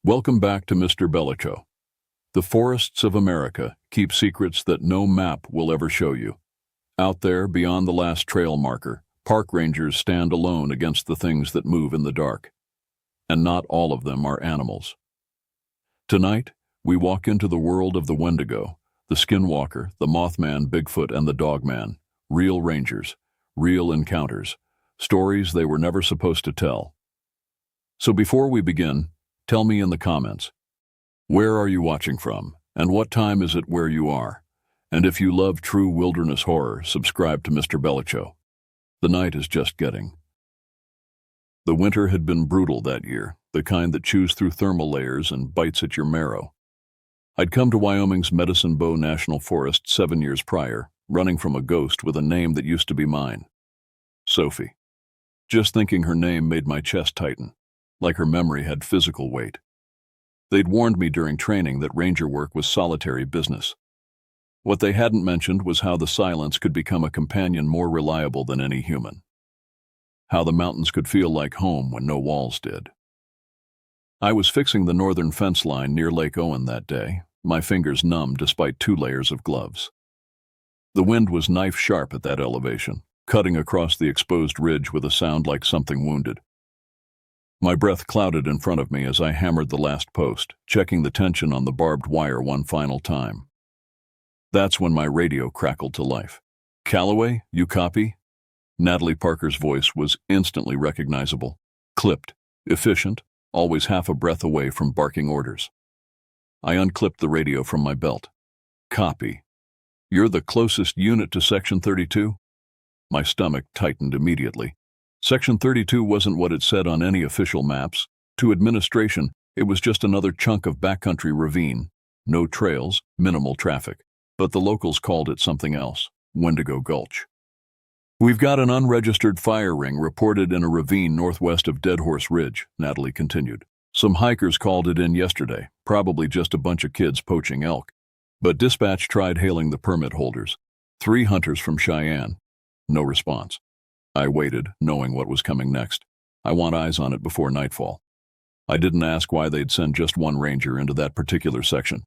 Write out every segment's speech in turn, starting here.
Welcome back to Mr. Bellico. The forests of America keep secrets that no map will ever show you. Out there, beyond the last trail marker, park rangers stand alone against the things that move in the dark. And not all of them are animals. Tonight, we walk into the world of the Wendigo, the Skinwalker, the Mothman, Bigfoot, and the Dogman. Real rangers, real encounters, stories they were never supposed to tell. So before we begin, tell me in the comments, where are you watching from, and what time is it where you are? And if you love true wilderness horror, subscribe to Mr. Bellico. The night is just getting. The winter had been brutal that year, the kind that chews through thermal layers and bites at your marrow. I'd come to Wyoming's Medicine Bow National Forest 7 years prior, running from a ghost with a name that used to be mine. Sophie. Just thinking her name made my chest tighten, like her memory had physical weight. They'd warned me during training that ranger work was solitary business. What they hadn't mentioned was how the silence could become a companion more reliable than any human. How the mountains could feel like home when no walls did. I was fixing the northern fence line near Lake Owen that day, my fingers numb despite 2 layers of gloves. The wind was knife-sharp at that elevation, cutting across the exposed ridge with a sound like something wounded. My breath clouded in front of me as I hammered the last post, checking the tension on the barbed wire one final time. That's when my radio crackled to life. "Callaway, you copy?" Natalie Parker's voice was instantly recognizable. Clipped, efficient, always half a breath away from barking orders. I unclipped the radio from my belt. "Copy. You're the closest unit to Section 32? My stomach tightened immediately. Section 32 wasn't what it said on any official maps. To administration, it was just another chunk of backcountry ravine. No trails, minimal traffic. But the locals called it something else, Wendigo Gulch. "We've got an unregistered fire ring reported in a ravine northwest of Dead Horse Ridge," Natalie continued. "Some hikers called it in yesterday, probably just a bunch of kids poaching elk. But dispatch tried hailing the permit holders. 3 hunters from Cheyenne. No response. I waited, knowing what was coming next. I want eyes on it before nightfall. I didn't ask why they'd send just one ranger into that particular section.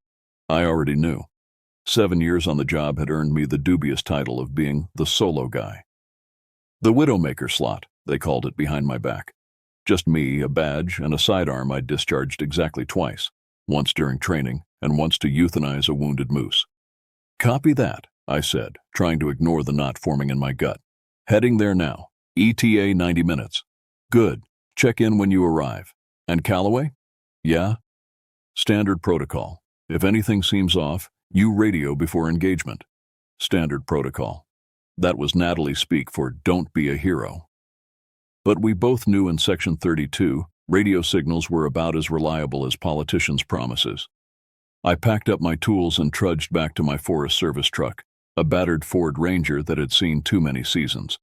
I already knew. 7 years on the job had earned me the dubious title of being the solo guy. The Widowmaker slot, they called it behind my back. Just me, a badge, and a sidearm I'd discharged exactly twice, once during training and once to euthanize a wounded moose. "Copy that," I said, trying to ignore the knot forming in my gut. "Heading there now. ETA 90 minutes. Good. Check in when you arrive. And Callaway?" "Yeah." "Standard protocol. If anything seems off, you radio before engagement." Standard protocol. That was Natalie speak for "don't be a hero." But we both knew in Section 32, radio signals were about as reliable as politicians' promises. I packed up my tools and trudged back to my Forest Service truck, a battered Ford Ranger that had seen too many seasons.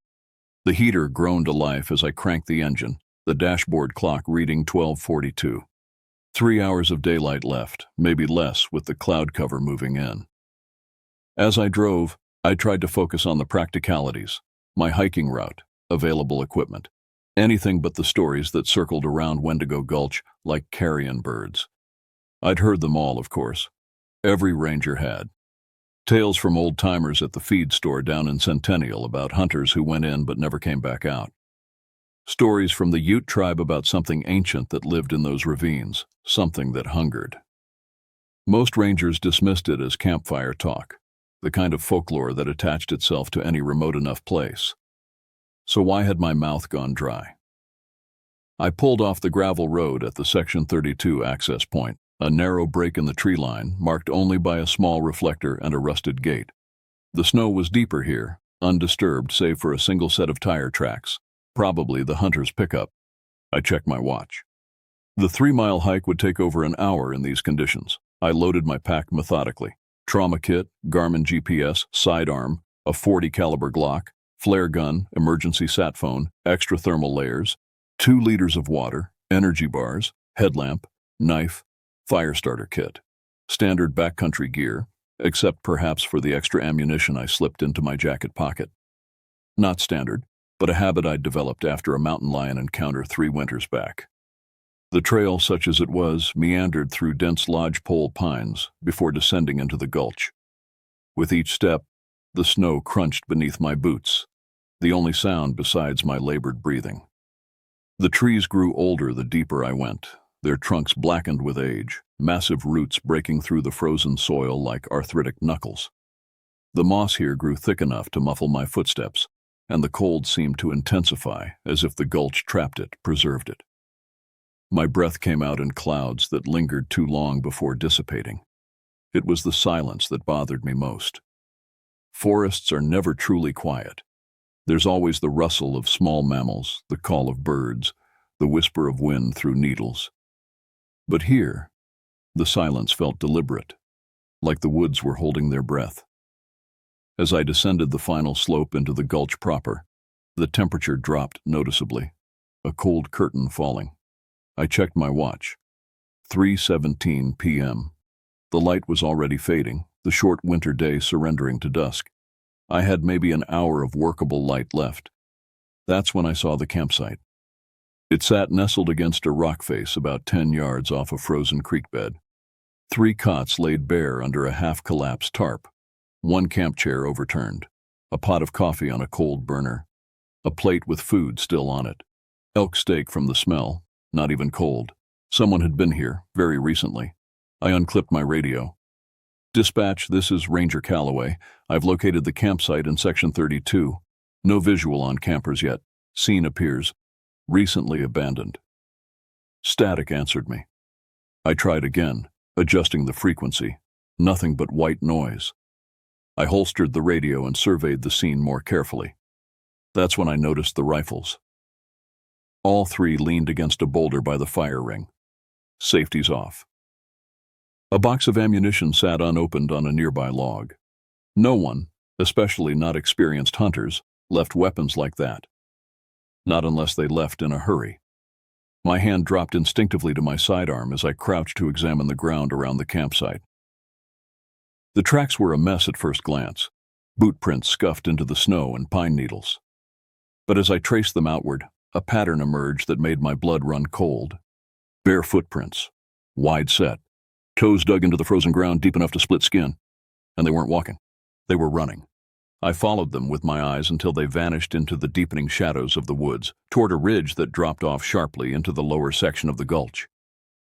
The heater groaned to life as I cranked the engine, the dashboard clock reading 12:42. 3 hours of daylight left, maybe less with the cloud cover moving in. As I drove, I tried to focus on the practicalities, my hiking route, available equipment, anything but the stories that circled around Wendigo Gulch like carrion birds. I'd heard them all, of course. Every ranger had. Tales from old-timers at the feed store down in Centennial about hunters who went in but never came back out. Stories from the Ute tribe about something ancient that lived in those ravines, something that hungered. Most rangers dismissed it as campfire talk, the kind of folklore that attached itself to any remote enough place. So why had my mouth gone dry? I pulled off the gravel road at the Section 32 access point, a narrow break in the tree line, marked only by a small reflector and a rusted gate. The snow was deeper here, undisturbed save for a single set of tire tracks, probably the hunter's pickup. I checked my watch. The 3-mile hike would take over an hour in these conditions. I loaded my pack methodically. Trauma kit, Garmin GPS, sidearm, a .40 caliber Glock, flare gun, emergency sat phone, extra thermal layers, 2 liters of water, energy bars, headlamp, knife, fire starter kit. Standard backcountry gear, except perhaps for the extra ammunition I slipped into my jacket pocket. Not standard, but a habit I'd developed after a mountain lion encounter 3 winters back. The trail, such as it was, meandered through dense lodgepole pines before descending into the gulch. With each step, the snow crunched beneath my boots, the only sound besides my labored breathing. The trees grew older the deeper I went, their trunks blackened with age, massive roots breaking through the frozen soil like arthritic knuckles. The moss here grew thick enough to muffle my footsteps, and the cold seemed to intensify, as if the gulch trapped it, preserved it. My breath came out in clouds that lingered too long before dissipating. It was the silence that bothered me most. Forests are never truly quiet. There's always the rustle of small mammals, the call of birds, the whisper of wind through needles. But here, the silence felt deliberate, like the woods were holding their breath. As I descended the final slope into the gulch proper, the temperature dropped noticeably, a cold curtain falling. I checked my watch. 3:17 p.m. The light was already fading, the short winter day surrendering to dusk. I had maybe an hour of workable light left. That's when I saw the campsite. It sat nestled against a rock face about 10 yards off a frozen creek bed. 3 cots laid bare under a half-collapsed tarp, 1 camp chair overturned, a pot of coffee on a cold burner, a plate with food still on it, elk steak from the smell, not even cold. Someone had been here, very recently. I unclipped my radio. "Dispatch, this is Ranger Calloway. I've located the campsite in Section 32. No visual on campers yet. Scene appears. Recently abandoned." Static answered me. I tried again, adjusting the frequency. Nothing but white noise. I holstered the radio and surveyed the scene more carefully. That's when I noticed the rifles. All 3 leaned against a boulder by the fire ring. Safety's off. A box of ammunition sat unopened on a nearby log. No one, especially not experienced hunters, left weapons like that. Not unless they left in a hurry. My hand dropped instinctively to my sidearm as I crouched to examine the ground around the campsite. The tracks were a mess at first glance, boot prints scuffed into the snow and pine needles. But as I traced them outward, a pattern emerged that made my blood run cold. Bare footprints, wide set, toes dug into the frozen ground deep enough to split skin. And they weren't walking. They were running. I followed them with my eyes until they vanished into the deepening shadows of the woods, toward a ridge that dropped off sharply into the lower section of the gulch.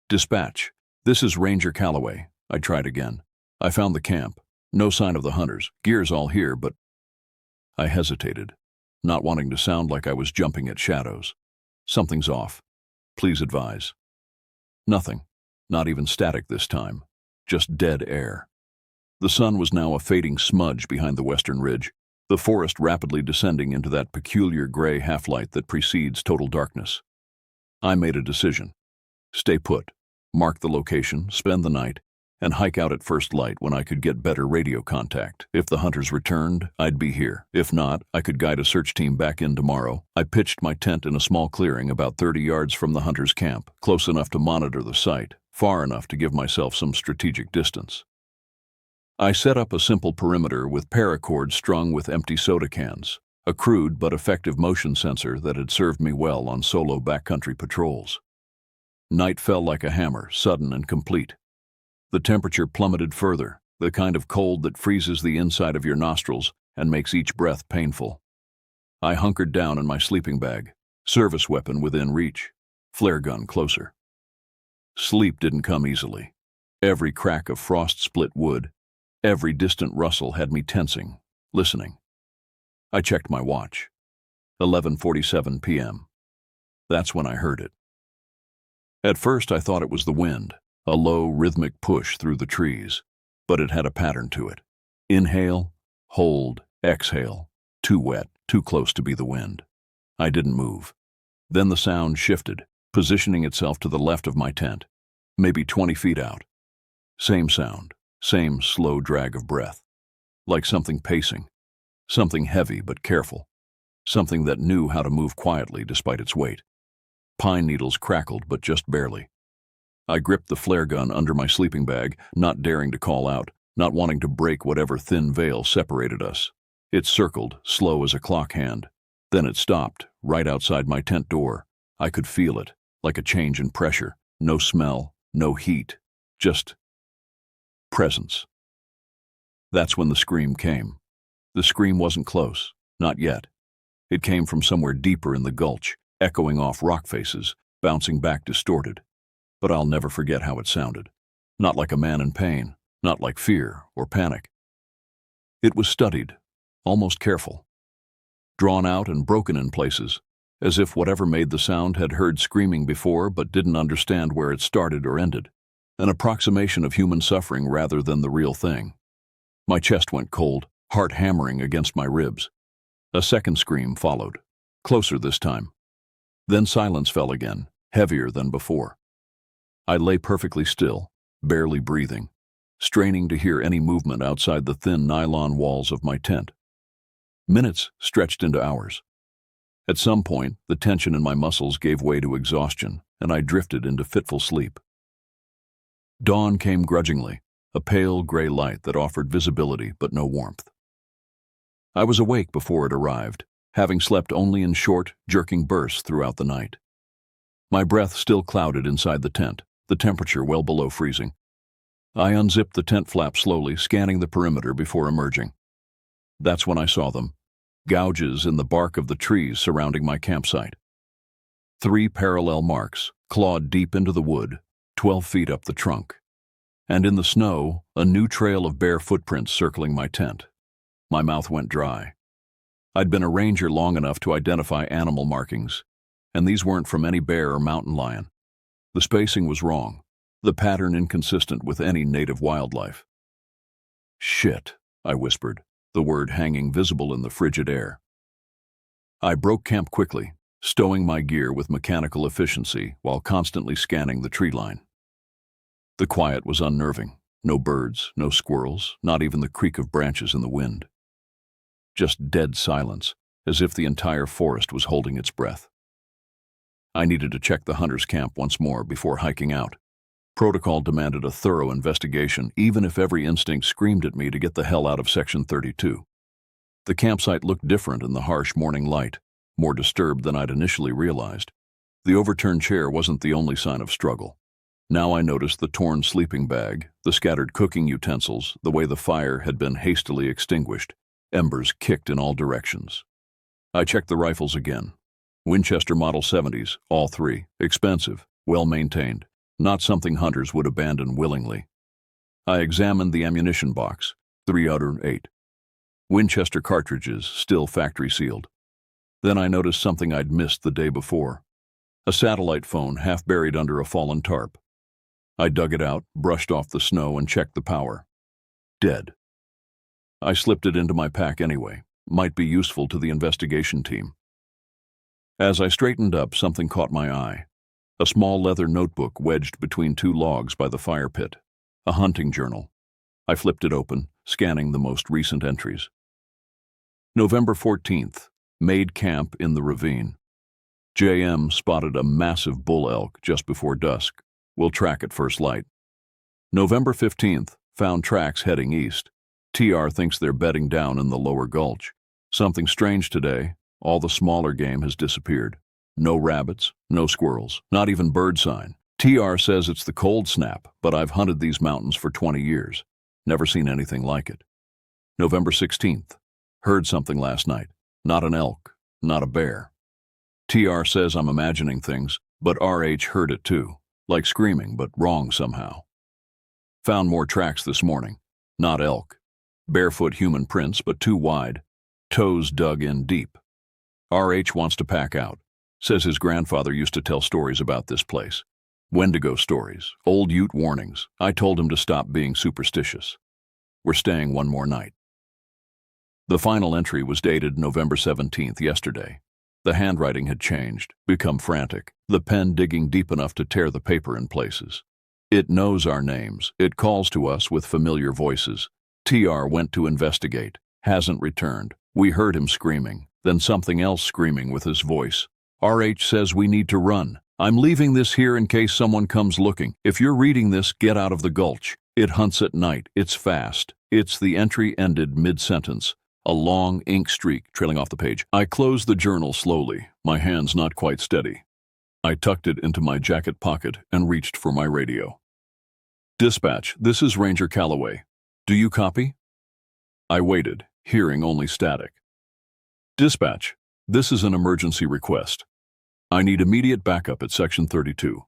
"Dispatch, this is Ranger Calloway." I tried again. "I found the camp. No sign of the hunters. Gear's all here, but—" I hesitated, not wanting to sound like I was jumping at shadows. "Something's off. Please advise." Nothing. Not even static this time. Just dead air. The sun was now a fading smudge behind the western ridge, the forest rapidly descending into that peculiar gray half-light that precedes total darkness. I made a decision. Stay put, mark the location, spend the night, and hike out at first light when I could get better radio contact. If the hunters returned, I'd be here. If not, I could guide a search team back in tomorrow. I pitched my tent in a small clearing about 30 yards from the hunters' camp, close enough to monitor the site, far enough to give myself some strategic distance. I set up a simple perimeter with paracord strung with empty soda cans, a crude but effective motion sensor that had served me well on solo backcountry patrols. Night fell like a hammer, sudden and complete. The temperature plummeted further, the kind of cold that freezes the inside of your nostrils and makes each breath painful. I hunkered down in my sleeping bag, service weapon within reach, flare gun closer. Sleep didn't come easily. Every crack of frost-split wood, every distant rustle had me tensing, listening. I checked my watch. 11:47 p.m. That's when I heard it. At first I thought it was the wind, a low, rhythmic push through the trees, but it had a pattern to it. Inhale, hold, exhale. Too wet, too close to be the wind. I didn't move. Then the sound shifted, positioning itself to the left of my tent, maybe 20 feet out. Same sound, same slow drag of breath, like something pacing, something heavy but careful, something that knew how to move quietly despite its weight. Pine needles crackled, but just barely. I gripped the flare gun under my sleeping bag, not daring to call out, not wanting to break whatever thin veil separated us. It circled, slow as a clock hand. Then it stopped, right outside my tent door. I could feel it, like a change in pressure. No smell, no heat, just presence. That's when the scream came. The scream wasn't close, not yet. It came from somewhere deeper in the gulch, echoing off rock faces, bouncing back distorted. But I'll never forget how it sounded. Not like a man in pain, not like fear or panic. It was studied, almost careful. Drawn out and broken in places, as if whatever made the sound had heard screaming before but didn't understand where it started or ended. An approximation of human suffering rather than the real thing. My chest went cold, heart hammering against my ribs. A second scream followed, closer this time. Then silence fell again, heavier than before. I lay perfectly still, barely breathing, straining to hear any movement outside the thin nylon walls of my tent. Minutes stretched into hours. At some point, the tension in my muscles gave way to exhaustion, and I drifted into fitful sleep. Dawn came grudgingly, a pale gray light that offered visibility but no warmth. I was awake before it arrived, having slept only in short, jerking bursts throughout the night. My breath still clouded inside the tent, the temperature well below freezing. I unzipped the tent flap slowly, scanning the perimeter before emerging. That's when I saw them, gouges in the bark of the trees surrounding my campsite. 3 parallel marks, clawed deep into the wood, 12 feet up the trunk. And in the snow, a new trail of bare footprints circling my tent. My mouth went dry. I'd been a ranger long enough to identify animal markings, and these weren't from any bear or mountain lion. The spacing was wrong, the pattern inconsistent with any native wildlife. Shit, I whispered, the word hanging visible in the frigid air. I broke camp quickly, stowing my gear with mechanical efficiency while constantly scanning the tree line. The quiet was unnerving. No birds, no squirrels, not even the creak of branches in the wind. Just dead silence, as if the entire forest was holding its breath. I needed to check the hunter's camp once more before hiking out. Protocol demanded a thorough investigation, even if every instinct screamed at me to get the hell out of Section 32. The campsite looked different in the harsh morning light, more disturbed than I'd initially realized. The overturned chair wasn't the only sign of struggle. Now I noticed the torn sleeping bag, the scattered cooking utensils, the way the fire had been hastily extinguished. Embers kicked in all directions. I checked the rifles again. Winchester Model 70s, all 3, expensive, well-maintained, not something hunters would abandon willingly. I examined the ammunition box, 308. Winchester cartridges, still factory-sealed. Then I noticed something I'd missed the day before. A satellite phone half buried under a fallen tarp. I dug it out, brushed off the snow, and checked the power. Dead. I slipped it into my pack anyway. Might be useful to the investigation team. As I straightened up, something caught my eye. A small leather notebook wedged between 2 logs by the fire pit. A hunting journal. I flipped it open, scanning the most recent entries. November 14th. Made camp in the ravine. JM spotted a massive bull elk just before dusk. We'll track at first light. November 15th. Found tracks heading east. TR thinks they're bedding down in the lower gulch. Something strange today. All the smaller game has disappeared. No rabbits, no squirrels, not even bird sign. TR says it's the cold snap, but I've hunted these mountains for 20 years. Never seen anything like it. November 16th. Heard something last night. Not an elk, not a bear. TR says I'm imagining things, but RH heard it too. Like screaming, but wrong somehow. Found more tracks this morning. Not elk. Barefoot human prints, but too wide. Toes dug in deep. RH wants to pack out. Says his grandfather used to tell stories about this place. Wendigo stories, old Ute warnings. I told him to stop being superstitious. We're staying one more night. The final entry was dated November 17th, yesterday. The handwriting had changed, become frantic, the pen digging deep enough to tear the paper in places. It knows our names. It calls to us with familiar voices. TR went to investigate. Hasn't returned. We heard him screaming, then something else screaming with his voice. RH says we need to run. I'm leaving this here in case someone comes looking. If you're reading this, get out of the gulch. It hunts at night. It's fast. It's the entry ended mid-sentence. A long ink streak trailing off the page. I closed the journal slowly, my hands not quite steady. I tucked it into my jacket pocket and reached for my radio. "Dispatch, this is Ranger Calloway. Do you copy?" I waited, hearing only static. "Dispatch, this is an emergency request. I need immediate backup at Section 32.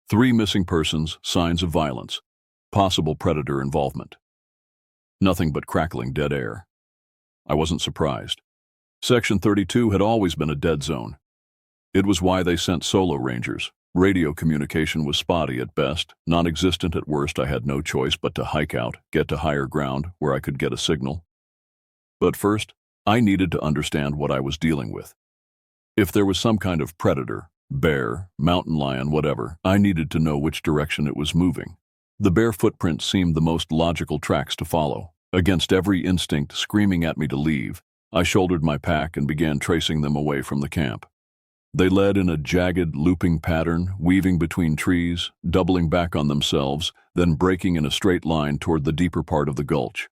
3 missing persons, signs of violence, possible predator involvement." Nothing but crackling dead air. I wasn't surprised. Section 32 had always been a dead zone. It was why they sent solo rangers. Radio communication was spotty at best, non-existent at worst. I had no choice but to hike out, get to higher ground where I could get a signal. But first, I needed to understand what I was dealing with. If there was some kind of predator, bear, mountain lion, whatever, I needed to know which direction it was moving. The bear footprints seemed the most logical tracks to follow. Against every instinct screaming at me to leave, I shouldered my pack and began tracing them away from the camp. They led in a jagged, looping pattern, weaving between trees, doubling back on themselves, then breaking in a straight line toward the deeper part of the gulch.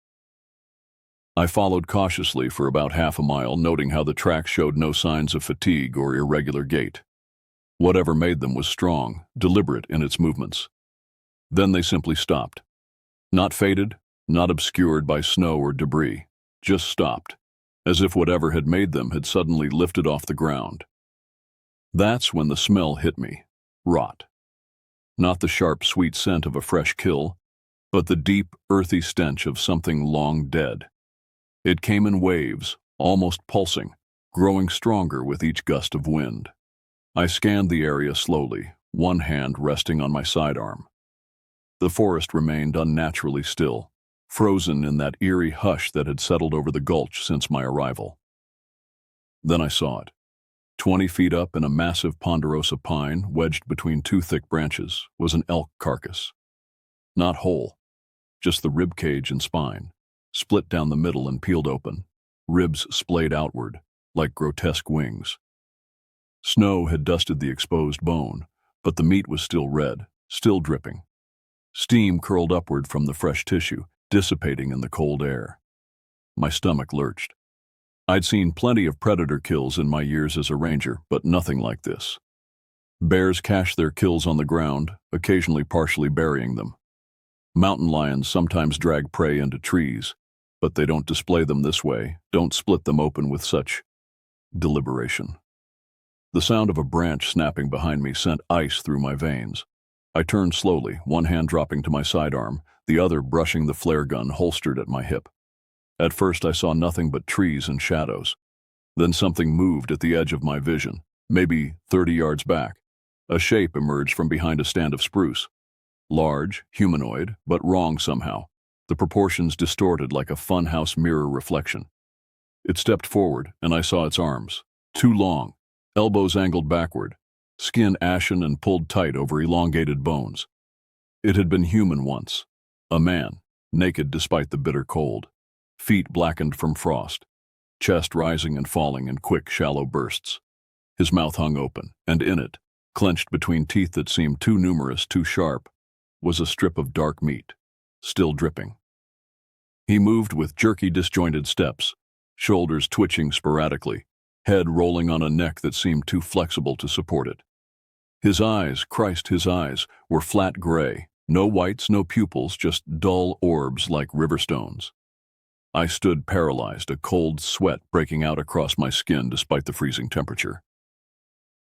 I followed cautiously for about half a mile, noting how the tracks showed no signs of fatigue or irregular gait. Whatever made them was strong, deliberate in its movements. Then they simply stopped. Not faded, not obscured by snow or debris, just stopped, as if whatever had made them had suddenly lifted off the ground. That's when the smell hit me. Rot. Not the sharp, sweet scent of a fresh kill, but the deep, earthy stench of something long dead. It came in waves, almost pulsing, growing stronger with each gust of wind. I scanned the area slowly, one hand resting on my sidearm. The forest remained unnaturally still, frozen in that eerie hush that had settled over the gulch since my arrival. Then I saw it. 20 feet up in a massive ponderosa pine, wedged between 2 thick branches, was an elk carcass. Not whole, just the rib cage and spine, split down the middle and peeled open, ribs splayed outward, like grotesque wings. Snow had dusted the exposed bone, but the meat was still red, still dripping. Steam curled upward from the fresh tissue, dissipating in the cold air. My stomach lurched. I'd seen plenty of predator kills in my years as a ranger, but nothing like this. Bears cache their kills on the ground, occasionally partially burying them. Mountain lions sometimes drag prey into trees, but they don't display them this way, don't split them open with such deliberation. The sound of a branch snapping behind me sent ice through my veins. I turned slowly, one hand dropping to my sidearm, the other brushing the flare gun holstered at my hip. At first I saw nothing but trees and shadows. Then something moved at the edge of my vision, maybe 30 yards back. A shape emerged from behind a stand of spruce. Large, humanoid, but wrong somehow, the proportions distorted like a funhouse mirror reflection. It stepped forward, and I saw its arms, too long, elbows angled backward, skin ashen and pulled tight over elongated bones. It had been human once, a man, naked despite the bitter cold. Feet blackened from frost, chest rising and falling in quick, shallow bursts. His mouth hung open, and in it, clenched between teeth that seemed too numerous, too sharp, was a strip of dark meat, still dripping. He moved with jerky, disjointed steps, shoulders twitching sporadically, head rolling on a neck that seemed too flexible to support it. His eyes, his eyes, were flat gray, no whites, no pupils, just dull orbs like river stones. I stood paralyzed, a cold sweat breaking out across my skin despite the freezing temperature.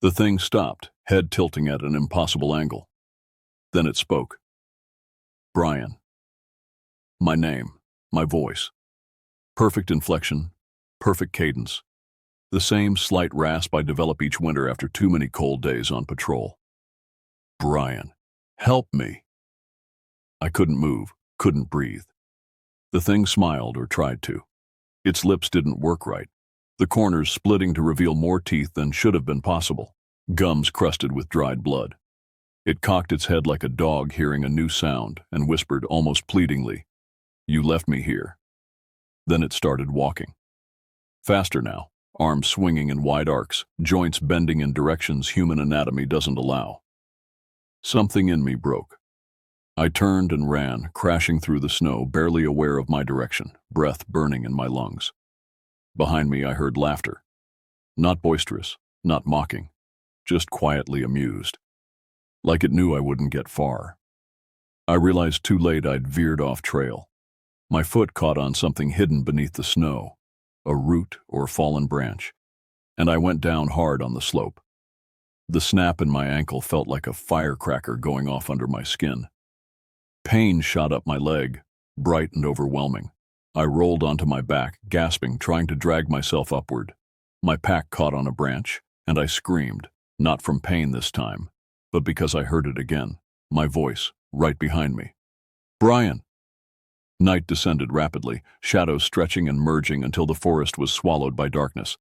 The thing stopped, head tilting at an impossible angle. Then it spoke. Brian. My name, my voice. Perfect inflection, perfect cadence. The same slight rasp I develop each winter after too many cold days on patrol. Brian, help me. I couldn't move, couldn't breathe. The thing smiled, or tried to. Its lips didn't work right, the corners splitting to reveal more teeth than should have been possible, gums crusted with dried blood. It cocked its head like a dog hearing a new sound and whispered almost pleadingly, "You left me here." Then it started walking. Faster now, arms swinging in wide arcs, joints bending in directions human anatomy doesn't allow. Something in me broke. I turned and ran, crashing through the snow, barely aware of my direction, breath burning in my lungs. Behind me I heard laughter. Not boisterous, not mocking. just quietly amused, like it knew I wouldn't get far. I realized too late I'd veered off trail. My foot caught on something hidden beneath the snow, a root or fallen branch, and I went down hard on the slope. The snap in my ankle felt like a firecracker going off under my skin. Pain shot up my leg, bright and overwhelming. I rolled onto my back, gasping, trying to drag myself upward. My pack caught on a branch, and I screamed, not from pain this time, but because I heard it again, my voice, right behind me. "Brian!" Night descended rapidly, shadows stretching and merging until the forest was swallowed by darkness.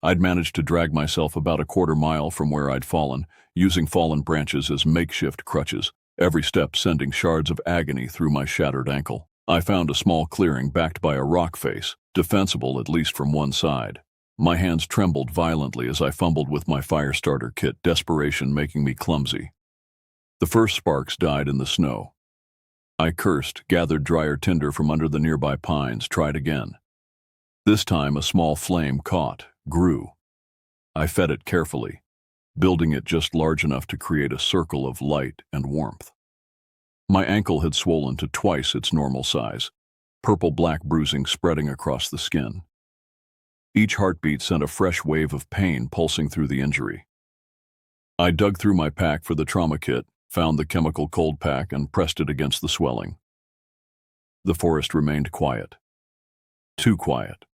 I'd managed to drag myself about a quarter-mile from where I'd fallen, using fallen branches as makeshift crutches, every step sending shards of agony through my shattered ankle. I found a small clearing backed by a rock face, defensible at least from one side. My hands trembled violently as I fumbled with my fire starter kit, desperation making me clumsy. The first sparks died in the snow. I cursed, gathered drier tinder from under the nearby pines, tried again. This time a small flame caught, grew. I fed it carefully, building it just large enough to create a circle of light and warmth. My ankle had swollen to twice its normal size, purple-black bruising spreading across the skin. Each heartbeat sent a fresh wave of pain pulsing through the injury. I dug through my pack for the trauma kit, found the chemical cold pack, and pressed it against the swelling. The forest remained quiet. Too quiet.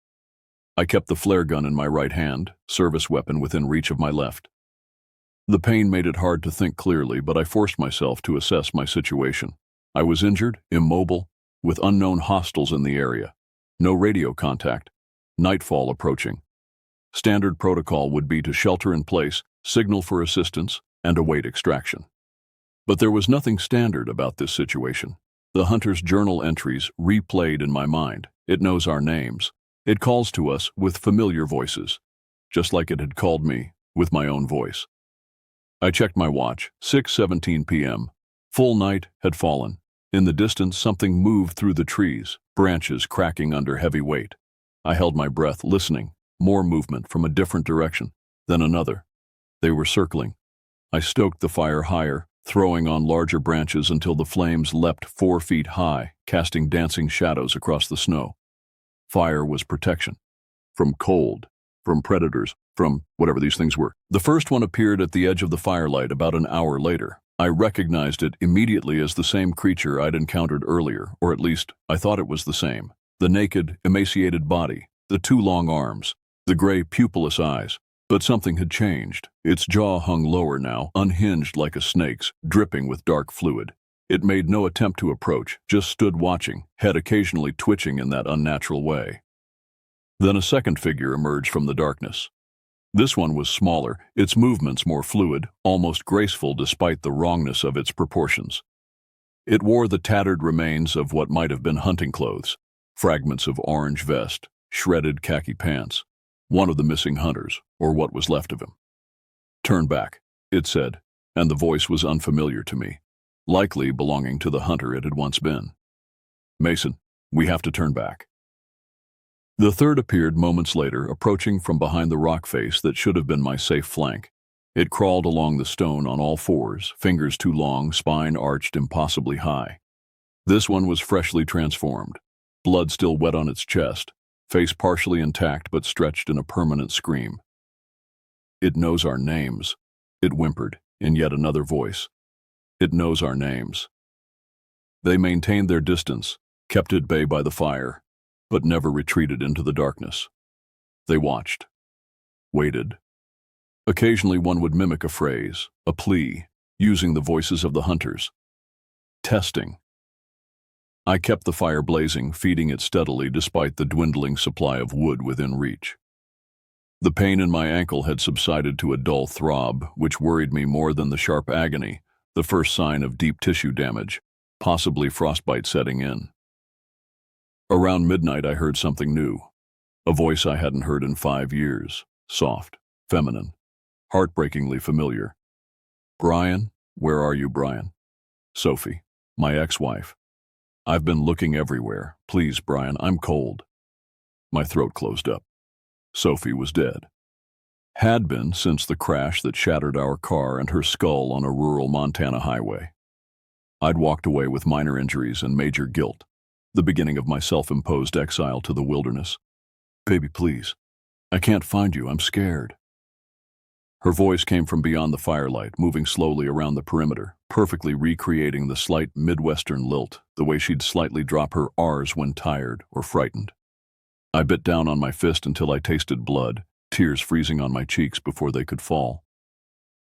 I kept the flare gun in my right hand, service weapon within reach of my left. The pain made it hard to think clearly, but I forced myself to assess my situation. I was injured, immobile, with unknown hostiles in the area. No radio contact. Nightfall approaching. Standard protocol would be to shelter in place, signal for assistance, and await extraction. But there was nothing standard about this situation. The hunter's journal entries replayed in my mind. It knows our names. It calls to us with familiar voices, just like it had called me with my own voice. I checked my watch, 6:17 p.m. Full night had fallen. In the distance, something moved through the trees, branches cracking under heavy weight. I held my breath, listening. More movement from a different direction, then another. They were circling. I stoked the fire higher, throwing on larger branches until the flames leapt 4 feet high, casting dancing shadows across the snow. Fire was protection. From cold, from predators, from whatever these things were. The first one appeared at the edge of the firelight about an hour later. I recognized it immediately as the same creature I'd encountered earlier, or at least I thought it was the same. The naked, emaciated body, the 2 long arms, the gray pupilless eyes. But something had changed. Its jaw hung lower now, unhinged like a snake's, dripping with dark fluid. It made no attempt to approach, just stood watching, head occasionally twitching in that unnatural way. Then a second figure emerged from the darkness. This one was smaller, its movements more fluid, almost graceful despite the wrongness of its proportions. It wore the tattered remains of what might have been hunting clothes, fragments of orange vest, shredded khaki pants, one of the missing hunters, or what was left of him. "Turn back," it said, and the voice was unfamiliar to me, likely belonging to the hunter it had once been. "Mason, we have to turn back." The third appeared moments later, approaching from behind the rock face that should have been my safe flank. It crawled along the stone on all fours, fingers too long, spine arched impossibly high. This one was freshly transformed, blood still wet on its chest, face partially intact but stretched in a permanent scream. "It knows our names," it whimpered in yet another voice. "It knows our names." They maintained their distance, kept at bay by the fire, but never retreated into the darkness. They watched, waited. Occasionally one would mimic a phrase, a plea, using the voices of the hunters. Testing. I kept the fire blazing, feeding it steadily despite the dwindling supply of wood within reach. The pain in my ankle had subsided to a dull throb, which worried me more than the sharp agony, the first sign of deep tissue damage, possibly frostbite setting in. Around midnight I heard something new, a voice I hadn't heard in 5 years, soft, feminine, heartbreakingly familiar. "Brian, where are you, Brian?" "Sophie, my ex-wife. I've been looking everywhere. Please, Brian, I'm cold." My throat closed up. Sophie was dead. Had been since the crash that shattered our car and her skull on a rural Montana highway. I'd walked away with minor injuries and major guilt, the beginning of my self-imposed exile to the wilderness. "Baby, please. I can't find you. I'm scared." Her voice came from beyond the firelight, moving slowly around the perimeter, perfectly recreating the slight Midwestern lilt, the way she'd slightly drop her R's when tired or frightened. I bit down on my fist until I tasted blood, tears freezing on my cheeks before they could fall.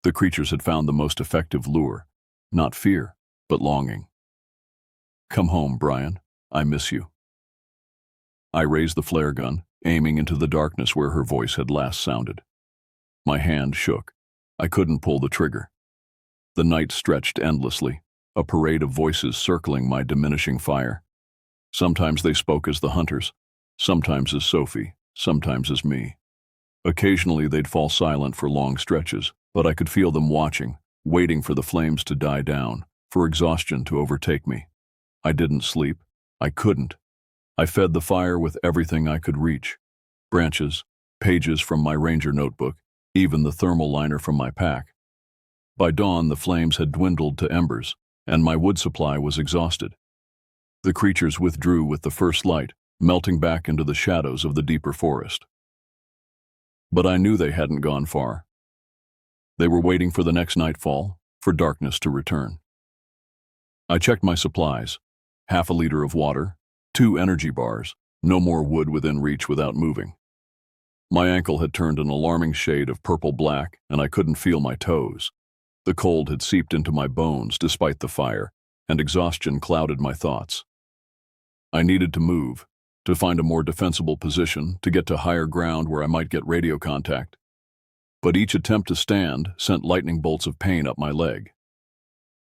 The creatures had found the most effective lure, not fear, but longing. "Come home, Brian. I miss you." I raised the flare gun, aiming into the darkness where her voice had last sounded. My hand shook. I couldn't pull the trigger. The night stretched endlessly, a parade of voices circling my diminishing fire. Sometimes they spoke as the hunters, sometimes as Sophie, sometimes as me. Occasionally they'd fall silent for long stretches, but I could feel them watching, waiting for the flames to die down, for exhaustion to overtake me. I didn't sleep. I couldn't. I fed the fire with everything I could reach. Branches, pages from my ranger notebook, even the thermal liner from my pack. By dawn, the flames had dwindled to embers, and my wood supply was exhausted. The creatures withdrew with the first light, melting back into the shadows of the deeper forest. But I knew they hadn't gone far. They were waiting for the next nightfall, for darkness to return. I checked my supplies: half a liter of water, 2 energy bars, no more wood within reach without moving. My ankle had turned an alarming shade of purple-black, and I couldn't feel my toes. The cold had seeped into my bones despite the fire, and exhaustion clouded my thoughts. I needed to move, to find a more defensible position, to get to higher ground where I might get radio contact. But each attempt to stand sent lightning bolts of pain up my leg.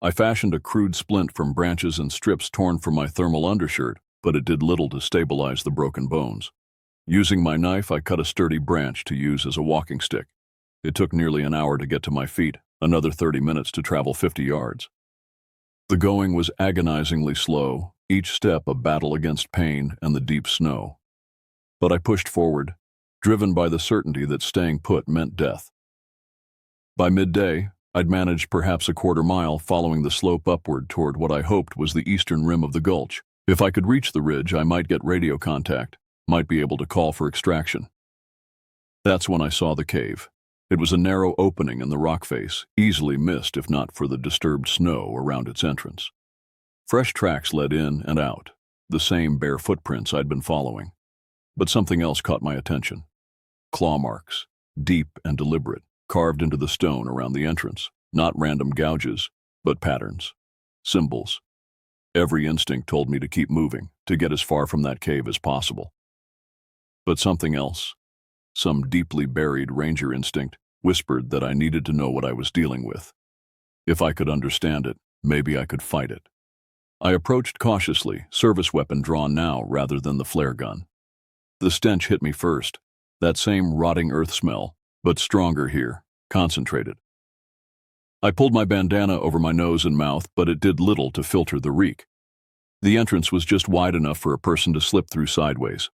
I fashioned a crude splint from branches and strips torn from my thermal undershirt, but it did little to stabilize the broken bones. Using my knife, I cut a sturdy branch to use as a walking stick. It took nearly an hour to get to my feet, another 30 minutes to travel 50 yards. The going was agonizingly slow, each step a battle against pain and the deep snow. But I pushed forward, driven by the certainty that staying put meant death. By midday, I'd managed perhaps a quarter mile, following the slope upward toward what I hoped was the eastern rim of the gulch. If I could reach the ridge, I might get radio contact, might be able to call for extraction. That's when I saw the cave. It was a narrow opening in the rock face, easily missed if not for the disturbed snow around its entrance. Fresh tracks led in and out, the same bare footprints I'd been following. But something else caught my attention. Claw marks, deep and deliberate, carved into the stone around the entrance. Not random gouges, but patterns, symbols. Every instinct told me to keep moving, to get as far from that cave as possible. But something else, some deeply buried ranger instinct, whispered that I needed to know what I was dealing with. If I could understand it, maybe I could fight it. I approached cautiously, service weapon drawn now rather than the flare gun. The stench hit me first, that same rotting earth smell, but stronger here, concentrated. I pulled my bandana over my nose and mouth, but it did little to filter the reek. The entrance was just wide enough for a person to slip through sideways.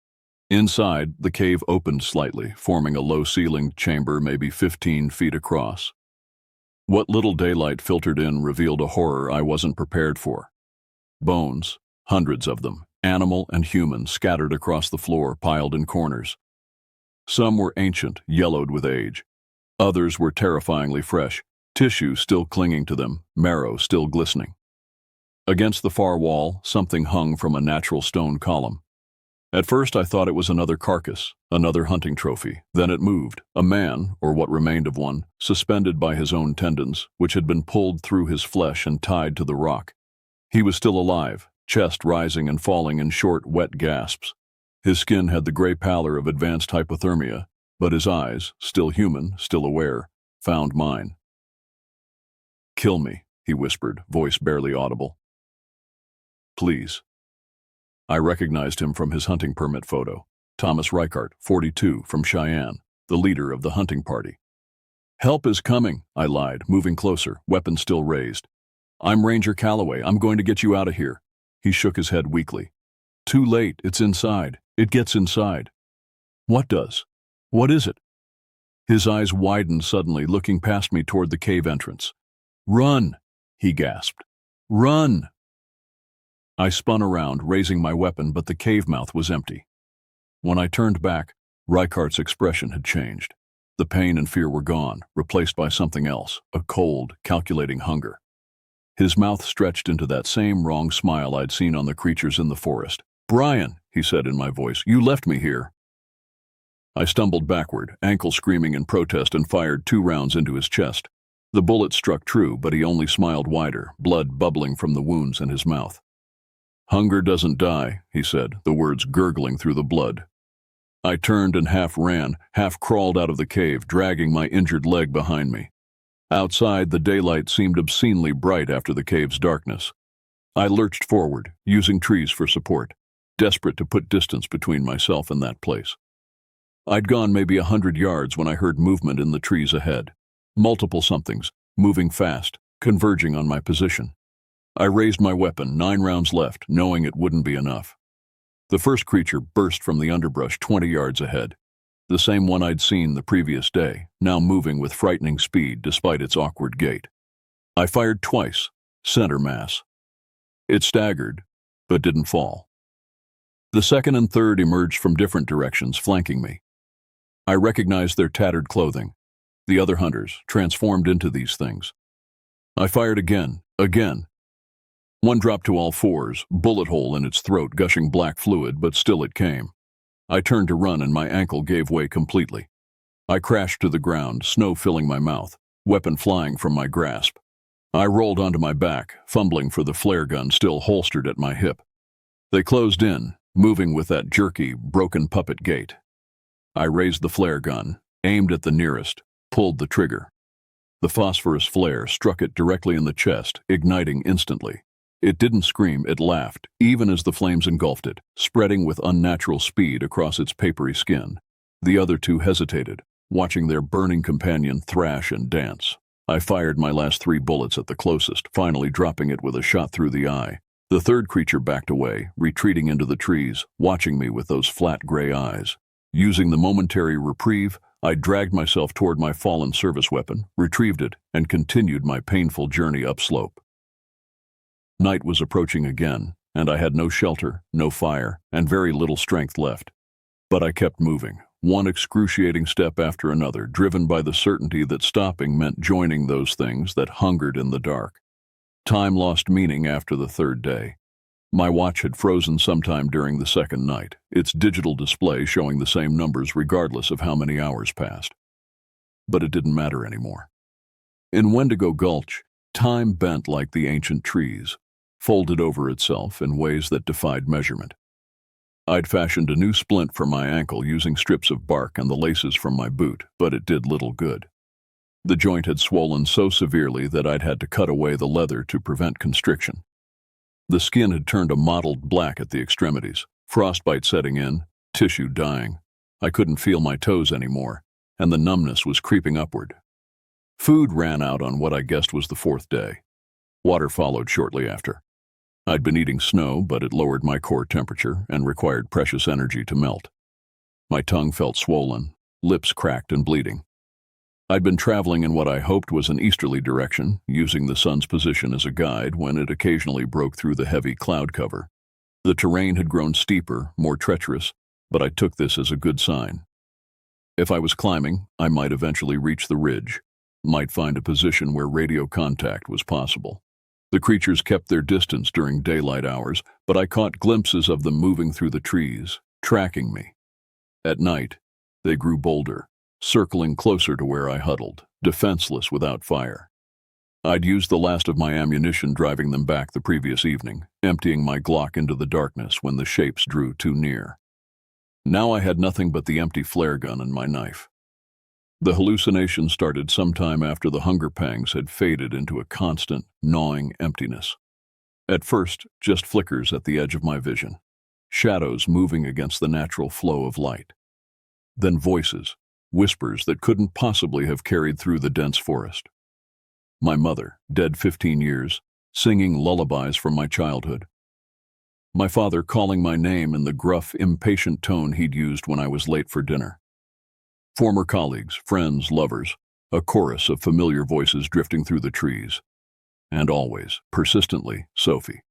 Inside, the cave opened slightly, forming a low-ceilinged chamber maybe 15 feet across. What little daylight filtered in revealed a horror I wasn't prepared for. Bones, hundreds of them, animal and human, scattered across the floor, piled in corners. Some were ancient, yellowed with age. Others were terrifyingly fresh, tissue still clinging to them, marrow still glistening. Against the far wall, something hung from a natural stone column. At first I thought it was another carcass, another hunting trophy. Then it moved, a man, or what remained of one, suspended by his own tendons, which had been pulled through his flesh and tied to the rock. He was still alive, chest rising and falling in short, wet gasps. His skin had the gray pallor of advanced hypothermia, but his eyes, still human, still aware, found mine. "Kill me," he whispered, voice barely audible. "Please." I recognized him from his hunting permit photo. Thomas Reichart, 42, from Cheyenne, the leader of the hunting party. "Help is coming," I lied, moving closer, weapon still raised. "I'm Ranger Calloway. I'm going to get you out of here." He shook his head weakly. "Too late. It's inside. It gets inside." "What does? What is it?" His eyes widened suddenly, looking past me toward the cave entrance. "Run!" he gasped. "Run!" I spun around, raising my weapon, but the cave mouth was empty. When I turned back, Reichardt's expression had changed. The pain and fear were gone, replaced by something else, a cold, calculating hunger. His mouth stretched into that same wrong smile I'd seen on the creatures in the forest. "Brian," he said in my voice, "you left me here." I stumbled backward, ankle screaming in protest, and fired 2 rounds into his chest. The bullet struck true, but he only smiled wider, blood bubbling from the wounds in his mouth. "Hunger doesn't die," he said, the words gurgling through the blood. I turned and half ran, half crawled out of the cave, dragging my injured leg behind me. Outside, the daylight seemed obscenely bright after the cave's darkness. I lurched forward, using trees for support, desperate to put distance between myself and that place. I'd gone maybe 100 yards when I heard movement in the trees ahead. Multiple somethings, moving fast, converging on my position. I raised my weapon, 9 rounds left, knowing it wouldn't be enough. The first creature burst from the underbrush 20 yards ahead. The same one I'd seen the previous day, now moving with frightening speed despite its awkward gait. I fired twice, center mass. It staggered, but didn't fall. The second and third emerged from different directions, flanking me. I recognized their tattered clothing, the other hunters, transformed into these things. I fired again. One dropped to all fours, bullet hole in its throat, gushing black fluid, but still it came. I turned to run and my ankle gave way completely. I crashed to the ground, snow filling my mouth, weapon flying from my grasp. I rolled onto my back, fumbling for the flare gun still holstered at my hip. They closed in, moving with that jerky, broken puppet gait. I raised the flare gun, aimed at the nearest, pulled the trigger. The phosphorus flare struck it directly in the chest, igniting instantly. It didn't scream, it laughed, even as the flames engulfed it, spreading with unnatural speed across its papery skin. The other 2 hesitated, watching their burning companion thrash and dance. I fired my last 3 bullets at the closest, finally dropping it with a shot through the eye. The third creature backed away, retreating into the trees, watching me with those flat gray eyes. Using the momentary reprieve, I dragged myself toward my fallen service weapon, retrieved it, and continued my painful journey upslope. Night was approaching again, and I had no shelter, no fire, and very little strength left. But I kept moving, one excruciating step after another, driven by the certainty that stopping meant joining those things that hungered in the dark. Time lost meaning after the 3rd day. My watch had frozen sometime during the 2nd night, its digital display showing the same numbers regardless of how many hours passed. But it didn't matter anymore. In Wendigo Gulch, time bent like the ancient trees, folded over itself in ways that defied measurement. I'd fashioned a new splint for my ankle using strips of bark and the laces from my boot, but it did little good. The joint had swollen so severely that I'd had to cut away the leather to prevent constriction. The skin had turned a mottled black at the extremities, frostbite setting in, tissue dying. I couldn't feel my toes anymore, and the numbness was creeping upward. Food ran out on what I guessed was the 4th day. Water followed shortly after. I'd been eating snow, but it lowered my core temperature and required precious energy to melt. My tongue felt swollen, lips cracked and bleeding. I'd been traveling in what I hoped was an easterly direction, using the sun's position as a guide when it occasionally broke through the heavy cloud cover. The terrain had grown steeper, more treacherous, but I took this as a good sign. If I was climbing, I might eventually reach the ridge, might find a position where radio contact was possible. The creatures kept their distance during daylight hours, but I caught glimpses of them moving through the trees, tracking me. At night, they grew bolder, circling closer to where I huddled, defenseless without fire. I'd used the last of my ammunition driving them back the previous evening, emptying my Glock into the darkness when the shapes drew too near. Now I had nothing but the empty flare gun and my knife. The hallucination started sometime after the hunger pangs had faded into a constant, gnawing emptiness. At first, just flickers at the edge of my vision, shadows moving against the natural flow of light. Then voices, whispers that couldn't possibly have carried through the dense forest. My mother, dead 15 years, singing lullabies from my childhood. My father calling my name in the gruff, impatient tone he'd used when I was late for dinner. Former colleagues, friends, lovers, a chorus of familiar voices drifting through the trees. And always, persistently, Sophie.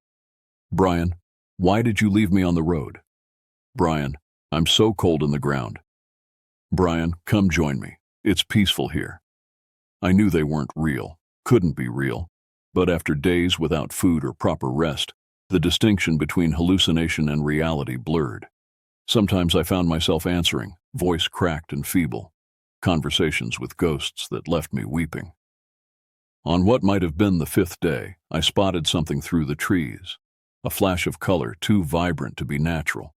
Brian, why did you leave me on the road? Brian, I'm so cold in the ground. Brian, come join me. It's peaceful here. I knew they weren't real, couldn't be real, but after days without food or proper rest, the distinction between hallucination and reality blurred. Sometimes I found myself answering, voice cracked and feeble, conversations with ghosts that left me weeping. On what might have been the fifth day, I spotted something through the trees, a flash of color too vibrant to be natural.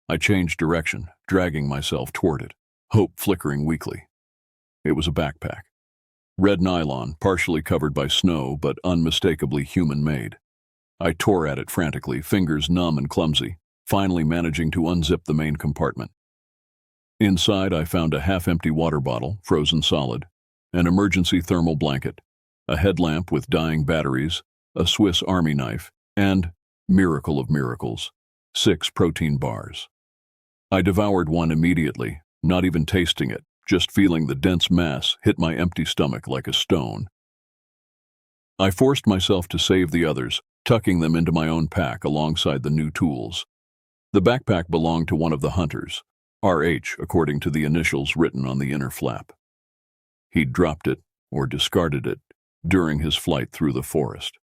I changed direction, dragging myself toward it, hope flickering weakly. It was a backpack. Red nylon, partially covered by snow but unmistakably human-made. I tore at it frantically, fingers numb and clumsy, finally managing to unzip the main compartment. Inside, I found a half-empty water bottle, frozen solid, an emergency thermal blanket, a headlamp with dying batteries, a Swiss Army knife, and, miracle of miracles, 6 protein bars. I devoured one immediately, not even tasting it, just feeling the dense mass hit my empty stomach like a stone. I forced myself to save the others, tucking them into my own pack alongside the new tools. The backpack belonged to one of the hunters, RH according to the initials written on the inner flap. He'd dropped it, or discarded it, during his flight through the forest.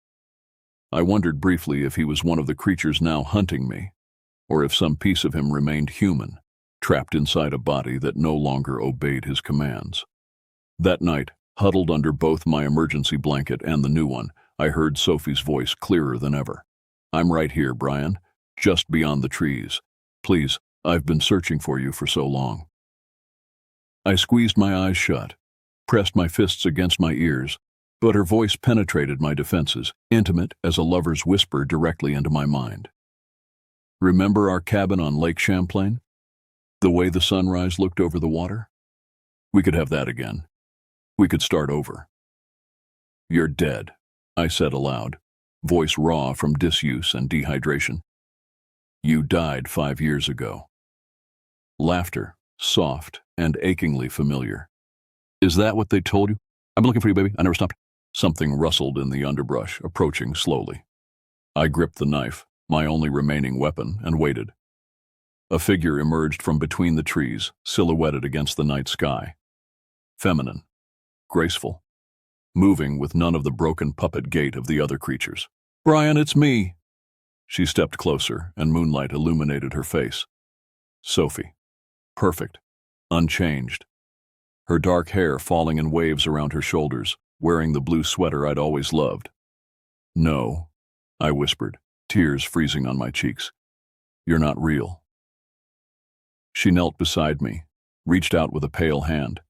I wondered briefly if he was one of the creatures now hunting me, or if some piece of him remained human, trapped inside a body that no longer obeyed his commands. That night, huddled under both my emergency blanket and the new one, I heard Sophie's voice clearer than ever. I'm right here, Brian, just beyond the trees. Please, I've been searching for you for so long. I squeezed my eyes shut, pressed my fists against my ears, but her voice penetrated my defenses, intimate as a lover's whisper directly into my mind. Remember our cabin on Lake Champlain? The way the sunrise looked over the water? We could have that again. We could start over. You're dead, I said aloud, voice raw from disuse and dehydration. You died 5 years ago. Laughter, soft and achingly familiar. Is that what they told you? I've been looking for you, baby. I never stopped. Something rustled in the underbrush, approaching slowly. I gripped the knife, my only remaining weapon, and waited. A figure emerged from between the trees, silhouetted against the night sky. Feminine, graceful, moving with none of the broken puppet gait of the other creatures. Brian, it's me. She stepped closer, and moonlight illuminated her face. Sophie. Perfect. Unchanged. Her dark hair falling in waves around her shoulders, wearing the blue sweater I'd always loved. No, I whispered, tears freezing on my cheeks. You're not real. She knelt beside me, reached out with a pale hand.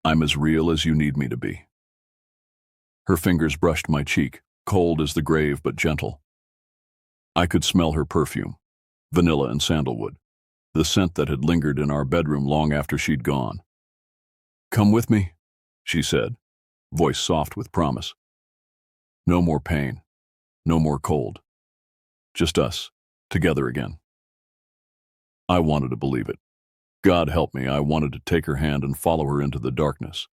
I'm as real as you need me to be. Her fingers brushed my cheek, cold as the grave but gentle. I could smell her perfume, vanilla and sandalwood, the scent that had lingered in our bedroom long after she'd gone. Come with me, she said, voice soft with promise. No more pain, no more cold. Just us, together again. I wanted to believe it. God help me, I wanted to take her hand and follow her into the darkness.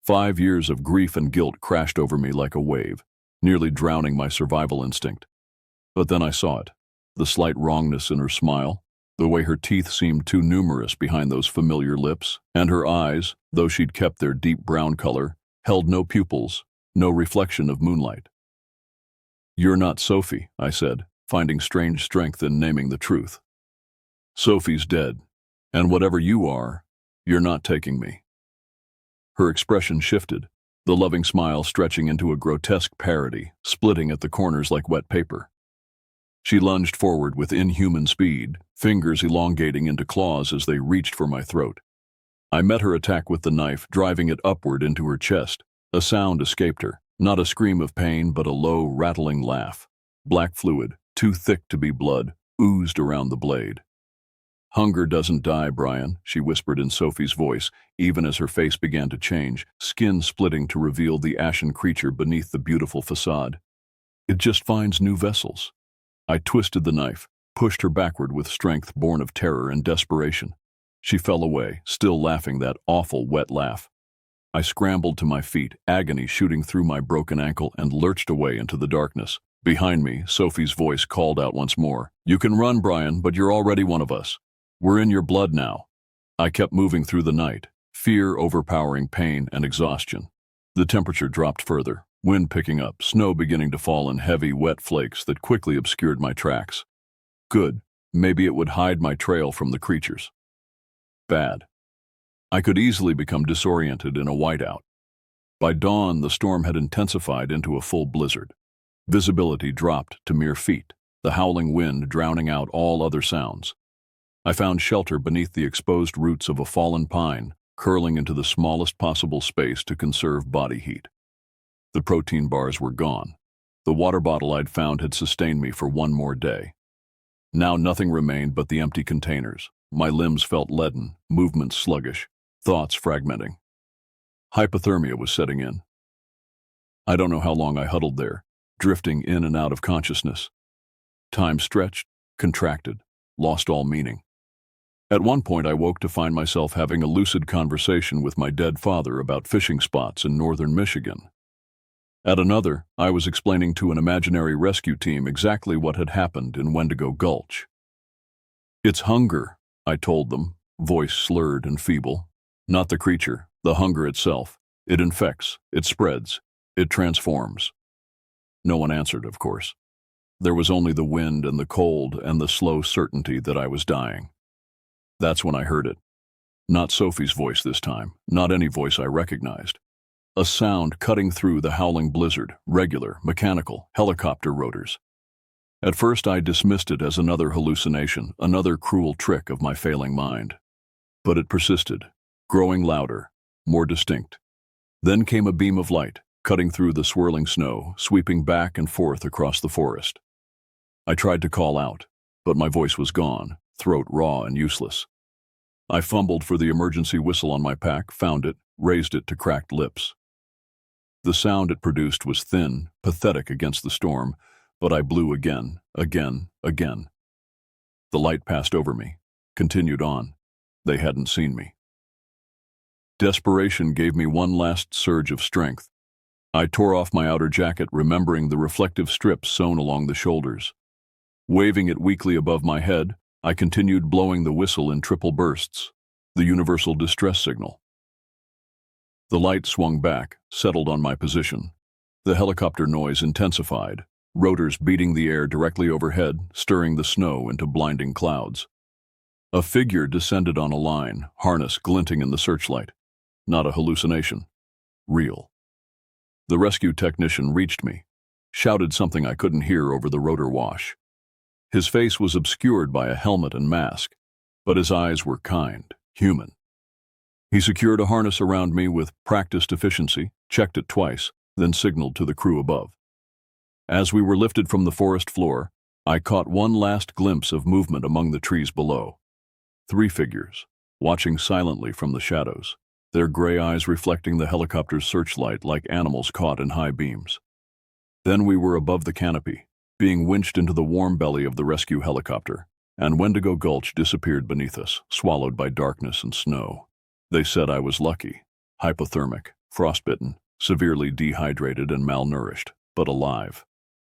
5 years of grief and guilt crashed over me like a wave, nearly drowning my survival instinct. But then I saw it, the slight wrongness in her smile, the way her teeth seemed too numerous behind those familiar lips, and her eyes, though she'd kept their deep brown color, held no pupils, no reflection of moonlight. You're not Sophie, I said, finding strange strength in naming the truth. Sophie's dead, and whatever you are, you're not taking me. Her expression shifted, the loving smile stretching into a grotesque parody, splitting at the corners like wet paper. She lunged forward with inhuman speed, fingers elongating into claws as they reached for my throat. I met her attack with the knife, driving it upward into her chest. A sound escaped her, not a scream of pain, but a low, rattling laugh. Black fluid, too thick to be blood, oozed around the blade. Hunger doesn't die, Brian, she whispered in Sophie's voice, even as her face began to change, skin splitting to reveal the ashen creature beneath the beautiful facade. It just finds new vessels. I twisted the knife, pushed her backward with strength born of terror and desperation. She fell away, still laughing that awful wet laugh. I scrambled to my feet, agony shooting through my broken ankle, and lurched away into the darkness. Behind me, Sophie's voice called out once more. "You can run, Brian, but you're already one of us. We're in your blood now." I kept moving through the night, fear overpowering pain and exhaustion. The temperature dropped further, wind picking up, snow beginning to fall in heavy, wet flakes that quickly obscured my tracks. Good. Maybe it would hide my trail from the creatures. Bad. I could easily become disoriented in a whiteout. By dawn, the storm had intensified into a full blizzard. Visibility dropped to mere feet, the howling wind drowning out all other sounds. I found shelter beneath the exposed roots of a fallen pine, curling into the smallest possible space to conserve body heat. The protein bars were gone. The water bottle I'd found had sustained me for one more day. Now nothing remained but the empty containers. My limbs felt leaden, movements sluggish, thoughts fragmenting. Hypothermia was setting in. I don't know how long I huddled there, drifting in and out of consciousness. Time stretched, contracted, lost all meaning. At one point I woke to find myself having a lucid conversation with my dead father about fishing spots in northern Michigan. At another, I was explaining to an imaginary rescue team exactly what had happened in Wendigo Gulch. "It's hunger," I told them, voice slurred and feeble. "Not the creature, the hunger itself. It infects, it spreads, it transforms." No one answered, of course. There was only the wind and the cold and the slow certainty that I was dying. That's when I heard it. Not Sophie's voice this time, not any voice I recognized. A sound cutting through the howling blizzard, regular, mechanical, helicopter rotors. At first I dismissed it as another hallucination, another cruel trick of my failing mind. But it persisted, growing louder, more distinct. Then came a beam of light, cutting through the swirling snow, sweeping back and forth across the forest. I tried to call out, but my voice was gone, throat raw and useless. I fumbled for the emergency whistle on my pack, found it, raised it to cracked lips. The sound it produced was thin, pathetic against the storm, but I blew again. The light passed over me, continued on. They hadn't seen me. Desperation gave me one last surge of strength. I tore off my outer jacket, remembering the reflective strips sewn along the shoulders. Waving it weakly above my head, I continued blowing the whistle in triple bursts, the universal distress signal. The light swung back, settled on my position. The helicopter noise intensified, rotors beating the air directly overhead, stirring the snow into blinding clouds. A figure descended on a line, harness glinting in the searchlight. Not a hallucination. Real. The rescue technician reached me, shouted something I couldn't hear over the rotor wash. His face was obscured by a helmet and mask, but his eyes were kind, human. He secured a harness around me with practiced efficiency, checked it twice, then signaled to the crew above. As we were lifted from the forest floor, I caught one last glimpse of movement among the trees below. 3 figures, watching silently from the shadows, their gray eyes reflecting the helicopter's searchlight like animals caught in high beams. Then we were above the canopy, being winched into the warm belly of the rescue helicopter, and Wendigo Gulch disappeared beneath us, swallowed by darkness and snow. They said I was lucky, hypothermic, frostbitten, severely dehydrated and malnourished, but alive.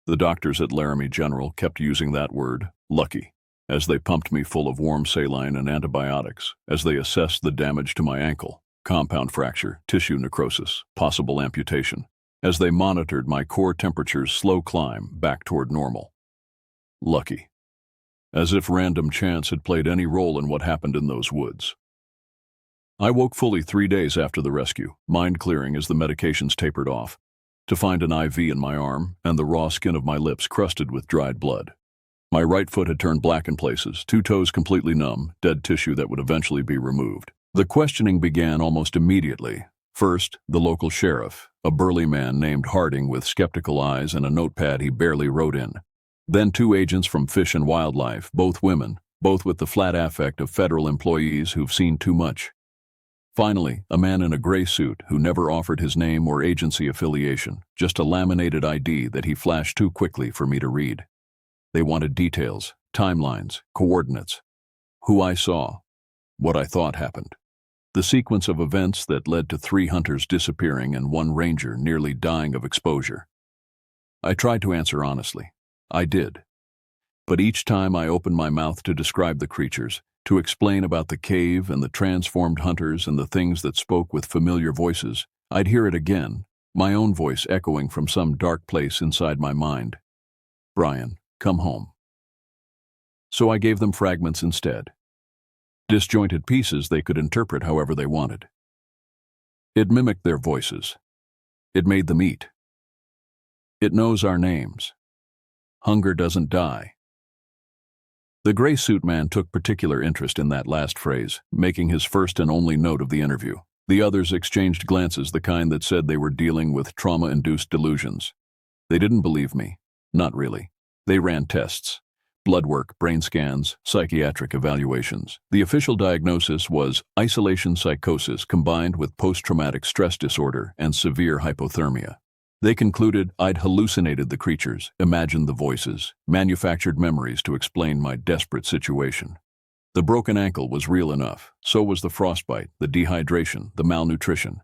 The doctors at Laramie General kept using that word, lucky, as they pumped me full of warm saline and antibiotics, as they assessed the damage to my ankle, compound fracture, tissue necrosis, possible amputation, as they monitored my core temperature's slow climb back toward normal. Lucky. As if random chance had played any role in what happened in those woods. I woke fully 3 days after the rescue, mind clearing as the medications tapered off, to find an IV in my arm and the raw skin of my lips crusted with dried blood. My right foot had turned black in places, 2 toes completely numb, dead tissue that would eventually be removed. The questioning began almost immediately. First, the local sheriff, a burly man named Harding with skeptical eyes and a notepad he barely wrote in. Then 2 agents from Fish and Wildlife, both women, both with the flat affect of federal employees who've seen too much. Finally, a man in a gray suit who never offered his name or agency affiliation, just a laminated ID that he flashed too quickly for me to read. They wanted details, timelines, coordinates. Who I saw. what I thought happened. The sequence of events that led to 3 hunters disappearing and 1 ranger nearly dying of exposure. I tried to answer honestly. I did. But each time I opened my mouth to describe the creatures, to explain about the cave and the transformed hunters and the things that spoke with familiar voices, I'd hear it again, my own voice echoing from some dark place inside my mind. Brian, come home. So I gave them fragments instead. Disjointed pieces they could interpret however they wanted. It mimicked their voices. It made them eat. It knows our names. Hunger doesn't die. The gray suit man took particular interest in that last phrase, making his first and only note of the interview. The others exchanged glances, the kind that said they were dealing with trauma-induced delusions. They didn't believe me. Not really. They ran tests. Blood work, brain scans, psychiatric evaluations. The official diagnosis was isolation psychosis combined with post-traumatic stress disorder and severe hypothermia. They concluded I'd hallucinated the creatures, imagined the voices, manufactured memories to explain my desperate situation. The broken ankle was real enough, so was the frostbite, the dehydration, the malnutrition.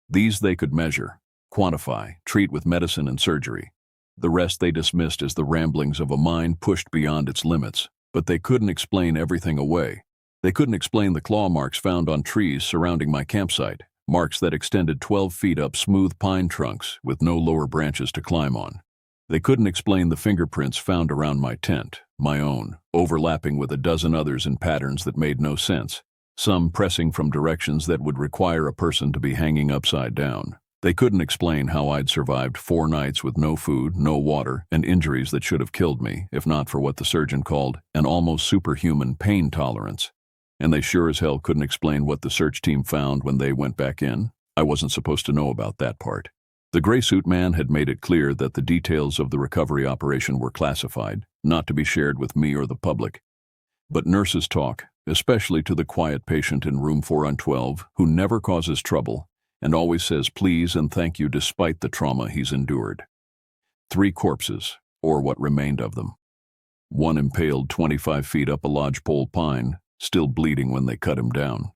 These they could measure, quantify, treat with medicine and surgery. The rest they dismissed as the ramblings of a mind pushed beyond its limits, but they couldn't explain everything away. They couldn't explain the claw marks found on trees surrounding my campsite, marks that extended 12 feet up smooth pine trunks with no lower branches to climb on. They couldn't explain the fingerprints found around my tent, my own, overlapping with a dozen others in patterns that made no sense, some pressing from directions that would require a person to be hanging upside down. They couldn't explain how I'd survived 4 nights with no food, no water, and injuries that should have killed me, if not for what the surgeon called an almost superhuman pain tolerance. And they sure as hell couldn't explain what the search team found when they went back in. I wasn't supposed to know about that part. The gray suit man had made it clear that the details of the recovery operation were classified, not to be shared with me or the public. But nurses talk, especially to the quiet patient in room 412 who never causes trouble and always says please and thank you despite the trauma he's endured. 3 corpses, or what remained of them. 1 impaled 25 feet up a lodgepole pine, still bleeding when they cut him down.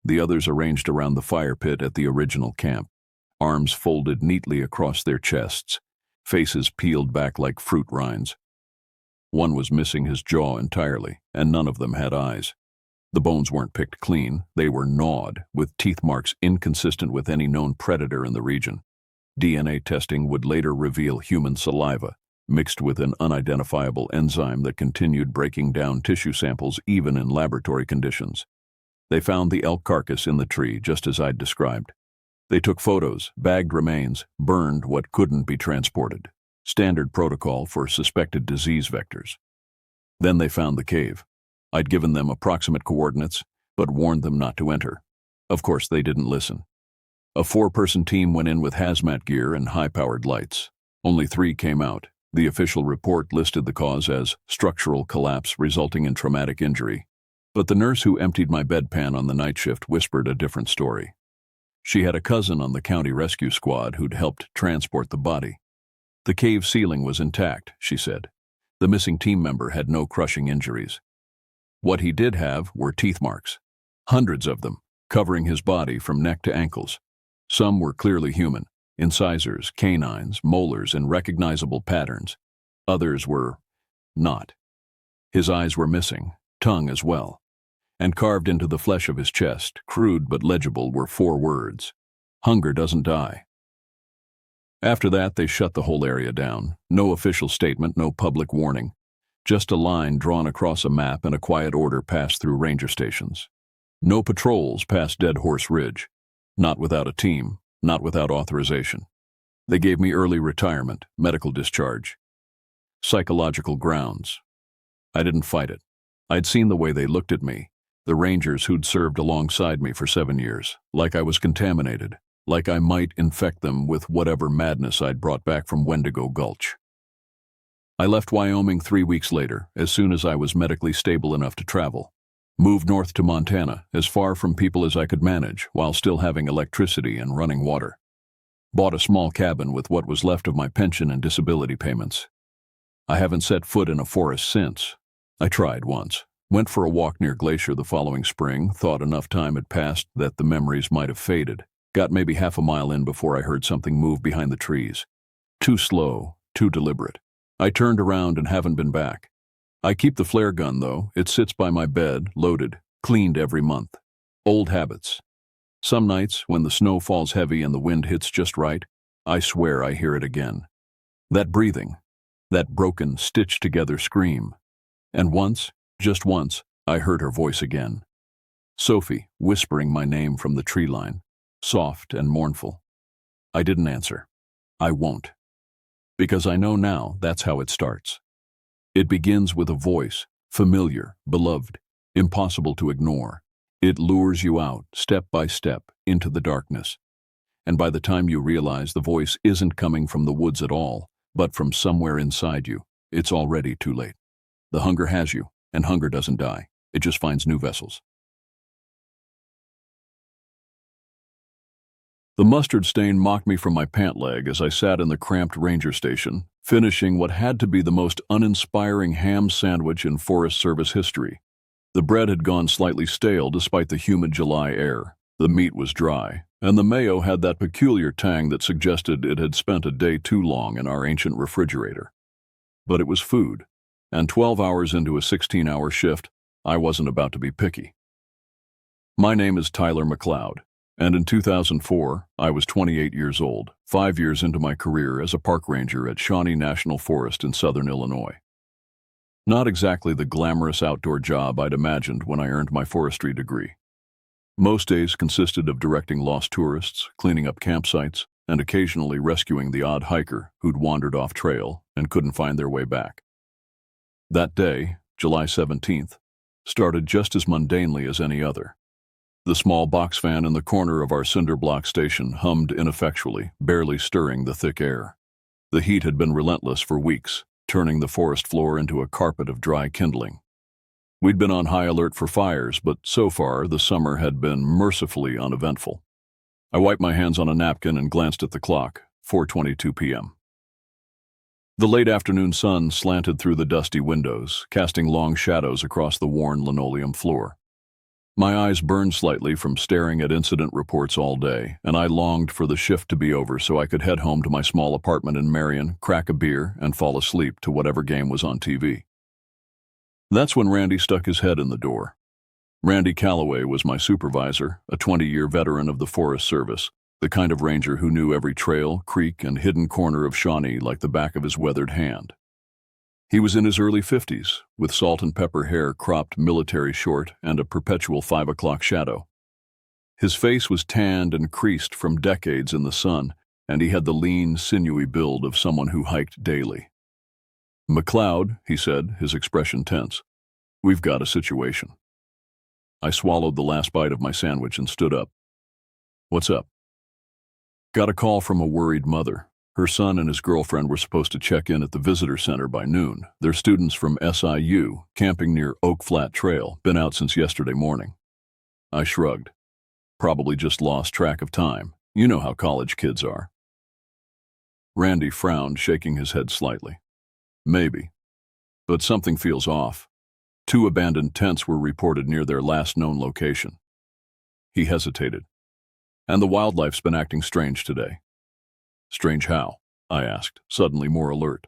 The others arranged around the fire pit at the original camp, arms folded neatly across their chests, faces peeled back like fruit rinds. 1 was missing his jaw entirely, and none of them had eyes. The bones weren't picked clean, they were gnawed, with teeth marks inconsistent with any known predator in the region. DNA testing would later reveal human saliva, mixed with an unidentifiable enzyme that continued breaking down tissue samples even in laboratory conditions. They found the elk carcass in the tree, just as I'd described. They took photos, bagged remains, burned what couldn't be transported. Standard protocol for suspected disease vectors. Then they found the cave. I'd given them approximate coordinates, but warned them not to enter. Of course, they didn't listen. A 4-person team went in with hazmat gear and high-powered lights. Only 3 came out. The official report listed the cause as structural collapse resulting in traumatic injury. But the nurse who emptied my bedpan on the night shift whispered a different story. She had a cousin on the county rescue squad who'd helped transport the body. The cave ceiling was intact, she said. The missing team member had no crushing injuries. What he did have were teeth marks, hundreds of them, covering his body from neck to ankles. Some were clearly human, incisors, canines, molars in recognizable patterns. Others were not. His eyes were missing, tongue as well. And carved into the flesh of his chest, crude but legible, were 4 words. Hunger doesn't die. After that, they shut the whole area down. No official statement, no public warning. Just a line drawn across a map and a quiet order passed through ranger stations. No patrols past Dead Horse Ridge. Not without a team, not without authorization. They gave me early retirement, medical discharge. Psychological grounds. I didn't fight it. I'd seen the way they looked at me, the rangers who'd served alongside me for 7 years, like I was contaminated, like I might infect them with whatever madness I'd brought back from Wendigo Gulch. I left Wyoming 3 weeks later, as soon as I was medically stable enough to travel. Moved north to Montana, as far from people as I could manage, while still having electricity and running water. Bought a small cabin with what was left of my pension and disability payments. I haven't set foot in a forest since. I tried once, Went for a walk near Glacier the following spring, thought enough time had passed that the memories might have faded. Got maybe half a mile in before I heard something move behind the trees. Too slow, too deliberate. I turned around and haven't been back. I keep the flare gun, though. It sits by my bed, loaded, cleaned every month. Old habits. Some nights, when the snow falls heavy and the wind hits just right, I swear I hear it again. That breathing, that broken, stitched-together scream. And once, just once, I heard her voice again. Sophie, whispering my name from the tree line, soft and mournful. I didn't answer. I won't. Because I know now that's how it starts. It begins with a voice, familiar, beloved, impossible to ignore. It lures you out, step by step, into the darkness. And by the time you realize the voice isn't coming from the woods at all, but from somewhere inside you, it's already too late. The hunger has you, and hunger doesn't die. It just finds new vessels. The mustard stain mocked me from my pant leg as I sat in the cramped ranger station, finishing what had to be the most uninspiring ham sandwich in Forest Service history. The bread had gone slightly stale despite the humid July air. The meat was dry, and the mayo had that peculiar tang that suggested it had spent a day too long in our ancient refrigerator. But it was food, and 12 hours into a 16-hour shift, I wasn't about to be picky. My name is Tyler McLeod, and in 2004, I was 28 years old, 5 years into my career as a park ranger at Shawnee National Forest in southern Illinois. Not exactly the glamorous outdoor job I'd imagined when I earned my forestry degree. Most days consisted of directing lost tourists, cleaning up campsites, and occasionally rescuing the odd hiker who'd wandered off trail and couldn't find their way back. That day, July 17th, started just as mundanely as any other. The small box fan in the corner of our cinder block station hummed ineffectually, barely stirring the thick air. The heat had been relentless for weeks, turning the forest floor into a carpet of dry kindling. We'd been on high alert for fires, but so far the summer had been mercifully uneventful. I wiped my hands on a napkin and glanced at the clock, 4:22 p.m. The late afternoon sun slanted through the dusty windows, casting long shadows across the worn linoleum floor. My eyes burned slightly from staring at incident reports all day, and I longed for the shift to be over so I could head home to my small apartment in Marion, crack a beer, and fall asleep to whatever game was on TV. That's when Randy stuck his head in the door. Randy Calloway was my supervisor, a 20-year veteran of the Forest Service, the kind of ranger who knew every trail, creek, and hidden corner of Shawnee like the back of his weathered hand. He was in his early 50s, with salt and pepper hair cropped military short and a perpetual 5 o'clock shadow. His face was tanned and creased from decades in the sun, and he had the lean, sinewy build of someone who hiked daily. "McLeod," he said, his expression tense, "we've got a situation." I swallowed the last bite of my sandwich and stood up. "What's up?" "Got a call from a worried mother. Her son and his girlfriend were supposed to check in at the visitor center by noon. They're students from SIU, camping near Oak Flat Trail, been out since yesterday morning." I shrugged. "Probably just lost track of time. You know how college kids are." Randy frowned, shaking his head slightly. "Maybe. But something feels off. 2 abandoned tents were reported near their last known location." He hesitated. "And the wildlife's been acting strange today." "Strange how?" I asked, suddenly more alert.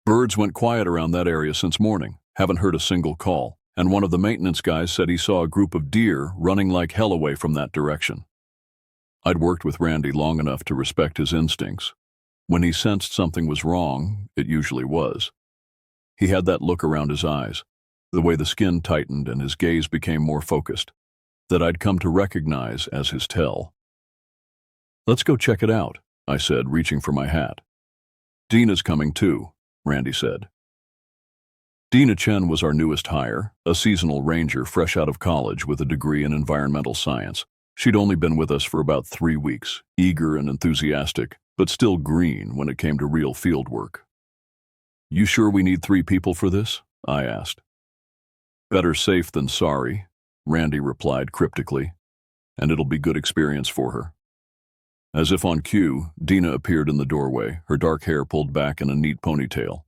"Birds went quiet around that area since morning. Haven't heard a single call. And one of the maintenance guys said he saw a group of deer running like hell away from that direction." I'd worked with Randy long enough to respect his instincts. When he sensed something was wrong, it usually was. He had that look around his eyes, the way the skin tightened and his gaze became more focused, that I'd come to recognize as his tell. "Let's go check it out," I said, reaching for my hat. "Dina's coming too," Randy said. Dina Chen was our newest hire, a seasonal ranger fresh out of college with a degree in environmental science. She'd only been with us for about 3 weeks, eager and enthusiastic, but still green when it came to real field work. "You sure we need 3 people for this?" I asked. "Better safe than sorry," Randy replied cryptically, "and it'll be good experience for her." As if on cue, Dina appeared in the doorway, her dark hair pulled back in a neat ponytail.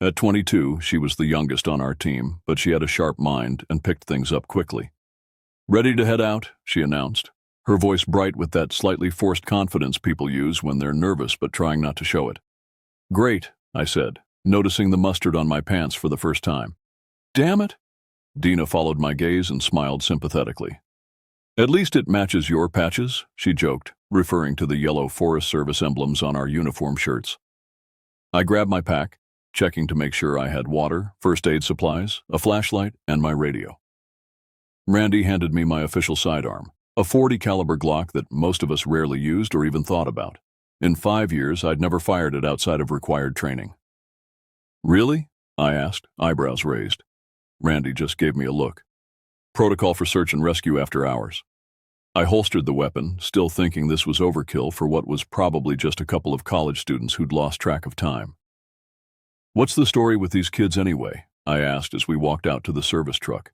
At 22, she was the youngest on our team, but she had a sharp mind and picked things up quickly. "Ready to head out," she announced, her voice bright with that slightly forced confidence people use when they're nervous but trying not to show it. "Great," I said, noticing the mustard on my pants for the first time. "Damn it!" Dina followed my gaze and smiled sympathetically. "At least it matches your patches," she joked, referring to the yellow Forest Service emblems on our uniform shirts. I grabbed my pack, checking to make sure I had water, first aid supplies, a flashlight, and my radio. Randy handed me my official sidearm, a .40 caliber Glock that most of us rarely used or even thought about. In 5 years, I'd never fired it outside of required training. "Really?" I asked, eyebrows raised. Randy just gave me a look. "Protocol for search and rescue after hours." I holstered the weapon, still thinking this was overkill for what was probably just a couple of college students who'd lost track of time. "What's the story with these kids anyway?" I asked as we walked out to the service truck.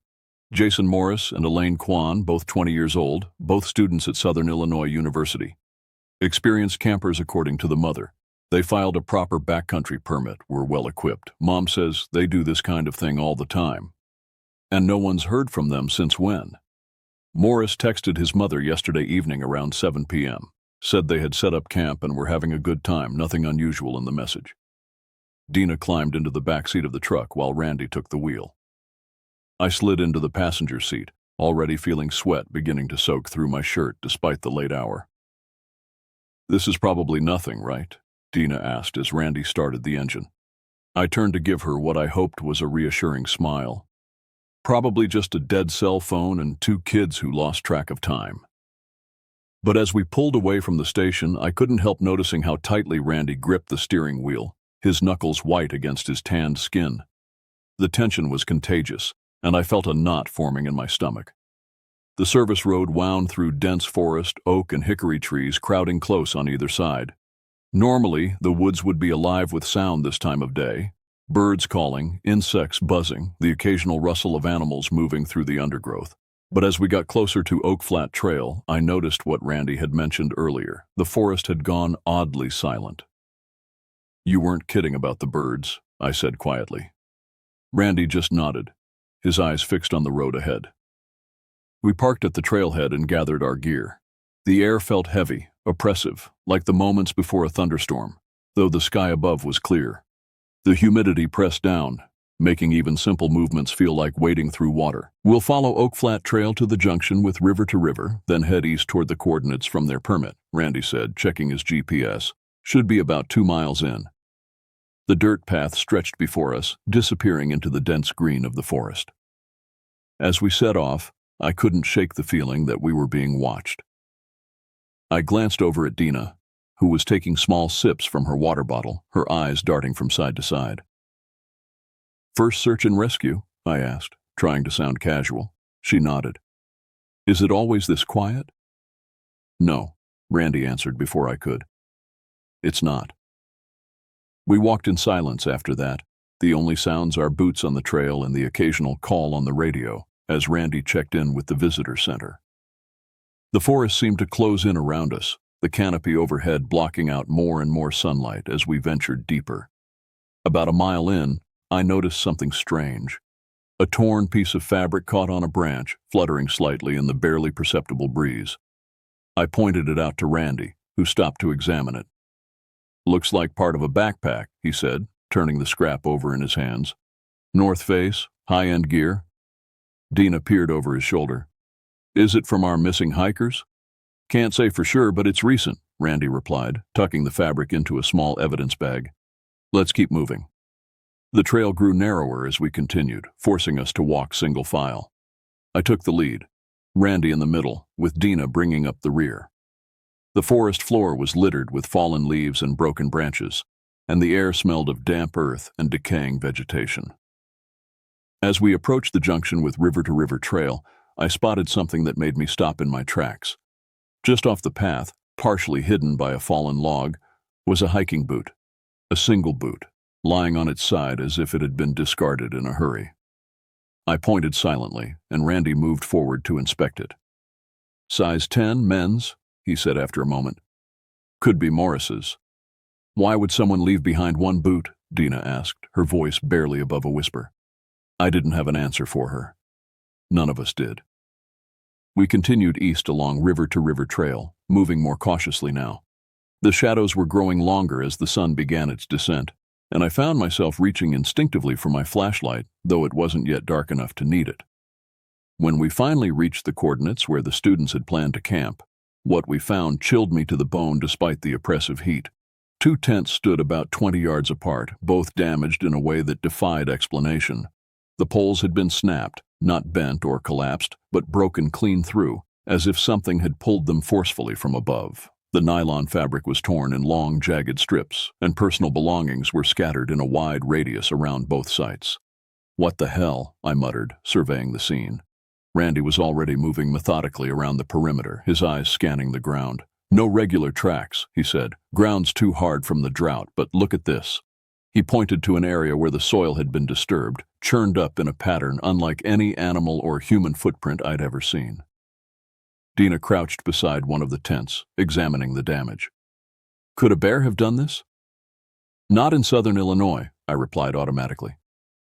Jason Morris and Elaine Kwan, both 20 years old, both students at Southern Illinois University. Experienced campers according to the mother. They filed a proper backcountry permit, were well equipped. Mom says they do this kind of thing all the time. And no one's heard from them since when? Morris texted his mother yesterday evening around 7 p.m. Said they had set up camp and were having a good time, nothing unusual in the message. Dina climbed into the back seat of the truck while Randy took the wheel. I slid into the passenger seat, already feeling sweat beginning to soak through my shirt despite the late hour. "This is probably nothing, right?" Dina asked as Randy started the engine. I turned to give her what I hoped was a reassuring smile. Probably just a dead cell phone and 2 kids who lost track of time. But as we pulled away from the station, I couldn't help noticing how tightly Randy gripped the steering wheel, his knuckles white against his tanned skin. The tension was contagious, and I felt a knot forming in my stomach. The service road wound through dense forest, oak and hickory trees crowding close on either side. Normally, the woods would be alive with sound this time of day. Birds calling, insects buzzing, the occasional rustle of animals moving through the undergrowth. But as we got closer to Oak Flat Trail, I noticed what Randy had mentioned earlier. The forest had gone oddly silent. "You weren't kidding about the birds," I said quietly. Randy just nodded, his eyes fixed on the road ahead. We parked at the trailhead and gathered our gear. The air felt heavy, oppressive, like the moments before a thunderstorm, though the sky above was clear. The humidity pressed down, making even simple movements feel like wading through water. "We'll follow Oak Flat Trail to the junction with River to River, then head east toward the coordinates from their permit," Randy said, checking his GPS. "Should be about 2 miles in." The dirt path stretched before us, disappearing into the dense green of the forest. As we set off, I couldn't shake the feeling that we were being watched. I glanced over at Dina, who was taking small sips from her water bottle, her eyes darting from side to side. "First search and rescue?" I asked, trying to sound casual. She nodded. "Is it always this quiet?" "No," Randy answered before I could. "It's not." We walked in silence after that, the only sounds our boots on the trail and the occasional call on the radio, as Randy checked in with the visitor center. The forest seemed to close in around us, the canopy overhead blocking out more and more sunlight as we ventured deeper. About a mile in, I noticed something strange. A torn piece of fabric caught on a branch, fluttering slightly in the barely perceptible breeze. I pointed it out to Randy, who stopped to examine it. "Looks like part of a backpack," he said, turning the scrap over in his hands. "North Face, high-end gear." Dina peered over his shoulder. "Is it from our missing hikers?" "Can't say for sure, but it's recent," Randy replied, tucking the fabric into a small evidence bag. "Let's keep moving." The trail grew narrower as we continued, forcing us to walk single file. I took the lead, Randy in the middle, with Dina bringing up the rear. The forest floor was littered with fallen leaves and broken branches, and the air smelled of damp earth and decaying vegetation. As we approached the junction with River to River Trail, I spotted something that made me stop in my tracks. Just off the path, partially hidden by a fallen log, was a hiking boot, a single boot, lying on its side as if it had been discarded in a hurry. I pointed silently, and Randy moved forward to inspect it. "Size 10, men's," he said after a moment. "Could be Morris's." "Why would someone leave behind one boot?" Dina asked, her voice barely above a whisper. I didn't have an answer for her. None of us did. We continued east along river-to-river trail, moving more cautiously now. The shadows were growing longer as the sun began its descent, and I found myself reaching instinctively for my flashlight, though it wasn't yet dark enough to need it. When we finally reached the coordinates where the students had planned to camp, what we found chilled me to the bone despite the oppressive heat. 2 tents stood about 20 yards apart, both damaged in a way that defied explanation. The poles had been snapped, not bent or collapsed, but broken clean through, as if something had pulled them forcefully from above. The nylon fabric was torn in long, jagged strips, and personal belongings were scattered in a wide radius around both sites. What the hell, I muttered, surveying the scene. Randy was already moving methodically around the perimeter, his eyes scanning the ground. No regular tracks, he said. Ground's too hard from the drought, but look at this. He pointed to an area where the soil had been disturbed, churned up in a pattern unlike any animal or human footprint I'd ever seen. Dina crouched beside one of the tents, examining the damage. Could a bear have done this? Not in southern Illinois, I replied automatically.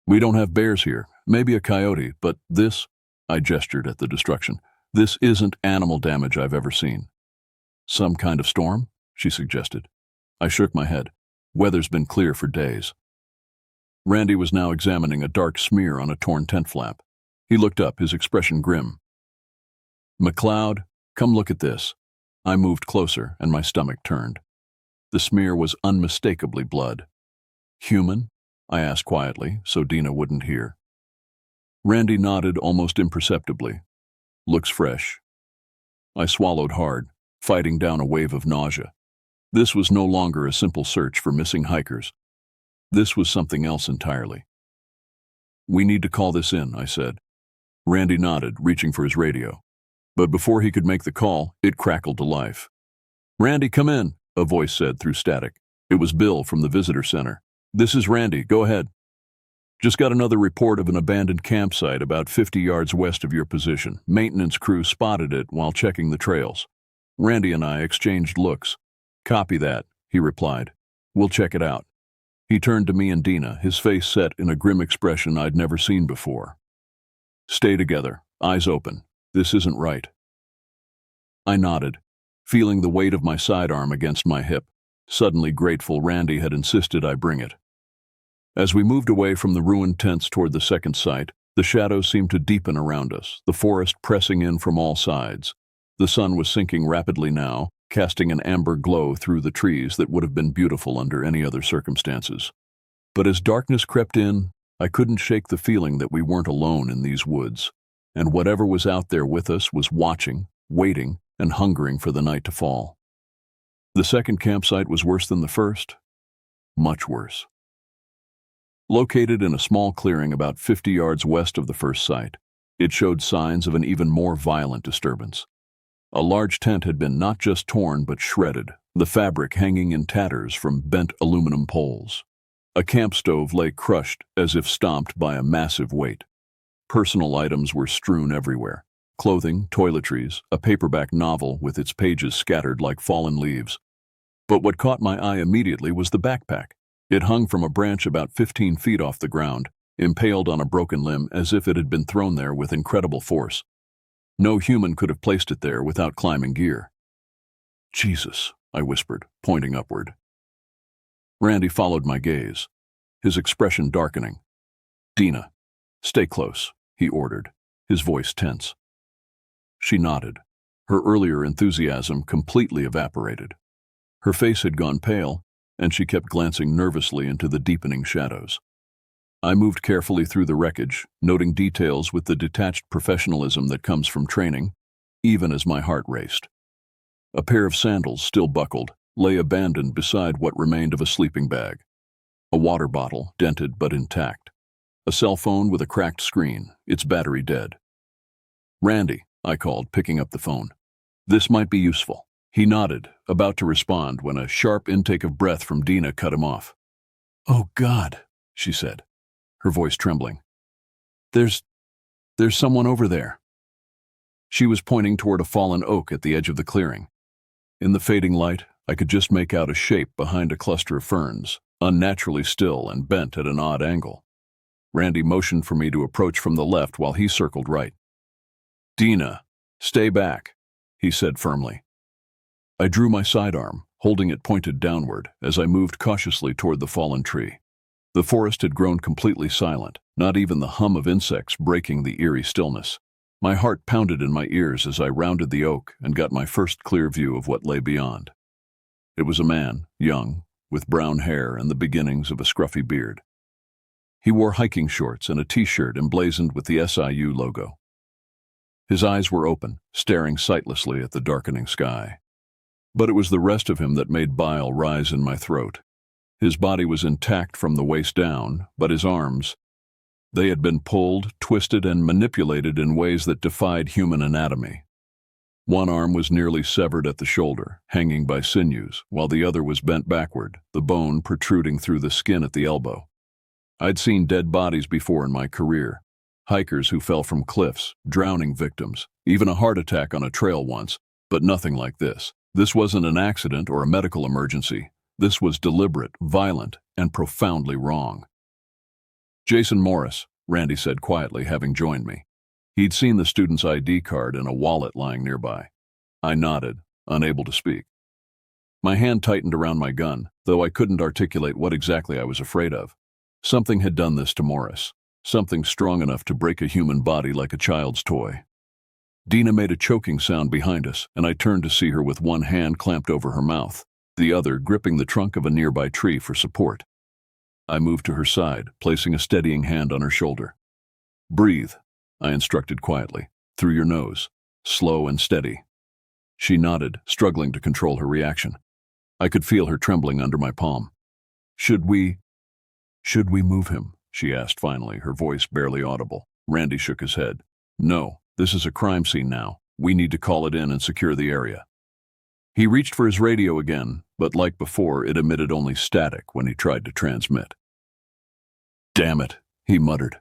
We don't have bears here, maybe a coyote, but this, I gestured at the destruction, this isn't animal damage I've ever seen. Some kind of storm? She suggested. I shook my head. Weather's been clear for days. Randy was now examining a dark smear on a torn tent flap. He looked up, his expression grim. McLeod, come look at this. I moved closer, and my stomach turned. The smear was unmistakably blood. Human? I asked quietly, so Dina wouldn't hear. Randy nodded almost imperceptibly. Looks fresh. I swallowed hard, fighting down a wave of nausea. This was no longer a simple search for missing hikers. This was something else entirely. We need to call this in, I said. Randy nodded, reaching for his radio. But before he could make the call, it crackled to life. Randy, come in, a voice said through static. It was Bill from the visitor center. This is Randy, go ahead. Just got another report of an abandoned campsite about 50 yards west of your position. Maintenance crew spotted it while checking the trails. Randy and I exchanged looks. Copy that, he replied. We'll check it out. He turned to me and Dina, his face set in a grim expression I'd never seen before. Stay together, eyes open. This isn't right. I nodded, feeling the weight of my sidearm against my hip, suddenly grateful Randy had insisted I bring it. As we moved away from the ruined tents toward the second site, the shadows seemed to deepen around us, the forest pressing in from all sides. The sun was sinking rapidly now, casting an amber glow through the trees that would have been beautiful under any other circumstances. But as darkness crept in, I couldn't shake the feeling that we weren't alone in these woods, and whatever was out there with us was watching, waiting, and hungering for the night to fall. The second campsite was worse than the first, much worse. Located in a small clearing about 50 yards west of the first site, it showed signs of an even more violent disturbance. A large tent had been not just torn but shredded, the fabric hanging in tatters from bent aluminum poles. A camp stove lay crushed as if stomped by a massive weight. Personal items were strewn everywhere. Clothing, toiletries, a paperback novel with its pages scattered like fallen leaves. But what caught my eye immediately was the backpack. It hung from a branch about 15 feet off the ground, impaled on a broken limb as if it had been thrown there with incredible force. No human could have placed it there without climbing gear. Jesus, I whispered, pointing upward. Randy followed my gaze, his expression darkening. Dina, stay close, he ordered, his voice tense. She nodded, her earlier enthusiasm completely evaporated. Her face had gone pale, and she kept glancing nervously into the deepening shadows. I moved carefully through the wreckage, noting details with the detached professionalism that comes from training, even as my heart raced. A pair of sandals, still buckled, lay abandoned beside what remained of a sleeping bag. A water bottle, dented but intact. A cell phone with a cracked screen, its battery dead. Randy, I called, picking up the phone. This might be useful. He nodded, about to respond when a sharp intake of breath from Dina cut him off. Oh, God, she said, her voice trembling. There's someone over there. She was pointing toward a fallen oak at the edge of the clearing. In the fading light, I could just make out a shape behind a cluster of ferns, unnaturally still and bent at an odd angle. Randy motioned for me to approach from the left while he circled right. "Dina, stay back," he said firmly. I drew my sidearm, holding it pointed downward, as I moved cautiously toward the fallen tree. The forest had grown completely silent, not even the hum of insects breaking the eerie stillness. My heart pounded in my ears as I rounded the oak and got my first clear view of what lay beyond. It was a man, young, with brown hair and the beginnings of a scruffy beard. He wore hiking shorts and a t-shirt emblazoned with the SIU logo. His eyes were open, staring sightlessly at the darkening sky. But it was the rest of him that made bile rise in my throat. His body was intact from the waist down, but his arms, they had been pulled, twisted, and manipulated in ways that defied human anatomy. One arm was nearly severed at the shoulder, hanging by sinews, while the other was bent backward, the bone protruding through the skin at the elbow. I'd seen dead bodies before in my career. Hikers who fell from cliffs, drowning victims, even a heart attack on a trail once, but nothing like this. This wasn't an accident or a medical emergency. This was deliberate, violent, and profoundly wrong. "Jason Morris," Randy said quietly, having joined me. He'd seen the student's ID card and a wallet lying nearby. I nodded, unable to speak. My hand tightened around my gun, though I couldn't articulate what exactly I was afraid of. Something had done this to Morris, something strong enough to break a human body like a child's toy. Dina made a choking sound behind us, and I turned to see her with one hand clamped over her mouth, the other gripping the trunk of a nearby tree for support. I moved to her side, placing a steadying hand on her shoulder. "Breathe," I instructed quietly, "through your nose, slow and steady." She nodded, struggling to control her reaction. I could feel her trembling under my palm. Should we move him?" she asked finally, her voice barely audible. Randy shook his head. "No, this is a crime scene now. We need to call it in and secure the area." He reached for his radio again, but like before, it emitted only static when he tried to transmit. "Damn it," he muttered.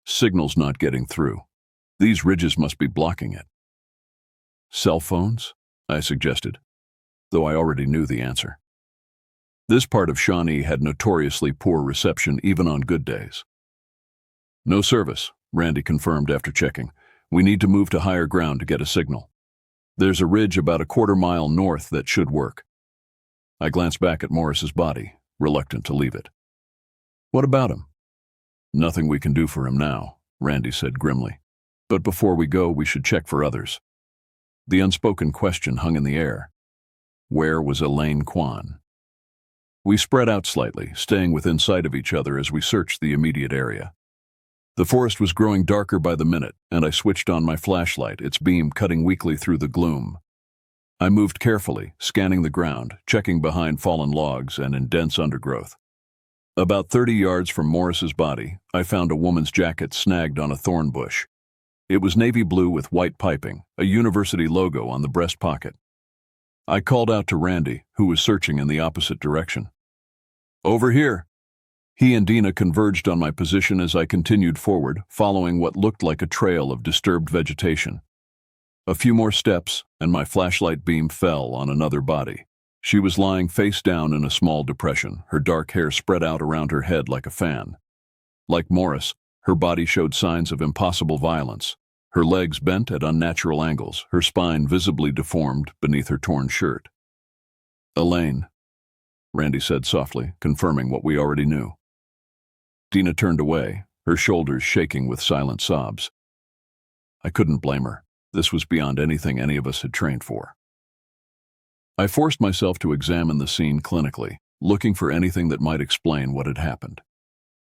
"Signal's not getting through. These ridges must be blocking it." "Cell phones?" I suggested, though I already knew the answer. This part of Shawnee had notoriously poor reception even on good days. "No service," Randy confirmed after checking. "We need to move to higher ground to get a signal. There's a ridge about a quarter-mile north that should work." I glanced back at Morris's body, reluctant to leave it. "What about him?" "Nothing we can do for him now," Randy said grimly. "But before we go, we should check for others." The unspoken question hung in the air. Where was Elaine Kwan? We spread out slightly, staying within sight of each other as we searched the immediate area. The forest was growing darker by the minute, and I switched on my flashlight, its beam cutting weakly through the gloom. I moved carefully, scanning the ground, checking behind fallen logs and in dense undergrowth. About 30 yards from Morris's body, I found a woman's jacket snagged on a thorn bush. It was navy blue with white piping, a university logo on the breast pocket. I called out to Randy, who was searching in the opposite direction. "Over here." He and Dina converged on my position as I continued forward, following what looked like a trail of disturbed vegetation. A few more steps, and my flashlight beam fell on another body. She was lying face down in a small depression, her dark hair spread out around her head like a fan. Like Morris, her body showed signs of impossible violence. Her legs bent at unnatural angles, her spine visibly deformed beneath her torn shirt. "Elaine," Randy said softly, confirming what we already knew. Dina turned away, her shoulders shaking with silent sobs. I couldn't blame her. This was beyond anything any of us had trained for. I forced myself to examine the scene clinically, looking for anything that might explain what had happened.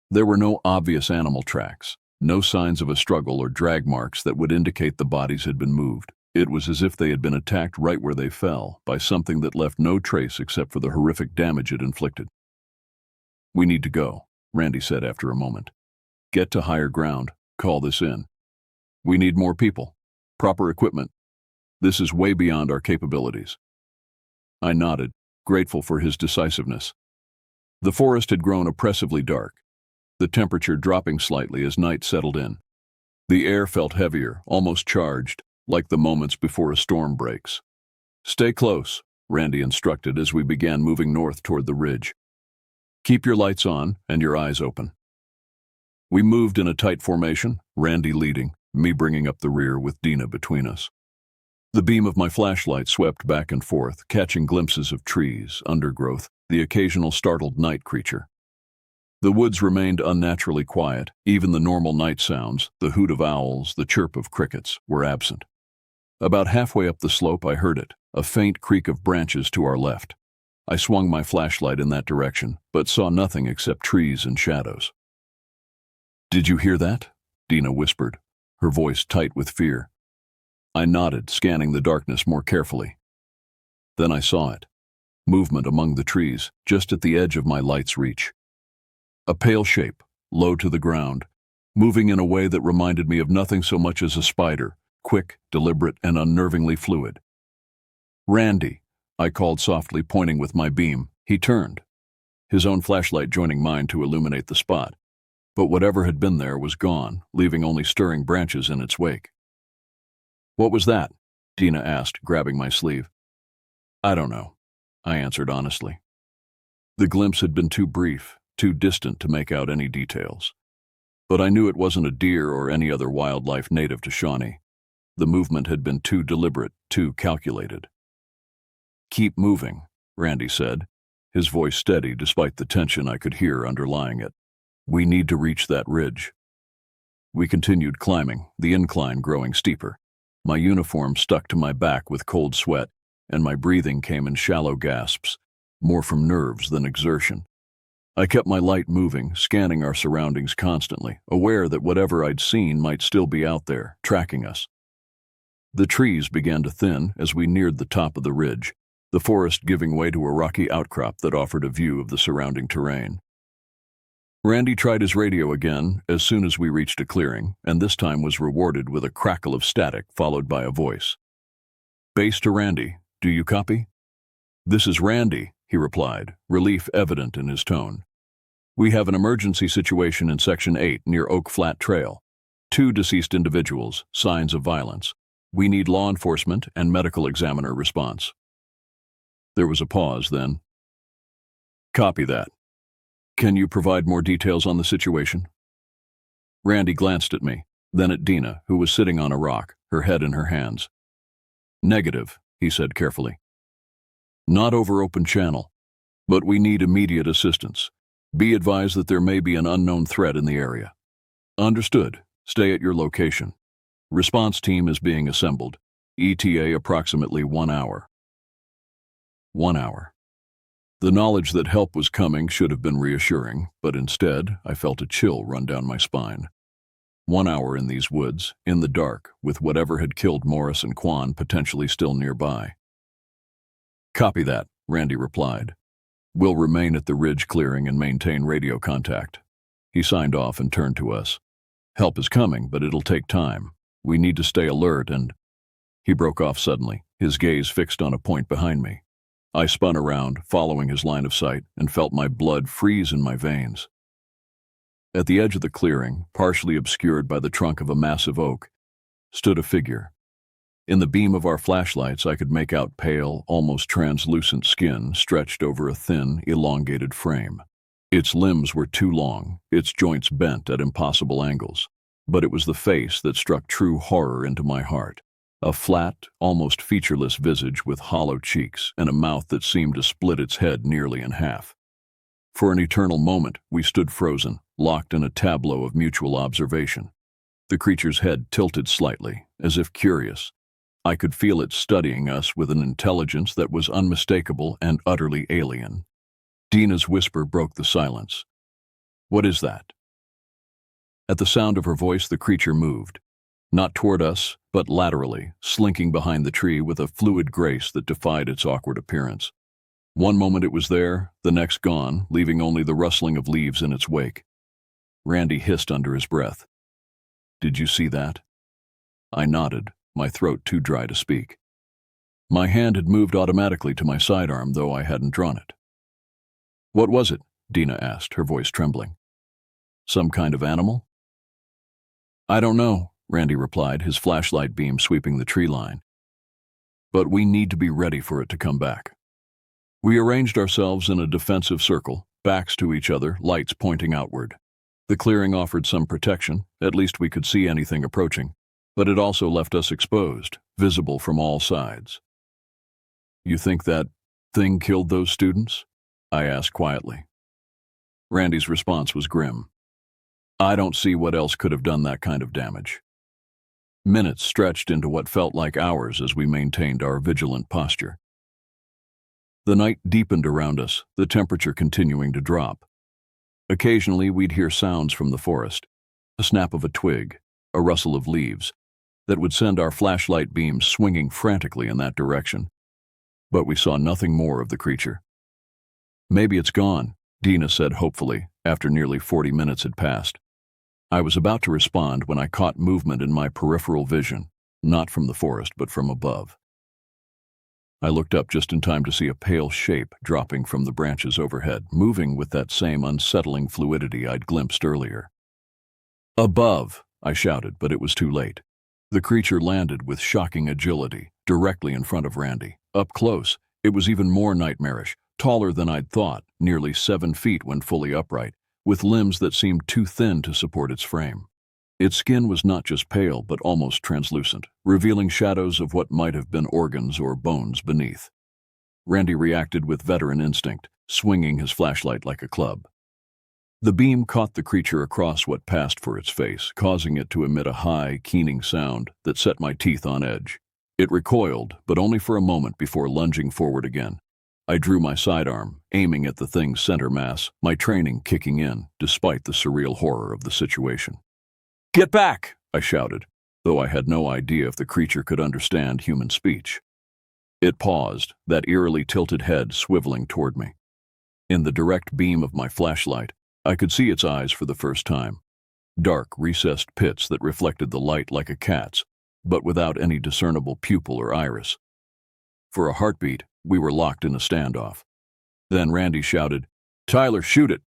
There were no obvious animal tracks, no signs of a struggle or drag marks that would indicate the bodies had been moved. It was as if they had been attacked right where they fell, by something that left no trace except for the horrific damage it inflicted. "We need to go," Randy said after a moment. "Get to higher ground, call this in. We need more people, proper equipment. This is way beyond our capabilities." I nodded, grateful for his decisiveness. The forest had grown oppressively dark, the temperature dropping slightly as night settled in. The air felt heavier, almost charged, like the moments before a storm breaks. "Stay close," Randy instructed as we began moving north toward the ridge. Keep your lights on and your eyes open." We moved in a tight formation, Randy leading, me bringing up the rear with Dina between us. The beam of my flashlight swept back and forth, catching glimpses of trees, undergrowth, the occasional startled night creature. The woods remained unnaturally quiet. Even the normal night sounds, the hoot of owls, the chirp of crickets, were absent. About halfway up the slope I heard it, a faint creak of branches to our left. I swung my flashlight in that direction, but saw nothing except trees and shadows. "Did you hear that?" Dina whispered, her voice tight with fear. I nodded, scanning the darkness more carefully. Then I saw it. Movement among the trees, just at the edge of my light's reach. A pale shape, low to the ground, moving in a way that reminded me of nothing so much as a spider, quick, deliberate, and unnervingly fluid. "Randy," I called softly, pointing with my beam. He turned, his own flashlight joining mine to illuminate the spot. But whatever had been there was gone, leaving only stirring branches in its wake. "What was that?" Dina asked, grabbing my sleeve. "I don't know," I answered honestly. The glimpse had been too brief, too distant to make out any details. But I knew it wasn't a deer or any other wildlife native to Shawnee. The movement had been too deliberate, too calculated. "Keep moving," Randy said, his voice steady despite the tension I could hear underlying it. "We need to reach that ridge." We continued climbing, the incline growing steeper. My uniform stuck to my back with cold sweat, and my breathing came in shallow gasps, more from nerves than exertion. I kept my light moving, scanning our surroundings constantly, aware that whatever I'd seen might still be out there, tracking us. The trees began to thin as we neared the top of the ridge, the forest giving way to a rocky outcrop that offered a view of the surrounding terrain. Randy tried his radio again as soon as we reached a clearing, and this time was rewarded with a crackle of static followed by a voice. "Base to Randy. Do you copy?" "This is Randy," he replied, relief evident in his tone. "We have an emergency situation in Section 8 near Oak Flat Trail. 2 deceased individuals, signs of violence. We need law enforcement and medical examiner response." There was a pause, then. "Copy that. Can you provide more details on the situation?" Randy glanced at me, then at Dina, who was sitting on a rock, her head in her hands. "Negative," he said carefully. "Not over open channel, but we need immediate assistance. Be advised that there may be an unknown threat in the area." "Understood. Stay at your location. Response team is being assembled. ETA approximately 1 hour." 1 hour. The knowledge that help was coming should have been reassuring, but instead I felt a chill run down my spine. 1 hour in these woods, in the dark, with whatever had killed Morris and Quan potentially still nearby. "Copy that," Randy replied. "We'll remain at the ridge clearing and maintain radio contact." He signed off and turned to us. "Help is coming, but it'll take time. We need to stay alert and—" He broke off suddenly, his gaze fixed on a point behind me. I spun around, following his line of sight, and felt my blood freeze in my veins. At the edge of the clearing, partially obscured by the trunk of a massive oak, stood a figure. In the beam of our flashlights, I could make out pale, almost translucent skin stretched over a thin, elongated frame. Its limbs were too long, its joints bent at impossible angles, but it was the face that struck true horror into my heart. A flat, almost featureless visage with hollow cheeks and a mouth that seemed to split its head nearly in half. For an eternal moment, we stood frozen, locked in a tableau of mutual observation. The creature's head tilted slightly, as if curious. I could feel it studying us with an intelligence that was unmistakable and utterly alien. Dina's whisper broke the silence. "What is that?" At the sound of her voice, the creature moved. Not toward us, but laterally, slinking behind the tree with a fluid grace that defied its awkward appearance. One moment it was there, the next gone, leaving only the rustling of leaves in its wake. Randy hissed under his breath. "Did you see that?" I nodded, my throat too dry to speak. My hand had moved automatically to my sidearm, though I hadn't drawn it. "What was it?" Dina asked, her voice trembling. "Some kind of animal?" "I don't know," Randy replied, his flashlight beam sweeping the tree line. "But we need to be ready for it to come back." We arranged ourselves in a defensive circle, backs to each other, lights pointing outward. The clearing offered some protection, at least we could see anything approaching, but it also left us exposed, visible from all sides. "You think that thing killed those students?" I asked quietly. Randy's response was grim. "I don't see what else could have done that kind of damage." Minutes stretched into what felt like hours as we maintained our vigilant posture. The night deepened around us, the temperature continuing to drop. Occasionally we'd hear sounds from the forest, a snap of a twig, a rustle of leaves, that would send our flashlight beams swinging frantically in that direction. But we saw nothing more of the creature. "Maybe it's gone," Dina said hopefully, after nearly 40 minutes had passed. I was about to respond when I caught movement in my peripheral vision, not from the forest but from above. I looked up just in time to see a pale shape dropping from the branches overhead, moving with that same unsettling fluidity I'd glimpsed earlier. "Above!" I shouted, but it was too late. The creature landed with shocking agility, directly in front of Randy. Up close, it was even more nightmarish, taller than I'd thought, nearly 7 feet when fully upright, with limbs that seemed too thin to support its frame. Its skin was not just pale, but almost translucent, revealing shadows of what might have been organs or bones beneath. Randy reacted with veteran instinct, swinging his flashlight like a club. The beam caught the creature across what passed for its face, causing it to emit a high, keening sound that set my teeth on edge. It recoiled, but only for a moment before lunging forward again. I drew my sidearm, aiming at the thing's center mass, my training kicking in, despite the surreal horror of the situation. "Get back!" I shouted, though I had no idea if the creature could understand human speech. It paused, that eerily tilted head swiveling toward me. In the direct beam of my flashlight, I could see its eyes for the first time. Dark, recessed pits that reflected the light like a cat's, but without any discernible pupil or iris. For a heartbeat, we were locked in a standoff. Then Randy shouted, "Tyler, shoot it!"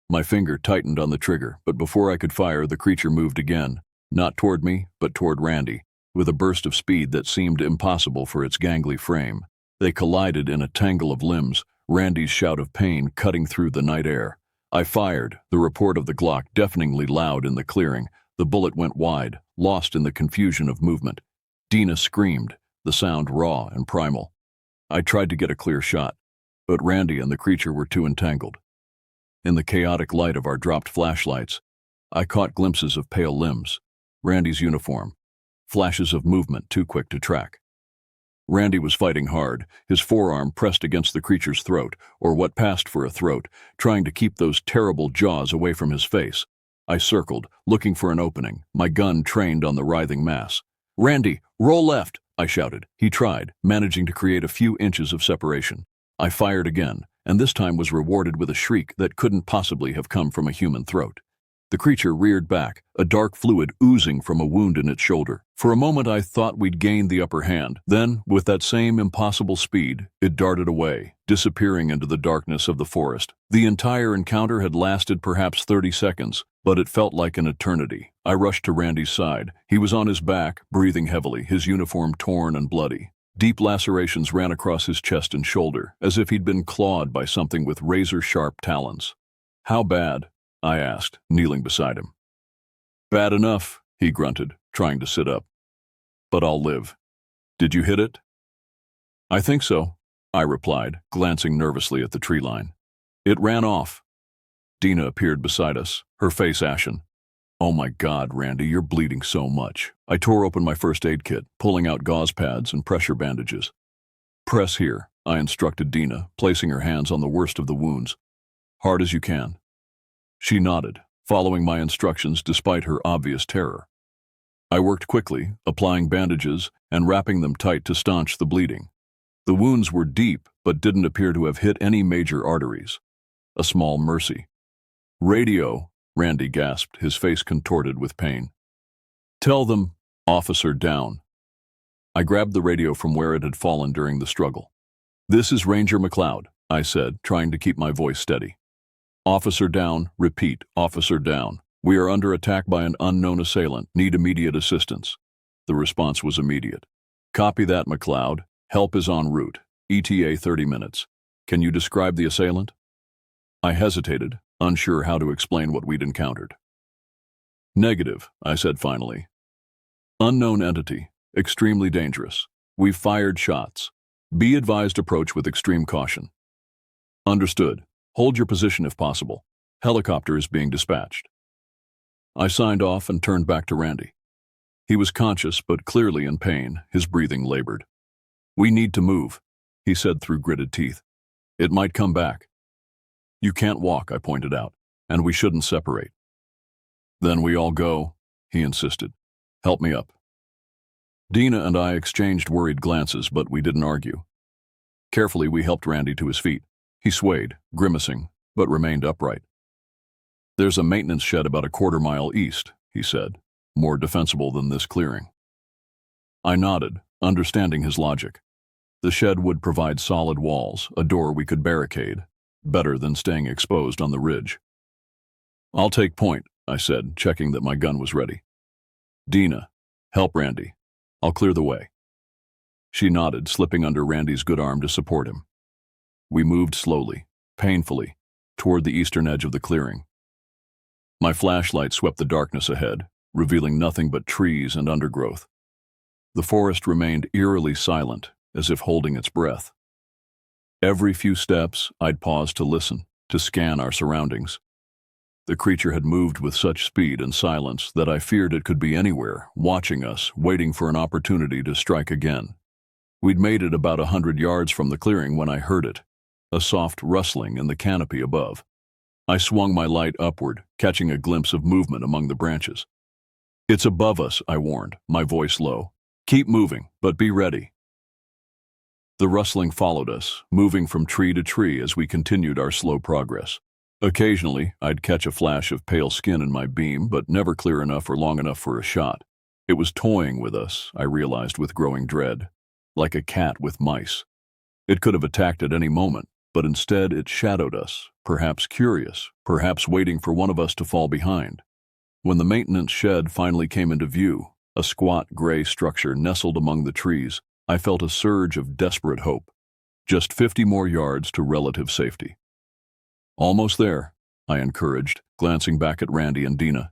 My finger tightened on the trigger, but before I could fire, the creature moved again, not toward me, but toward Randy, with a burst of speed that seemed impossible for its gangly frame. They collided in a tangle of limbs, Randy's shout of pain cutting through the night air. I fired, the report of the Glock deafeningly loud in the clearing. The bullet went wide, lost in the confusion of movement. Dina screamed, the sound raw and primal. I tried to get a clear shot, but Randy and the creature were too entangled. In the chaotic light of our dropped flashlights, I caught glimpses of pale limbs, Randy's uniform, flashes of movement too quick to track. Randy was fighting hard, his forearm pressed against the creature's throat, or what passed for a throat, trying to keep those terrible jaws away from his face. I circled, looking for an opening, my gun trained on the writhing mass. "Randy, roll left!" I shouted. He tried, managing to create a few inches of separation. I fired again, and this time was rewarded with a shriek that couldn't possibly have come from a human throat. The creature reared back, a dark fluid oozing from a wound in its shoulder. For a moment I thought we'd gained the upper hand. Then, with that same impossible speed, it darted away, disappearing into the darkness of the forest. The entire encounter had lasted perhaps 30 seconds, but it felt like an eternity. I rushed to Randy's side. He was on his back, breathing heavily, his uniform torn and bloody. Deep lacerations ran across his chest and shoulder, as if he'd been clawed by something with razor-sharp talons. "How bad?" I asked, kneeling beside him. "Bad enough," he grunted, trying to sit up. "But I'll live. Did you hit it?" "I think so," I replied, glancing nervously at the tree line. "It ran off." Dina appeared beside us, her face ashen. "Oh my God, Randy, you're bleeding so much." I tore open my first aid kit, pulling out gauze pads and pressure bandages. "Press here," I instructed Dina, placing her hands on the worst of the wounds. "Hard as you can." She nodded, following my instructions despite her obvious terror. I worked quickly, applying bandages and wrapping them tight to staunch the bleeding. The wounds were deep, but didn't appear to have hit any major arteries. A small mercy. "Radio," Randy gasped, his face contorted with pain. "Tell them, officer down." I grabbed the radio from where it had fallen during the struggle. "This is Ranger McLeod," I said, trying to keep my voice steady. "Officer down, repeat, officer down. We are under attack by an unknown assailant. Need immediate assistance." The response was immediate. "Copy that, McLeod. Help is en route. ETA 30 minutes. Can you describe the assailant?" I hesitated, unsure how to explain what we'd encountered. Negative, I said finally. Unknown entity, extremely dangerous. We've fired shots. Be advised approach with extreme caution. Understood. Hold your position if possible. Helicopter is being dispatched. I signed off and turned back to Randy. He was conscious but clearly in pain, his breathing labored. We need to move, he said through gritted teeth. It might come back. You can't walk, I pointed out, and we shouldn't separate. Then we all go, he insisted. Help me up. Dina and I exchanged worried glances, but we didn't argue. Carefully, we helped Randy to his feet. He swayed, grimacing, but remained upright. There's a maintenance shed about a quarter-mile east, he said, more defensible than this clearing. I nodded, understanding his logic. The shed would provide solid walls, a door we could barricade, better than staying exposed on the ridge. I'll take point, I said, checking that my gun was ready. Dina, help Randy. I'll clear the way. She nodded, slipping under Randy's good arm to support him. We moved slowly, painfully, toward the eastern edge of the clearing. My flashlight swept the darkness ahead, revealing nothing but trees and undergrowth. The forest remained eerily silent, as if holding its breath. Every few steps, I'd pause to listen, to scan our surroundings. The creature had moved with such speed and silence that I feared it could be anywhere, watching us, waiting for an opportunity to strike again. We'd made it about 100 yards from the clearing when I heard it, a soft rustling in the canopy above. I swung my light upward, catching a glimpse of movement among the branches. It's above us, I warned, my voice low. Keep moving, but be ready. The rustling followed us, moving from tree to tree as we continued our slow progress. Occasionally, I'd catch a flash of pale skin in my beam, but never clear enough or long enough for a shot. It was toying with us, I realized with growing dread, like a cat with mice. It could have attacked at any moment, but instead it shadowed us, perhaps curious, perhaps waiting for one of us to fall behind. When the maintenance shed finally came into view, a squat gray structure nestled among the trees, I felt a surge of desperate hope. Just 50 more yards to relative safety. Almost there, I encouraged, glancing back at Randy and Dina.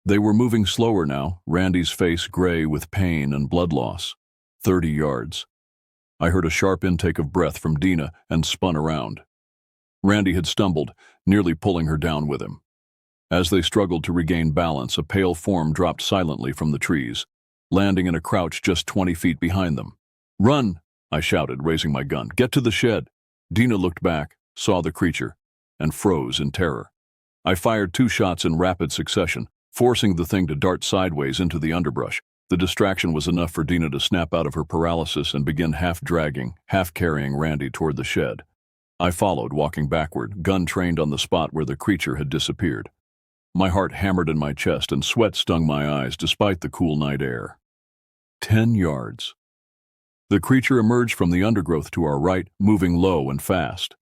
They were moving slower now, Randy's face gray with pain and blood loss. 30 yards. I heard a sharp intake of breath from Dina and spun around. Randy had stumbled, nearly pulling her down with him. As they struggled to regain balance, a pale form dropped silently from the trees, landing in a crouch just 20 feet behind them. Run, I shouted, raising my gun. Get to the shed. Dina looked back, saw the creature, and froze in terror. I fired 2 shots in rapid succession, forcing the thing to dart sideways into the underbrush. The distraction was enough for Dina to snap out of her paralysis and begin half-dragging, half-carrying Randy toward the shed. I followed, walking backward, gun trained on the spot where the creature had disappeared. My heart hammered in my chest and sweat stung my eyes despite the cool night air. 10 yards. The creature emerged from the undergrowth to our right, moving low and fast.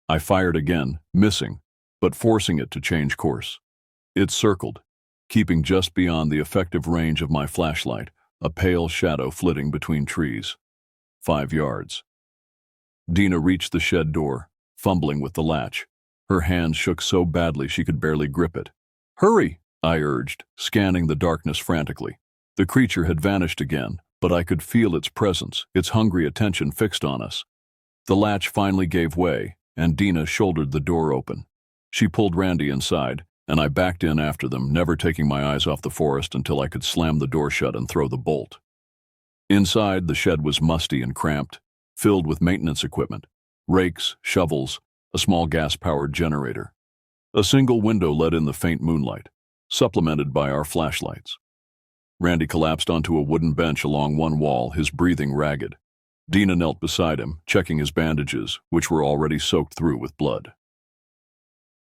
I fired again, missing, but forcing it to change course. It circled, keeping just beyond the effective range of my flashlight, a pale shadow flitting between trees. 5 yards. Dina reached the shed door, fumbling with the latch. Her hands shook so badly she could barely grip it. Hurry, I urged, scanning the darkness frantically. The creature had vanished again, but I could feel its presence, its hungry attention fixed on us. The latch finally gave way, and Dina shouldered the door open. She pulled Randy inside, and I backed in after them, never taking my eyes off the forest until I could slam the door shut and throw the bolt. Inside, the shed was musty and cramped, filled with maintenance equipment, rakes, shovels, a small gas-powered generator. A single window let in the faint moonlight, supplemented by our flashlights. Randy collapsed onto a wooden bench along one wall, his breathing ragged. Dina knelt beside him, checking his bandages, which were already soaked through with blood.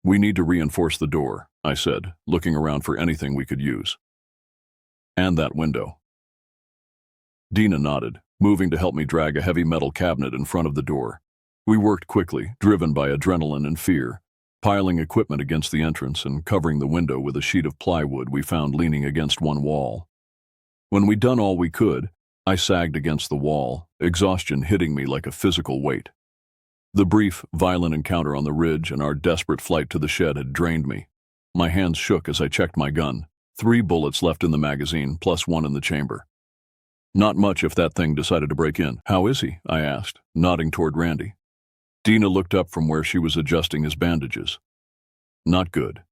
We need to reinforce the door, I said, looking around for anything we could use. And that window. Dina nodded, moving to help me drag a heavy metal cabinet in front of the door. We worked quickly, driven by adrenaline and fear, piling equipment against the entrance and covering the window with a sheet of plywood we found leaning against one wall. When we'd done all we could, I sagged against the wall, exhaustion hitting me like a physical weight. The brief, violent encounter on the ridge and our desperate flight to the shed had drained me. My hands shook as I checked my gun. 3 bullets left in the magazine, plus 1 in the chamber. Not much if that thing decided to break in. How is he? I asked, nodding toward Randy. Dina looked up from where she was adjusting his bandages. Not good.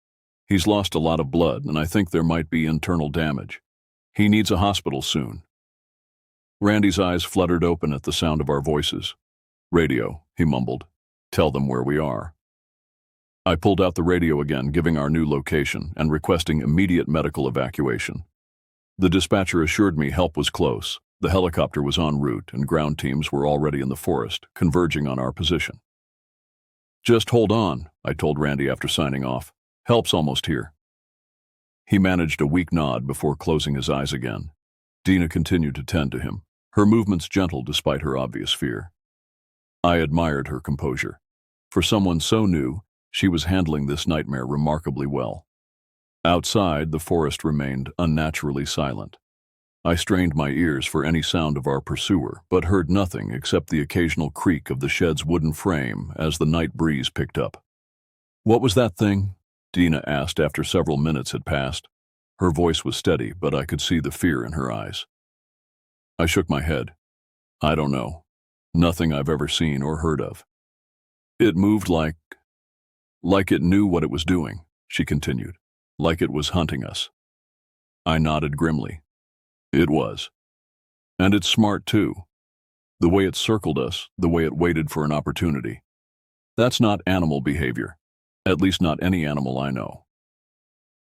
He's lost a lot of blood, and I think there might be internal damage. He needs a hospital soon. Randy's eyes fluttered open at the sound of our voices. Radio, he mumbled. Tell them where we are. I pulled out the radio again, giving our new location and requesting immediate medical evacuation. The dispatcher assured me help was close. The helicopter was en route, and ground teams were already in the forest, converging on our position. Just hold on, I told Randy after signing off. Help's almost here. He managed a weak nod before closing his eyes again. Dina continued to tend to him, her movements gentle despite her obvious fear. I admired her composure. For someone so new, she was handling this nightmare remarkably well. Outside, the forest remained unnaturally silent. I strained my ears for any sound of our pursuer, but heard nothing except the occasional creak of the shed's wooden frame as the night breeze picked up. What was that thing? Dina asked after several minutes had passed. Her voice was steady, but I could see the fear in her eyes. I shook my head. I don't know. Nothing I've ever seen or heard of. It moved like it knew what it was doing, she continued, like it was hunting us. I nodded grimly. It was. And it's smart too. The way it circled us, the way it waited for an opportunity. That's not animal behavior. At least not any animal I know.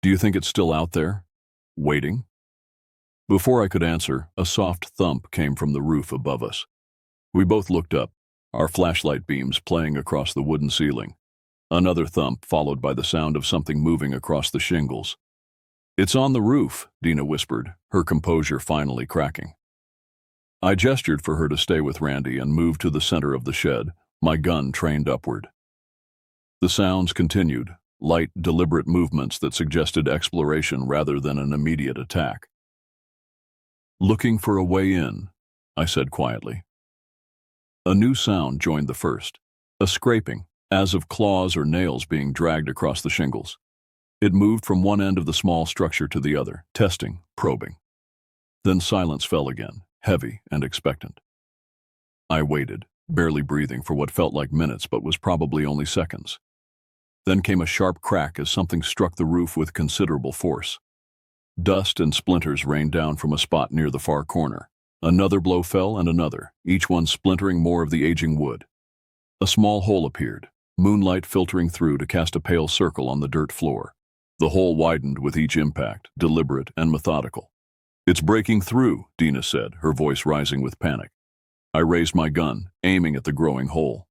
Do you think it's still out there? Waiting? Before I could answer, a soft thump came from the roof above us. We both looked up, our flashlight beams playing across the wooden ceiling. Another thump followed by the sound of something moving across the shingles. It's on the roof, Dina whispered, her composure finally cracking. I gestured for her to stay with Randy and moved to the center of the shed, my gun trained upward. The sounds continued, light, deliberate movements that suggested exploration rather than an immediate attack. Looking for a way in, I said quietly. A new sound joined the first, a scraping, as of claws or nails being dragged across the shingles. It moved from one end of the small structure to the other, testing, probing. Then silence fell again, heavy and expectant. I waited, barely breathing for what felt like minutes but was probably only seconds. Then came a sharp crack as something struck the roof with considerable force. Dust and splinters rained down from a spot near the far corner. Another blow fell and another, each one splintering more of the aging wood. A small hole appeared, moonlight filtering through to cast a pale circle on the dirt floor. The hole widened with each impact, deliberate and methodical. It's breaking through, Dina said, her voice rising with panic. I raised my gun, aiming at the growing hole.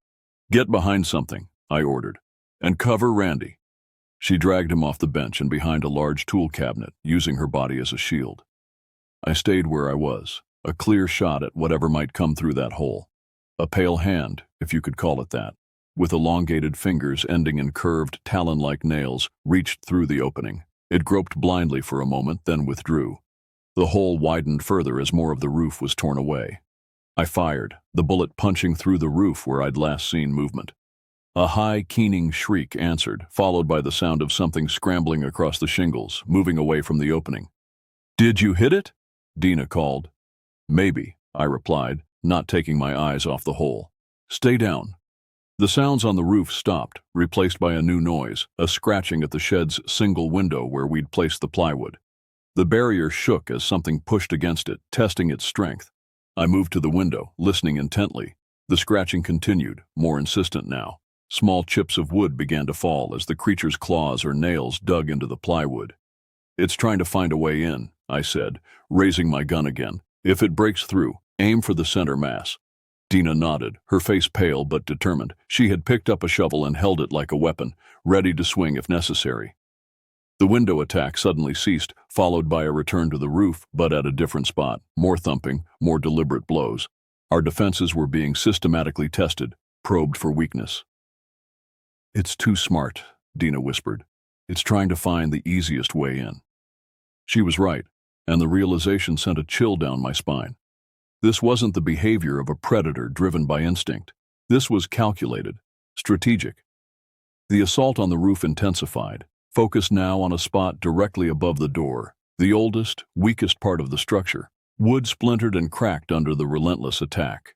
Get behind something, I ordered, and cover Randy. She dragged him off the bench and behind a large tool cabinet, using her body as a shield. I stayed where I was, a clear shot at whatever might come through that hole. A pale hand, if you could call it that, with elongated fingers ending in curved, talon-like nails, reached through the opening. It groped blindly for a moment, then withdrew. The hole widened further as more of the roof was torn away. I fired, the bullet punching through the roof where I'd last seen movement. A high, keening shriek answered, followed by the sound of something scrambling across the shingles, moving away from the opening. Did you hit it? Dina called. Maybe, I replied, not taking my eyes off the hole. Stay down. The sounds on the roof stopped, replaced by a new noise, a scratching at the shed's single window where we'd placed the plywood. The barrier shook as something pushed against it, testing its strength. I moved to the window, listening intently. The scratching continued, more insistent now. Small chips of wood began to fall as the creature's claws or nails dug into the plywood. It's trying to find a way in, I said, raising my gun again. If it breaks through, aim for the center mass. Dina nodded, her face pale but determined. She had picked up a shovel and held it like a weapon, ready to swing if necessary. The window attack suddenly ceased, followed by a return to the roof, but at a different spot. More thumping, more deliberate blows. Our defenses were being systematically tested, probed for weakness. It's too smart, Dina whispered. It's trying to find the easiest way in. She was right, and the realization sent a chill down my spine. This wasn't the behavior of a predator driven by instinct. This was calculated, strategic. The assault on the roof intensified, focused now on a spot directly above the door, the oldest, weakest part of the structure. Wood splintered and cracked under the relentless attack.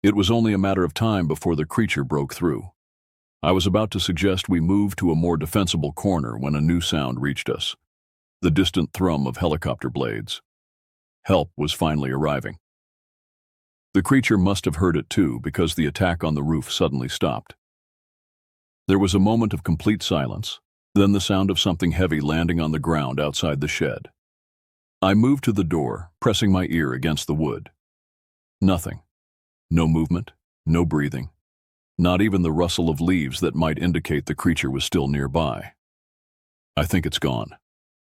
It was only a matter of time before the creature broke through. I was about to suggest we move to a more defensible corner when a new sound reached us. The distant thrum of helicopter blades. Help was finally arriving. The creature must have heard it too, because the attack on the roof suddenly stopped. There was a moment of complete silence, then the sound of something heavy landing on the ground outside the shed. I moved to the door, pressing my ear against the wood. Nothing. No movement, no breathing. Not even the rustle of leaves that might indicate the creature was still nearby. "I think it's gone,"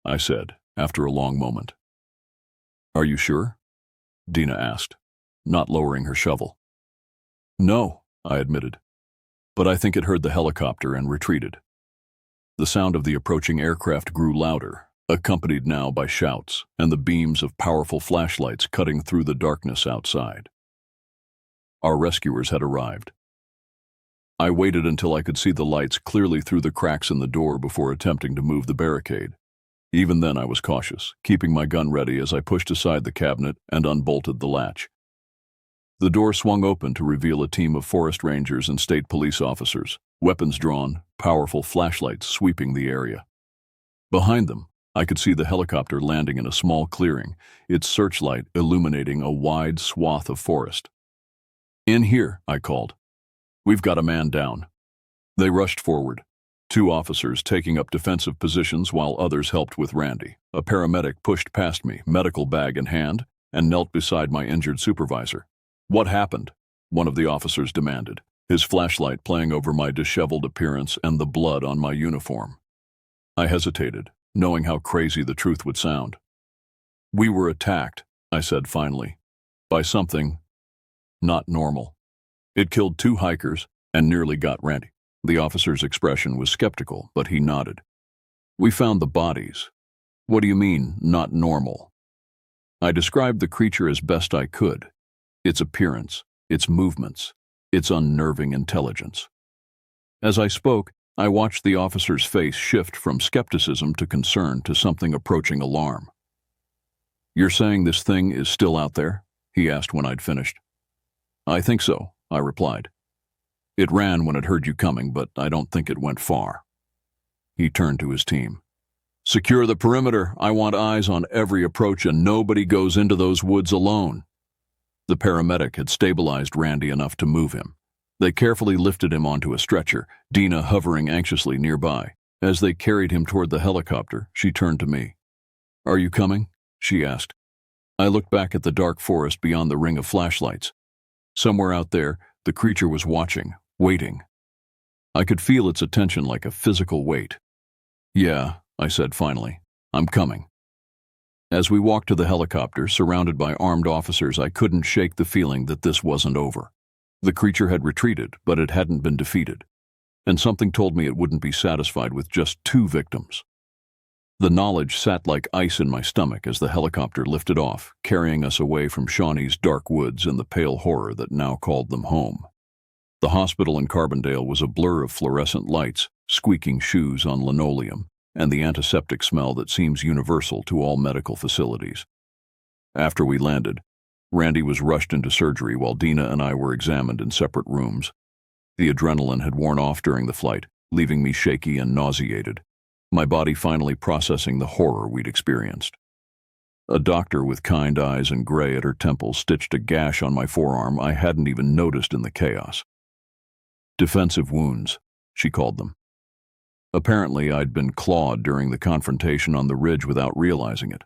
I said, after a long moment. "Are you sure?" Dina asked, not lowering her shovel. "No," I admitted, "but I think it heard the helicopter and retreated." The sound of the approaching aircraft grew louder, accompanied now by shouts and the beams of powerful flashlights cutting through the darkness outside. Our rescuers had arrived. I waited until I could see the lights clearly through the cracks in the door before attempting to move the barricade. Even then I was cautious, keeping my gun ready as I pushed aside the cabinet and unbolted the latch. The door swung open to reveal a team of forest rangers and state police officers, weapons drawn, powerful flashlights sweeping the area. Behind them, I could see the helicopter landing in a small clearing, its searchlight illuminating a wide swath of forest. "In here," I called. "We've got a man down." They rushed forward, 2 officers taking up defensive positions while others helped with Randy. A paramedic pushed past me, medical bag in hand, and knelt beside my injured supervisor. "What happened?" one of the officers demanded, his flashlight playing over my disheveled appearance and the blood on my uniform. I hesitated, knowing how crazy the truth would sound. "We were attacked," I said finally, "by something not normal. It killed 2 hikers and nearly got Randy." The officer's expression was skeptical, but he nodded. "We found the bodies." "What do you mean, not normal?" I described the creature as best I could. Its appearance, its movements, its unnerving intelligence. As I spoke, I watched the officer's face shift from skepticism to concern to something approaching alarm. "You're saying this thing is still out there?" he asked when I'd finished. "I think so," I replied. "It ran when it heard you coming, but I don't think it went far." He turned to his team. "Secure the perimeter. I want eyes on every approach and nobody goes into those woods alone." The paramedic had stabilized Randy enough to move him. They carefully lifted him onto a stretcher, Dina hovering anxiously nearby. As they carried him toward the helicopter, she turned to me. "Are you coming?" she asked. I looked back at the dark forest beyond the ring of flashlights. Somewhere out there, the creature was watching, waiting. I could feel its attention like a physical weight. "Yeah," I said finally, "I'm coming." As we walked to the helicopter, surrounded by armed officers, I couldn't shake the feeling that this wasn't over. The creature had retreated, but it hadn't been defeated. And something told me it wouldn't be satisfied with just 2 victims. The knowledge sat like ice in my stomach as the helicopter lifted off, carrying us away from Shawnee's dark woods and the pale horror that now called them home. The hospital in Carbondale was a blur of fluorescent lights, squeaking shoes on linoleum, and the antiseptic smell that seems universal to all medical facilities. After we landed, Randy was rushed into surgery while Dina and I were examined in separate rooms. The adrenaline had worn off during the flight, leaving me shaky and nauseated, my body finally processing the horror we'd experienced. A doctor with kind eyes and gray at her temple stitched a gash on my forearm I hadn't even noticed in the chaos. Defensive wounds, she called them. Apparently, I'd been clawed during the confrontation on the ridge without realizing it.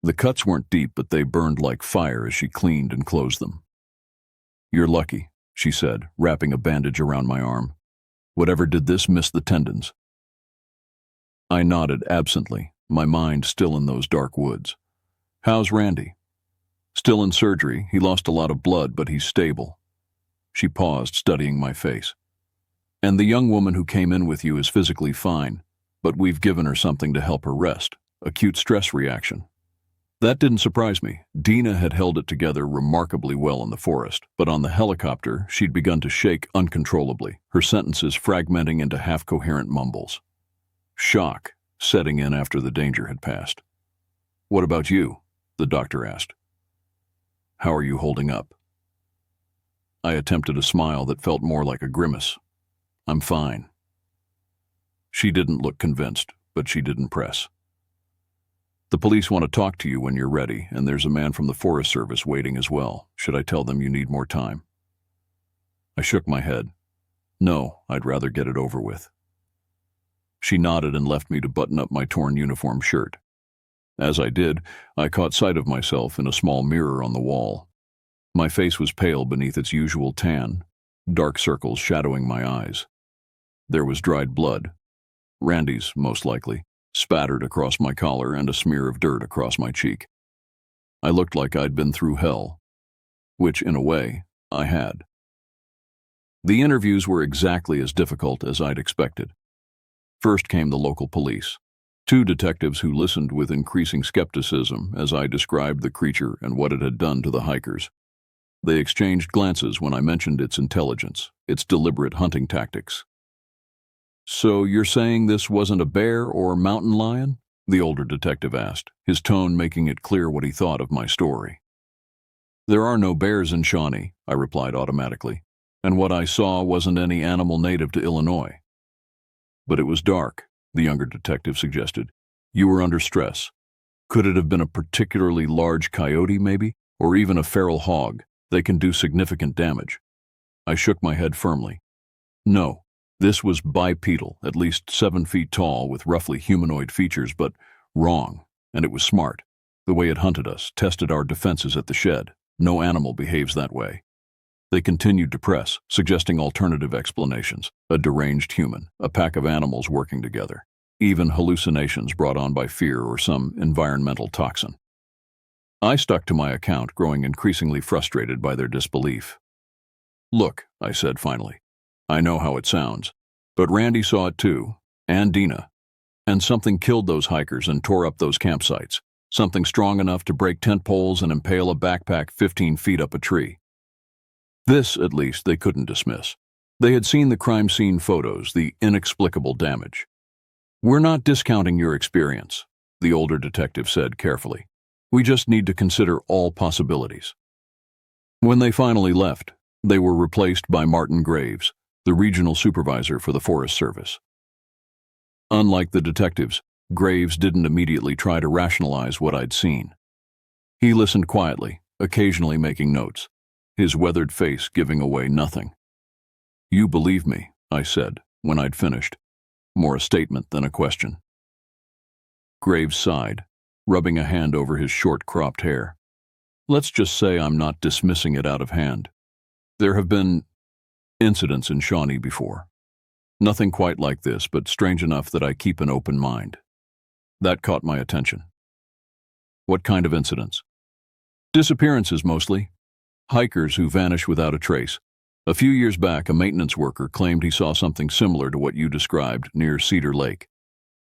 The cuts weren't deep, but they burned like fire as she cleaned and closed them. "You're lucky," she said, wrapping a bandage around my arm. "Whatever did this missed the tendons." I nodded absently, my mind still in those dark woods. "How's Randy?" "Still in surgery. He lost a lot of blood, but he's stable." She paused, studying my face. "And the young woman who came in with you is physically fine, but we've given her something to help her rest. Acute stress reaction." That didn't surprise me. Dina had held it together remarkably well in the forest, but on the helicopter, she'd begun to shake uncontrollably, her sentences fragmenting into half-coherent mumbles. Shock setting in after the danger had passed. "What about you?" the doctor asked. "How are you holding up?" I attempted a smile that felt more like a grimace. "I'm fine." She didn't look convinced, but she didn't press. "The police want to talk to you when you're ready, and there's a man from the Forest Service waiting as well. Should I tell them you need more time?" I shook my head. "No, I'd rather get it over with." She nodded and left me to button up my torn uniform shirt. As I did, I caught sight of myself in a small mirror on the wall. My face was pale beneath its usual tan, dark circles shadowing my eyes. There was dried blood, Randy's most likely, spattered across my collar and a smear of dirt across my cheek. I looked like I'd been through hell, which, in a way, I had. The interviews were exactly as difficult as I'd expected. First came the local police, two detectives who listened with increasing skepticism as I described the creature and what it had done to the hikers. They exchanged glances when I mentioned its intelligence, its deliberate hunting tactics. "So you're saying this wasn't a bear or mountain lion?" the older detective asked, his tone making it clear what he thought of my story. "There are no bears in Shawnee," I replied automatically, "and what I saw wasn't any animal native to Illinois." "But it was dark," the younger detective suggested. "You were under stress. Could it have been a particularly large coyote, maybe? Or even a feral hog? They can do significant damage." I shook my head firmly. "No. This was bipedal, at least 7 feet tall, with roughly humanoid features, but wrong, and it was smart. The way it hunted us, tested our defenses at the shed. No animal behaves that way." They continued to press, suggesting alternative explanations. A deranged human, a pack of animals working together. Even hallucinations brought on by fear or some environmental toxin. I stuck to my account, growing increasingly frustrated by their disbelief. "Look," I said finally. "I know how it sounds, but Randy saw it too, and Dina. And something killed those hikers and tore up those campsites. Something strong enough to break tent poles and impale a backpack 15 feet up a tree." This, at least, they couldn't dismiss. They had seen the crime scene photos, the inexplicable damage. "We're not discounting your experience," the older detective said carefully. "We just need to consider all possibilities." When they finally left, they were replaced by Martin Graves, the regional supervisor for the Forest Service. Unlike the detectives, Graves didn't immediately try to rationalize what I'd seen. He listened quietly, occasionally making notes, his weathered face giving away nothing. "You believe me," I said, when I'd finished, more a statement than a question. Graves sighed, rubbing a hand over his short-cropped hair. "Let's just say I'm not dismissing it out of hand. There have been incidents in Shawnee before. Nothing quite like this, but strange enough that I keep an open mind." That caught my attention. "What kind of incidents?" "Disappearances, mostly. Hikers who vanish without a trace. A few years back, a maintenance worker claimed he saw something similar to what you described near Cedar Lake.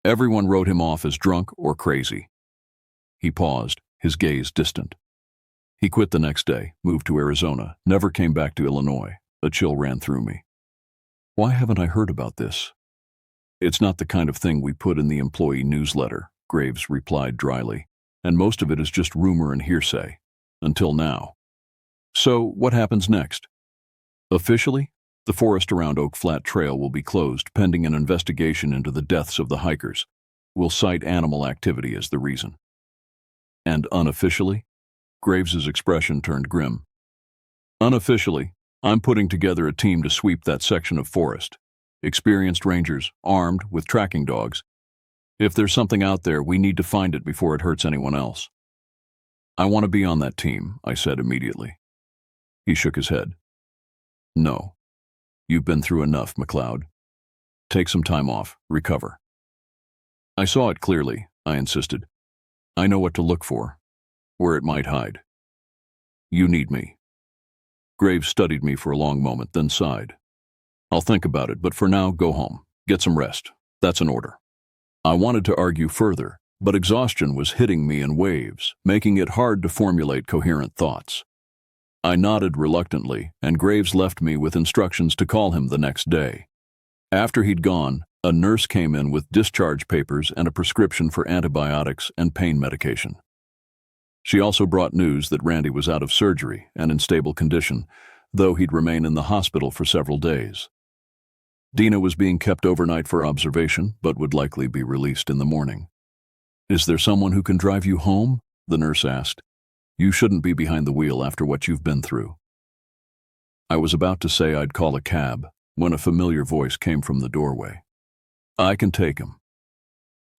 Everyone wrote him off as drunk or crazy." He paused, his gaze distant. "He quit the next day, moved to Arizona, never came back to Illinois." A chill ran through me. "Why haven't I heard about this?" "It's not the kind of thing we put in the employee newsletter," Graves replied dryly, "and most of it is just rumor and hearsay. Until now." "So, what happens next?" "Officially, the forest around Oak Flat Trail will be closed pending an investigation into the deaths of the hikers. We'll cite animal activity as the reason." "And unofficially?" Graves's expression turned grim. "Unofficially, I'm putting together a team to sweep that section of forest. Experienced rangers, armed with tracking dogs. If there's something out there, we need to find it before it hurts anyone else." "I want to be on that team," I said immediately. He shook his head. "No. You've been through enough, McLeod. Take some time off, recover." I saw it clearly, I insisted. "I know what to look for, where it might hide. You need me." Graves studied me for a long moment, then sighed. "I'll think about it, but for now, go home. Get some rest. That's an order." I wanted to argue further, but exhaustion was hitting me in waves, making it hard to formulate coherent thoughts. I nodded reluctantly, and Graves left me with instructions to call him the next day. After he'd gone, a nurse came in with discharge papers and a prescription for antibiotics and pain medication. She also brought news that Randy was out of surgery and in stable condition, though he'd remain in the hospital for several days. Dina was being kept overnight for observation, but would likely be released in the morning. "Is there someone who can drive you home?" the nurse asked. "You shouldn't be behind the wheel after what you've been through." I was about to say I'd call a cab when a familiar voice came from the doorway. "I can take him."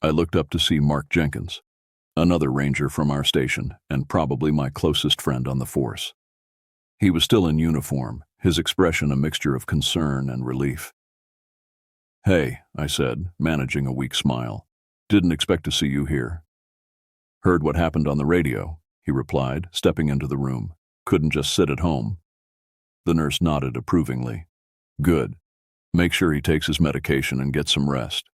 I looked up to see Mark Jenkins, another ranger from our station and probably my closest friend on the force. He was still in uniform, his expression a mixture of concern and relief. "Hey," I said, managing a weak smile. "Didn't expect to see you here." "Heard what happened on the radio," he replied, stepping into the room. "Couldn't just sit at home." The nurse nodded approvingly. "Good. Make sure he takes his medication and gets some rest."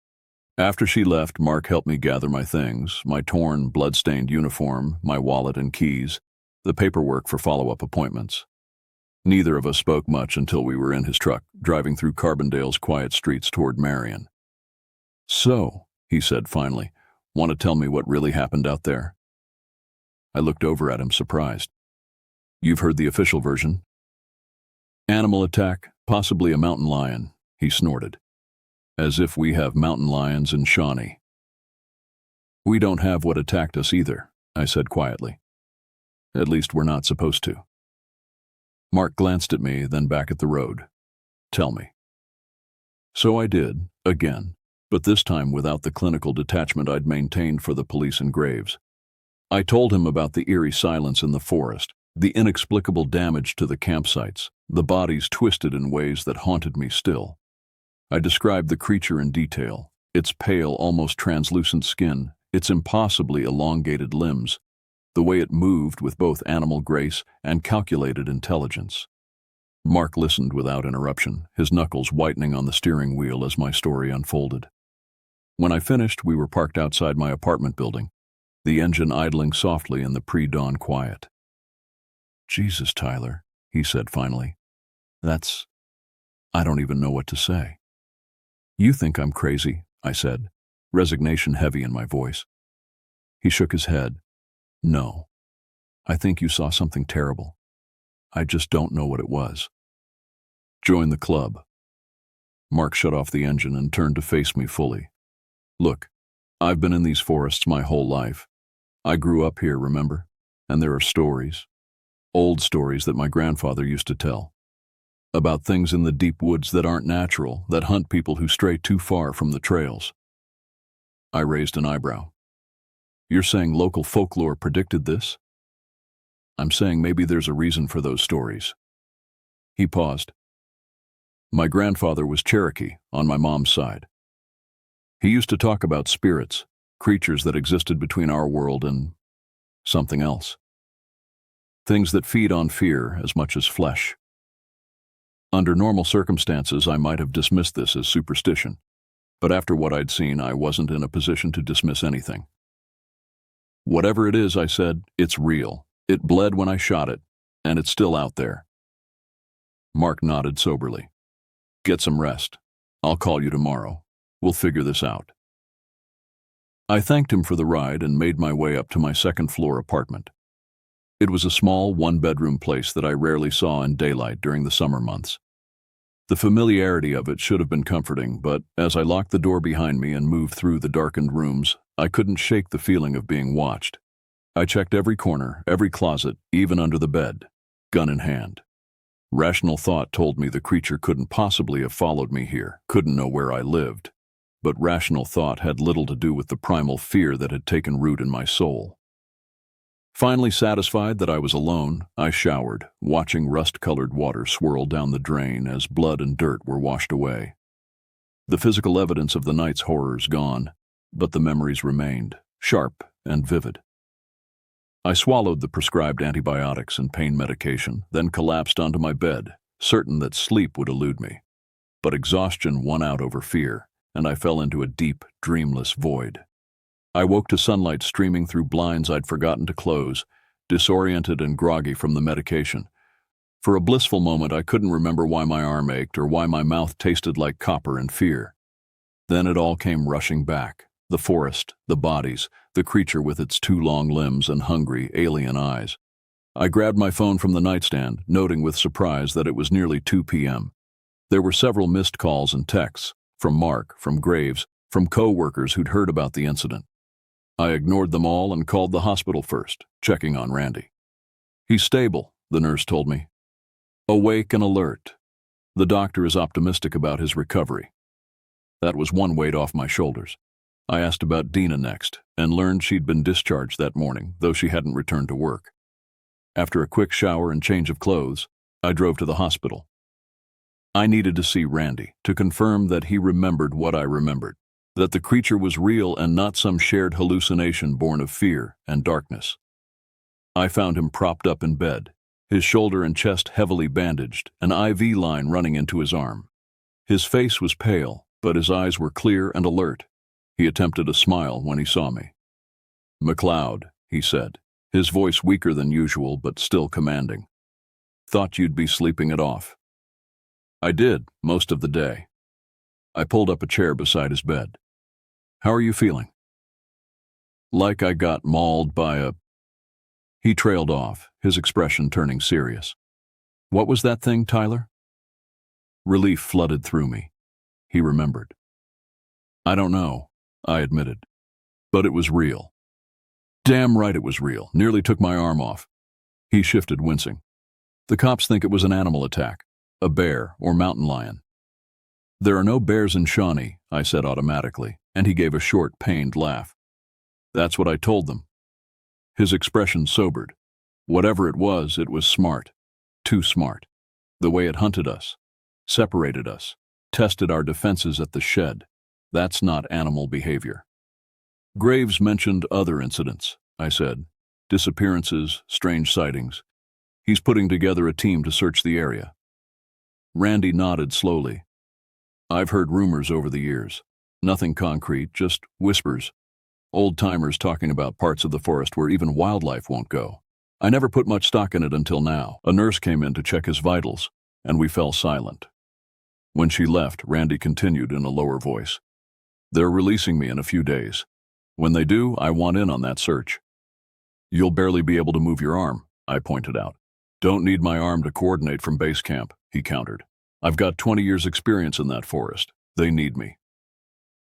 After she left, Mark helped me gather my things, my torn, blood-stained uniform, my wallet and keys, the paperwork for follow-up appointments. Neither of us spoke much until we were in his truck, driving through Carbondale's quiet streets toward Marion. "So," he said finally, "want to tell me what really happened out there?" I looked over at him, surprised. "You've heard the official version?" "Animal attack, possibly a mountain lion," he snorted. "As if we have mountain lions in Shawnee." "We don't have what attacked us either," I said quietly. "At least we're not supposed to." Mark glanced at me, then back at the road. "Tell me." So I did, again, but this time without the clinical detachment I'd maintained for the police and Graves. I told him about the eerie silence in the forest, the inexplicable damage to the campsites, the bodies twisted in ways that haunted me still. I described the creature in detail, its pale, almost translucent skin, its impossibly elongated limbs, the way it moved with both animal grace and calculated intelligence. Mark listened without interruption, his knuckles whitening on the steering wheel as my story unfolded. When I finished, we were parked outside my apartment building, the engine idling softly in the pre-dawn quiet. "Jesus, Tyler," he said finally. I don't even know what to say." "You think I'm crazy," I said, resignation heavy in my voice. He shook his head. "No. I think you saw something terrible. I just don't know what it was." "Join the club." Mark shut off the engine and turned to face me fully. "Look, I've been in these forests my whole life. I grew up here, remember? And there are stories, old stories that my grandfather used to tell, about things in the deep woods that aren't natural, that hunt people who stray too far from the trails." I raised an eyebrow. "You're saying local folklore predicted this?" "I'm saying maybe there's a reason for those stories." He paused. "My grandfather was Cherokee on my mom's side. He used to talk about spirits, creatures that existed between our world and something else. Things that feed on fear as much as flesh. Under normal circumstances, I might have dismissed this as superstition, but after what I'd seen, I wasn't in a position to dismiss anything. "Whatever it is," I said, "it's real. It bled when I shot it, and it's still out there." Mark nodded soberly. "Get some rest. I'll call you tomorrow. We'll figure this out." I thanked him for the ride and made my way up to my second-floor apartment. It was a small, one-bedroom place that I rarely saw in daylight during the summer months. The familiarity of it should have been comforting, but as I locked the door behind me and moved through the darkened rooms, I couldn't shake the feeling of being watched. I checked every corner, every closet, even under the bed, gun in hand. Rational thought told me the creature couldn't possibly have followed me here, couldn't know where I lived. But rational thought had little to do with the primal fear that had taken root in my soul. Finally satisfied that I was alone, I showered, watching rust-colored water swirl down the drain as blood and dirt were washed away. The physical evidence of the night's horrors gone, but the memories remained, sharp and vivid. I swallowed the prescribed antibiotics and pain medication, then collapsed onto my bed, certain that sleep would elude me. But exhaustion won out over fear, and I fell into a deep, dreamless void. I woke to sunlight streaming through blinds I'd forgotten to close, disoriented and groggy from the medication. For a blissful moment, I couldn't remember why my arm ached or why my mouth tasted like copper in fear. Then it all came rushing back. The forest, the bodies, the creature with its 2 long limbs and hungry, alien eyes. I grabbed my phone from the nightstand, noting with surprise that it was nearly 2 p.m. There were several missed calls and texts, from Mark, from Graves, from co-workers who'd heard about the incident. I ignored them all and called the hospital first, checking on Randy. "He's stable," the nurse told me. "Awake and alert. The doctor is optimistic about his recovery." That was one weight off my shoulders. I asked about Dina next, and learned she'd been discharged that morning, though she hadn't returned to work. After a quick shower and change of clothes, I drove to the hospital. I needed to see Randy, to confirm that he remembered what I remembered, that the creature was real and not some shared hallucination born of fear and darkness. I found him propped up in bed, his shoulder and chest heavily bandaged, an IV line running into his arm. His face was pale, but his eyes were clear and alert. He attempted a smile when he saw me. "McLeod," he said, his voice weaker than usual but still commanding. "Thought you'd be sleeping it off." I did, most of the day. I pulled up a chair beside his bed. "How are you feeling?" "Like I got mauled by a—" He trailed off, his expression turning serious. "What was that thing, Tyler?" Relief flooded through me. He remembered. "I don't know," I admitted. "But it was real." "Damn right it was real. Nearly took my arm off." He shifted, wincing. "The cops think it was an animal attack, a bear or mountain lion." "There are no bears in Shawnee," I said automatically, and he gave a short, pained laugh. "That's what I told them." His expression sobered. Whatever it was smart. Too smart. The way it hunted us, separated us, tested our defenses at the shed. That's not animal behavior. "Graves mentioned other incidents," I said. "Disappearances, strange sightings. He's putting together a team to search the area." Randy nodded slowly. "I've heard rumors over the years. Nothing concrete, just whispers. Old-timers talking about parts of the forest where even wildlife won't go. I never put much stock in it until now. A nurse came in to check his vitals, and we fell silent." When she left, Randy continued in a lower voice. "They're releasing me in a few days. When they do, I want in on that search." "You'll barely be able to move your arm," I pointed out. "Don't need my arm to coordinate from base camp," he countered. "I've got 20 years' experience in that forest. They need me."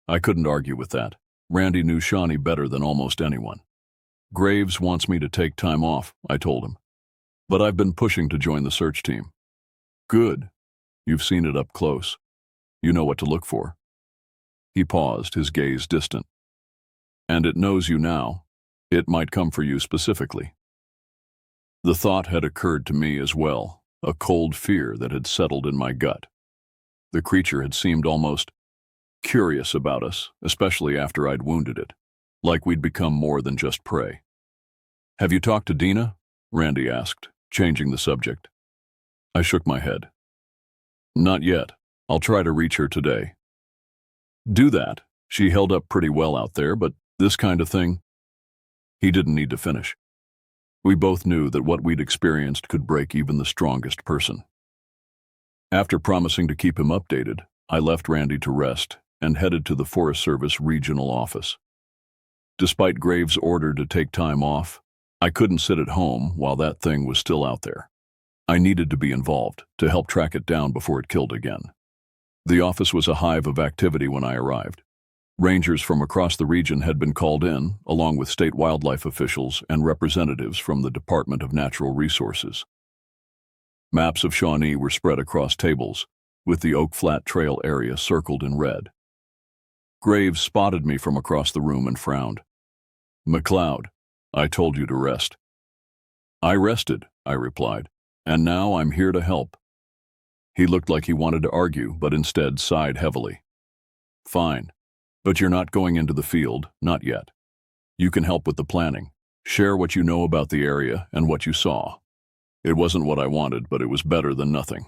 I couldn't argue with that. Randy knew Shawnee better than almost anyone. "Graves wants me to take time off," I told him. "But I've been pushing to join the search team." "Good. You've seen it up close. You know what to look for." He paused, his gaze distant. "And it knows you now. It might come for you specifically." The thought had occurred to me as well, a cold fear that had settled in my gut. The creature had seemed almost curious about us, especially after I'd wounded it, like we'd become more than just prey. "Have you talked to Dina?" Randy asked, changing the subject. I shook my head. "Not yet. I'll try to reach her today." "Do that. She held up pretty well out there, but this kind of thing—" He didn't need to finish. We both knew that what we'd experienced could break even the strongest person. After promising to keep him updated, I left Randy to rest and headed to the Forest Service regional office. Despite Graves' order to take time off, I couldn't sit at home while that thing was still out there. I needed to be involved to help track it down before it killed again. The office was a hive of activity when I arrived. Rangers from across the region had been called in, along with state wildlife officials and representatives from the Department of Natural Resources. Maps of Shawnee were spread across tables, with the Oak Flat Trail area circled in red. Graves spotted me from across the room and frowned. "McLeod, I told you to rest." "I rested," I replied, "and now I'm here to help." He looked like he wanted to argue, but instead sighed heavily. "Fine, but you're not going into the field, not yet. You can help with the planning. Share what you know about the area and what you saw. It wasn't what I wanted, but it was better than nothing."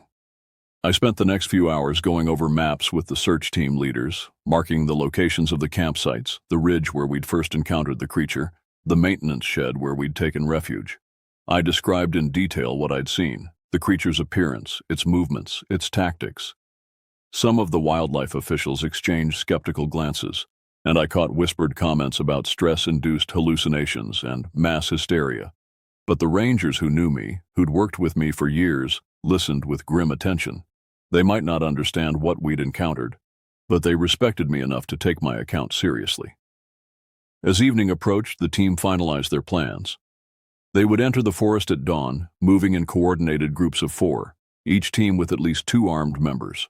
I spent the next few hours going over maps with the search team leaders, marking the locations of the campsites, the ridge where we'd first encountered the creature, the maintenance shed where we'd taken refuge. I described in detail what I'd seen, the creature's appearance, its movements, its tactics. Some of the wildlife officials exchanged skeptical glances, and I caught whispered comments about stress-induced hallucinations and mass hysteria. But the rangers who knew me, who'd worked with me for years, listened with grim attention. They might not understand what we'd encountered, but they respected me enough to take my account seriously. As evening approached, the team finalized their plans. They would enter the forest at dawn, moving in coordinated groups of 4, each team with at least 2 armed members.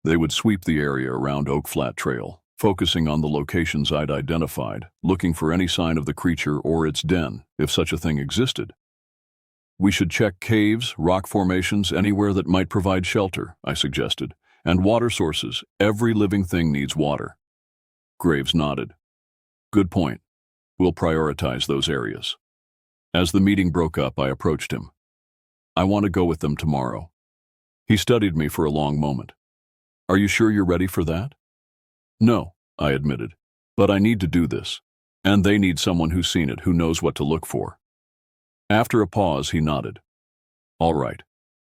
They would sweep the area around Oak Flat Trail, focusing on the locations I'd identified, looking for any sign of the creature or its den, if such a thing existed. We should check caves, rock formations, anywhere that might provide shelter, I suggested, and water sources. Every living thing needs water. Graves nodded. Good point. We'll prioritize those areas. As the meeting broke up, I approached him. I want to go with them tomorrow. He studied me for a long moment. Are you sure you're ready for that? No, I admitted, but I need to do this, and they need someone who's seen it, who knows what to look for. After a pause, he nodded. All right.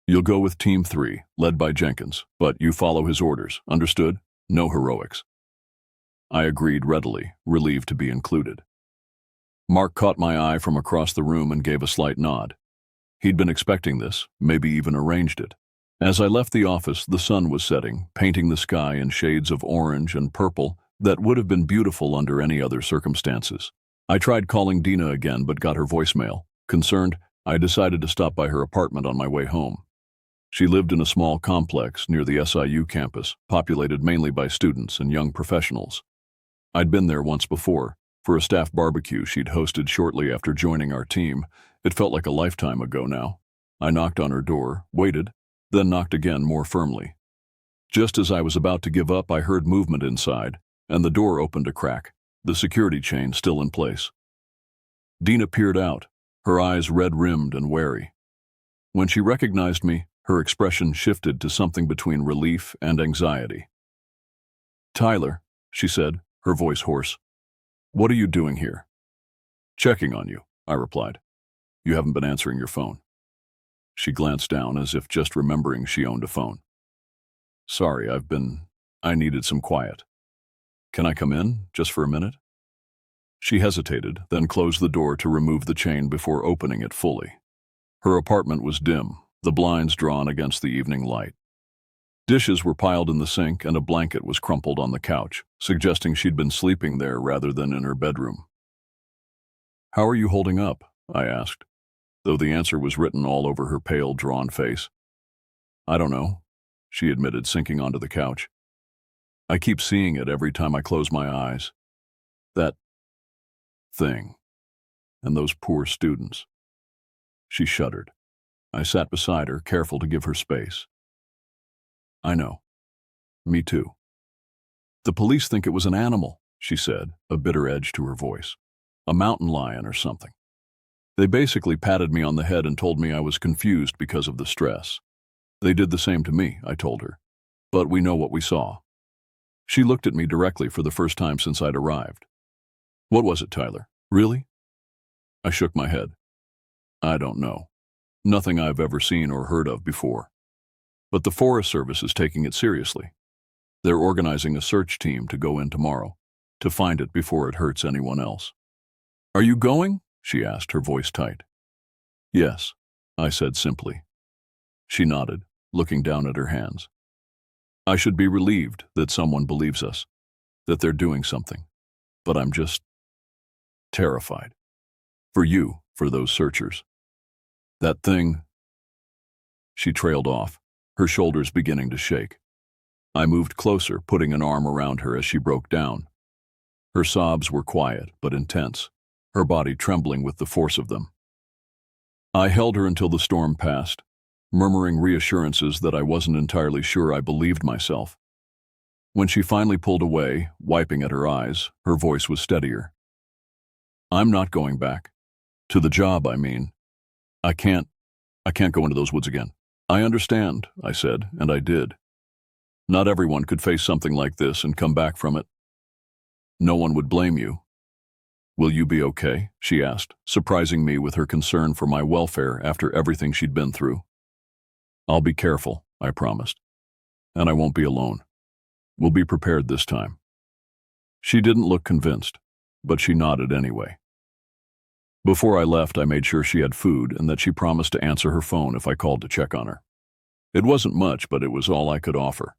You'll go with Team 3, led by Jenkins, but you follow his orders, understood? No heroics. I agreed readily, relieved to be included. Mark caught my eye from across the room and gave a slight nod. He'd been expecting this, maybe even arranged it. As I left the office, the sun was setting, painting the sky in shades of orange and purple that would have been beautiful under any other circumstances. I tried calling Dina again, but got her voicemail. Concerned, I decided to stop by her apartment on my way home. She lived in a small complex near the SIU campus, populated mainly by students and young professionals. I'd been there once before, for a staff barbecue she'd hosted shortly after joining our team. It felt like a lifetime ago now. I knocked on her door, waited, then knocked again more firmly. Just as I was about to give up, I heard movement inside, and the door opened a crack, the security chain still in place. Dina peered out, her eyes red-rimmed and wary. When she recognized me, her expression shifted to something between relief and anxiety. "Tyler," she said, her voice hoarse. "What are you doing here?" "Checking on you," I replied. "You haven't been answering your phone." She glanced down as if just remembering she owned a phone. "Sorry, I needed some quiet. Can I come in, just for a minute?" She hesitated, then closed the door to remove the chain before opening it fully. Her apartment was dim, the blinds drawn against the evening light. Dishes were piled in the sink and a blanket was crumpled on the couch, suggesting she'd been sleeping there rather than in her bedroom. "How are you holding up?" I asked, though the answer was written all over her pale, drawn face. "I don't know," she admitted, sinking onto the couch. "I keep seeing it every time I close my eyes. That thing. And those poor students." She shuddered. I sat beside her, careful to give her space. "I know. Me too." "The police think it was an animal," she said, a bitter edge to her voice. "A mountain lion or something. They basically patted me on the head and told me I was confused because of the stress. They did the same to me," I told her. "But we know what we saw." She looked at me directly for the first time since I'd arrived. "What was it, Tyler? Really?" I shook my head. "I don't know. Nothing I've ever seen or heard of before. But the Forest Service is taking it seriously. They're organizing a search team to go in tomorrow, to find it before it hurts anyone else." "Are you going?" she asked, her voice tight. "Yes," I said simply. She nodded, looking down at her hands. "I should be relieved that someone believes us, that they're doing something. But I'm just terrified. For you, for those searchers. That thing—" She trailed off, her shoulders beginning to shake. I moved closer, putting an arm around her as she broke down. Her sobs were quiet but intense, her body trembling with the force of them. I held her until the storm passed, murmuring reassurances that I wasn't entirely sure I believed myself. When she finally pulled away, wiping at her eyes, her voice was steadier. "I'm not going back. To the job, I mean. I can't go into those woods again. I understand, I said, and I did. Not everyone could face something like this and come back from it. No one would blame you. Will you be okay? She asked, surprising me with her concern for my welfare after everything she'd been through. I'll be careful, I promised. And I won't be alone. We'll be prepared this time. She didn't look convinced, but she nodded anyway. Before I left, I made sure she had food and that she promised to answer her phone if I called to check on her. It wasn't much, but it was all I could offer.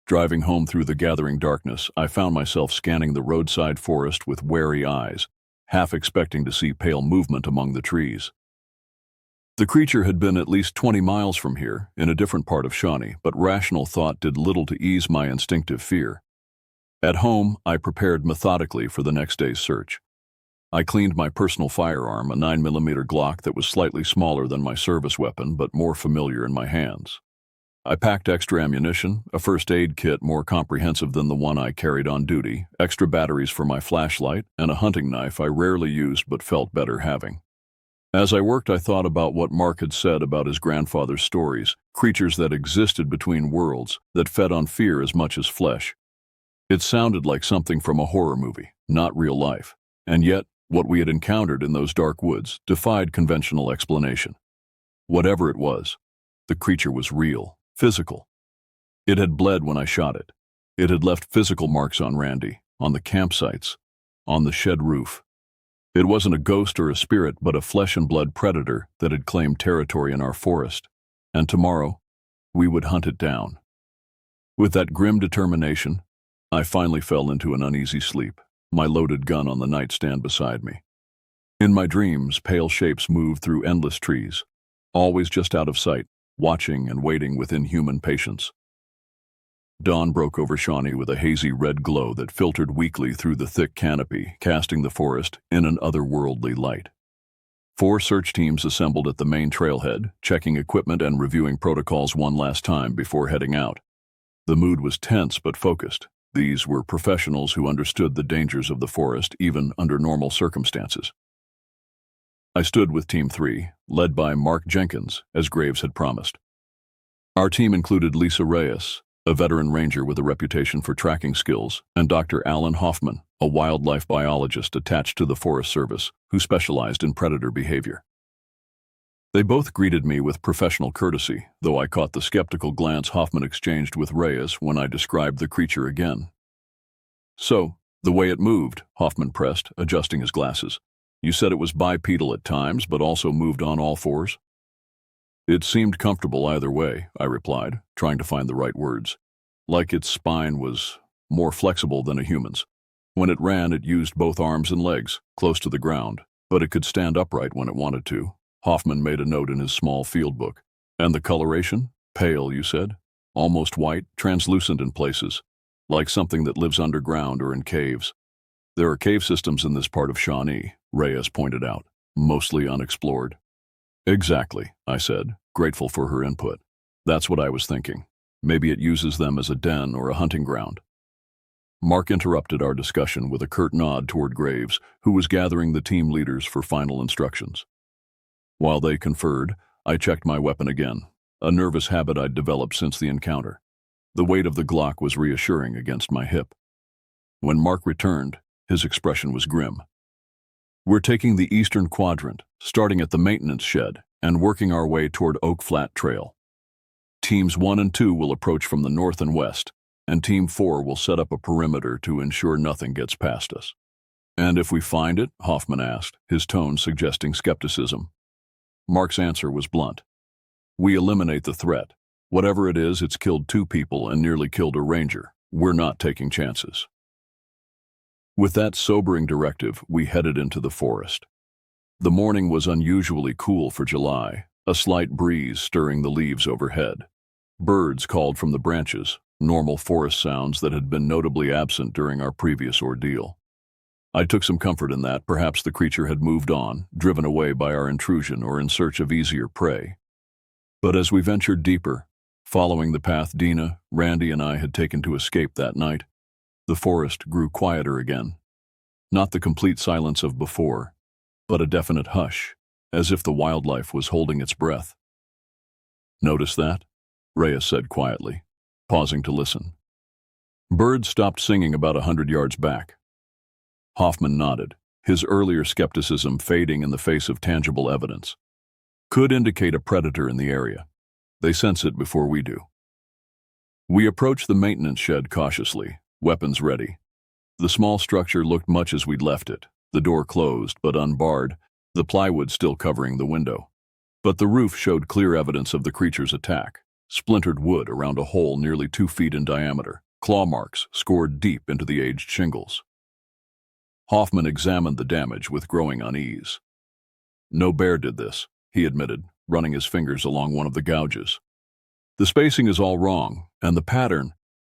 Driving home through the gathering darkness, I found myself scanning the roadside forest with wary eyes, half expecting to see pale movement among the trees. The creature had been at least 20 miles from here, in a different part of Shawnee, but rational thought did little to ease my instinctive fear. At home, I prepared methodically for the next day's search. I cleaned my personal firearm, a 9mm Glock that was slightly smaller than my service weapon but more familiar in my hands. I packed extra ammunition, a first aid kit more comprehensive than the one I carried on duty, extra batteries for my flashlight, and a hunting knife I rarely used but felt better having. As I worked, I thought about what Mark had said about his grandfather's stories, creatures that existed between worlds, that fed on fear as much as flesh. It sounded like something from a horror movie, not real life, and yet what we had encountered in those dark woods defied conventional explanation. Whatever it was, the creature was real, physical. It had bled when I shot it. It had left physical marks on Randy, on the campsites, on the shed roof. It wasn't a ghost or a spirit, but a flesh and blood predator that had claimed territory in our forest. And tomorrow, we would hunt it down. With that grim determination, I finally fell into an uneasy sleep, my loaded gun on the nightstand beside me. In my dreams, pale shapes moved through endless trees, always just out of sight, watching and waiting with inhuman patience. Dawn broke over Shawnee with a hazy red glow that filtered weakly through the thick canopy, casting the forest in an otherworldly light. 4 search teams assembled at the main trailhead, checking equipment and reviewing protocols one last time before heading out. The mood was tense but focused. These were professionals who understood the dangers of the forest even under normal circumstances. I stood with Team 3, led by Mark Jenkins, as Graves had promised. Our team included Lisa Reyes, a veteran ranger with a reputation for tracking skills, and Dr. Alan Hoffman, a wildlife biologist attached to the Forest Service who specialized in predator behavior. They both greeted me with professional courtesy, though I caught the skeptical glance Hoffman exchanged with Reyes when I described the creature again. So, the way it moved, Hoffman pressed, adjusting his glasses. You said it was bipedal at times, but also moved on all fours? It seemed comfortable either way, I replied, trying to find the right words. Like its spine was more flexible than a human's. When it ran, it used both arms and legs, close to the ground, but it could stand upright when it wanted to. Hoffman made a note in his small field book. And the coloration? Pale, you said? Almost white, translucent in places, like something that lives underground or in caves. There are cave systems in this part of Shawnee, Reyes pointed out, mostly unexplored. Exactly, I said, grateful for her input. That's what I was thinking. Maybe it uses them as a den or a hunting ground. Mark interrupted our discussion with a curt nod toward Graves, who was gathering the team leaders for final instructions. While they conferred, I checked my weapon again, a nervous habit I'd developed since the encounter. The weight of the Glock was reassuring against my hip. When Mark returned, his expression was grim. We're taking the eastern quadrant, starting at the maintenance shed, and working our way toward Oak Flat Trail. Teams 1 and 2 will approach from the north and west, and Team 4 will set up a perimeter to ensure nothing gets past us. And if we find it? Hoffman asked, his tone suggesting skepticism. Mark's answer was blunt. We eliminate the threat. Whatever it is, it's killed 2 people and nearly killed a ranger. We're not taking chances. With that sobering directive, we headed into the forest. The morning was unusually cool for July, a slight breeze stirring the leaves overhead. Birds called from the branches, normal forest sounds that had been notably absent during our previous ordeal. I took some comfort in that perhaps the creature had moved on, driven away by our intrusion or in search of easier prey. But as we ventured deeper, following the path Dina, Randy, and I had taken to escape that night, the forest grew quieter again. Not the complete silence of before, but a definite hush, as if the wildlife was holding its breath. Notice that? Reyes said quietly, pausing to listen. Birds stopped singing about 100 yards back. Hoffman nodded, his earlier skepticism fading in the face of tangible evidence. Could indicate a predator in the area. They sense it before we do. We approached the maintenance shed cautiously, weapons ready. The small structure looked much as we'd left it, the door closed but unbarred, the plywood still covering the window. But the roof showed clear evidence of the creature's attack. Splintered wood around a hole nearly 2 feet in diameter, claw marks scored deep into the aged shingles. Hoffman examined the damage with growing unease. No bear did this, he admitted, running his fingers along one of the gouges. The spacing is all wrong, and the pattern,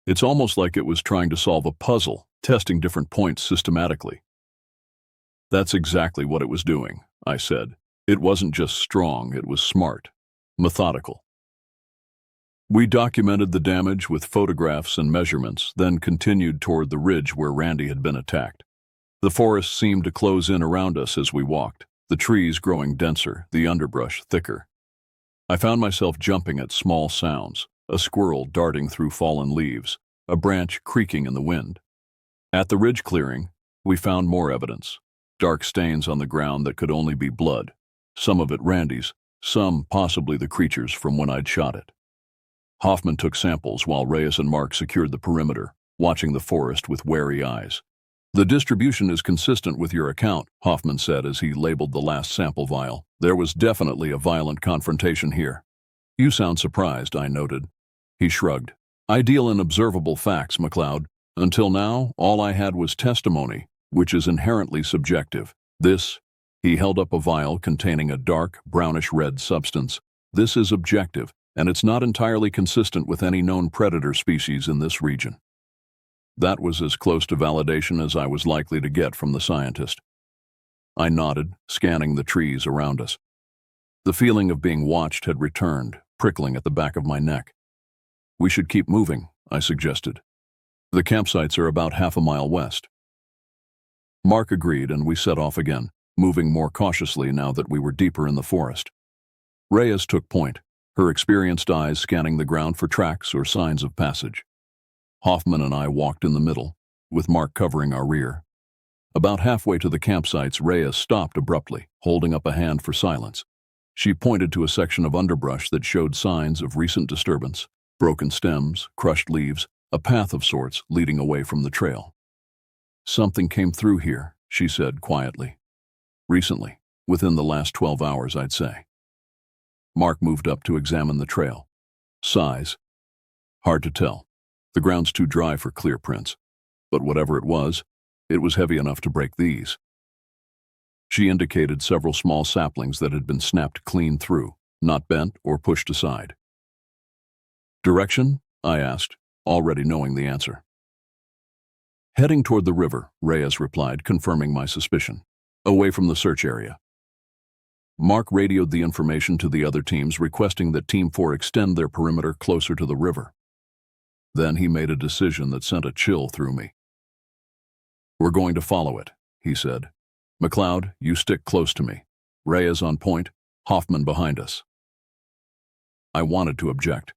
it's almost like it was trying to solve a puzzle, testing different points systematically. That's exactly what it was doing, I said. It wasn't just strong, it was smart, methodical. We documented the damage with photographs and measurements, then continued toward the ridge where Randy had been attacked. The forest seemed to close in around us as we walked, the trees growing denser, the underbrush thicker. I found myself jumping at small sounds, a squirrel darting through fallen leaves, a branch creaking in the wind. At the ridge clearing, we found more evidence, dark stains on the ground that could only be blood, some of it Randy's, some possibly the creature's from when I'd shot it. Hoffman took samples while Reyes and Mark secured the perimeter, watching the forest with wary eyes. The distribution is consistent with your account, Hoffman said as he labeled the last sample vial. There was definitely a violent confrontation here. You sound surprised, I noted. He shrugged. I deal in observable facts, McLeod. Until now, all I had was testimony, which is inherently subjective. This, he held up a vial containing a dark, brownish-red substance. This is objective, and it's not entirely consistent with any known predator species in this region. That was as close to validation as I was likely to get from the scientist. I nodded, scanning the trees around us. The feeling of being watched had returned, prickling at the back of my neck. We should keep moving, I suggested. The campsites are about half a mile west. Mark agreed, and we set off again, moving more cautiously now that we were deeper in the forest. Reyes took point, her experienced eyes scanning the ground for tracks or signs of passage. Hoffman and I walked in the middle, with Mark covering our rear. About halfway to the campsites, Reyes stopped abruptly, holding up a hand for silence. She pointed to a section of underbrush that showed signs of recent disturbance, broken stems, crushed leaves, a path of sorts leading away from the trail. Something came through here, she said quietly. Recently, within the last 12 hours, I'd say. Mark moved up to examine the trail. Size? Hard to tell. The ground's too dry for clear prints. But whatever it was heavy enough to break these. She indicated several small saplings that had been snapped clean through, not bent or pushed aside. Direction? I asked, already knowing the answer. Heading toward the river, Reyes replied, confirming my suspicion. Away from the search area. Mark radioed the information to the other teams, requesting that Team 4 extend their perimeter closer to the river. Then he made a decision that sent a chill through me. We're going to follow it, he said. McLeod, you stick close to me. Reyes on point, Hoffman behind us. I wanted to object.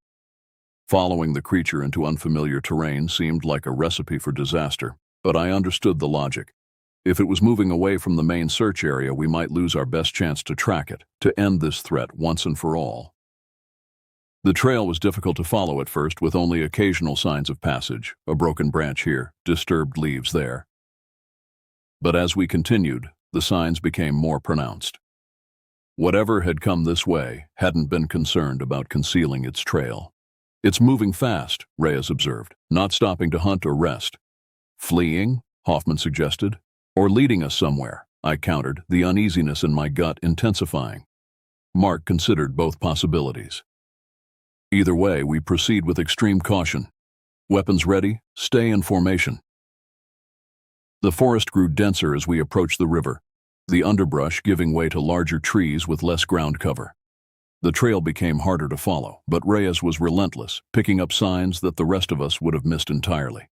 Following the creature into unfamiliar terrain seemed like a recipe for disaster, but I understood the logic. If it was moving away from the main search area, we might lose our best chance to track it, to end this threat once and for all. The trail was difficult to follow at first, with only occasional signs of passage, a broken branch here, disturbed leaves there. But as we continued, the signs became more pronounced. Whatever had come this way hadn't been concerned about concealing its trail. It's moving fast, Reyes observed, not stopping to hunt or rest. Fleeing, Hoffman suggested, or leading us somewhere, I countered, the uneasiness in my gut intensifying. Mark considered both possibilities. Either way, we proceed with extreme caution. Weapons ready, stay in formation. The forest grew denser as we approached the river, the underbrush giving way to larger trees with less ground cover. The trail became harder to follow, but Reyes was relentless, picking up signs that the rest of us would have missed entirely.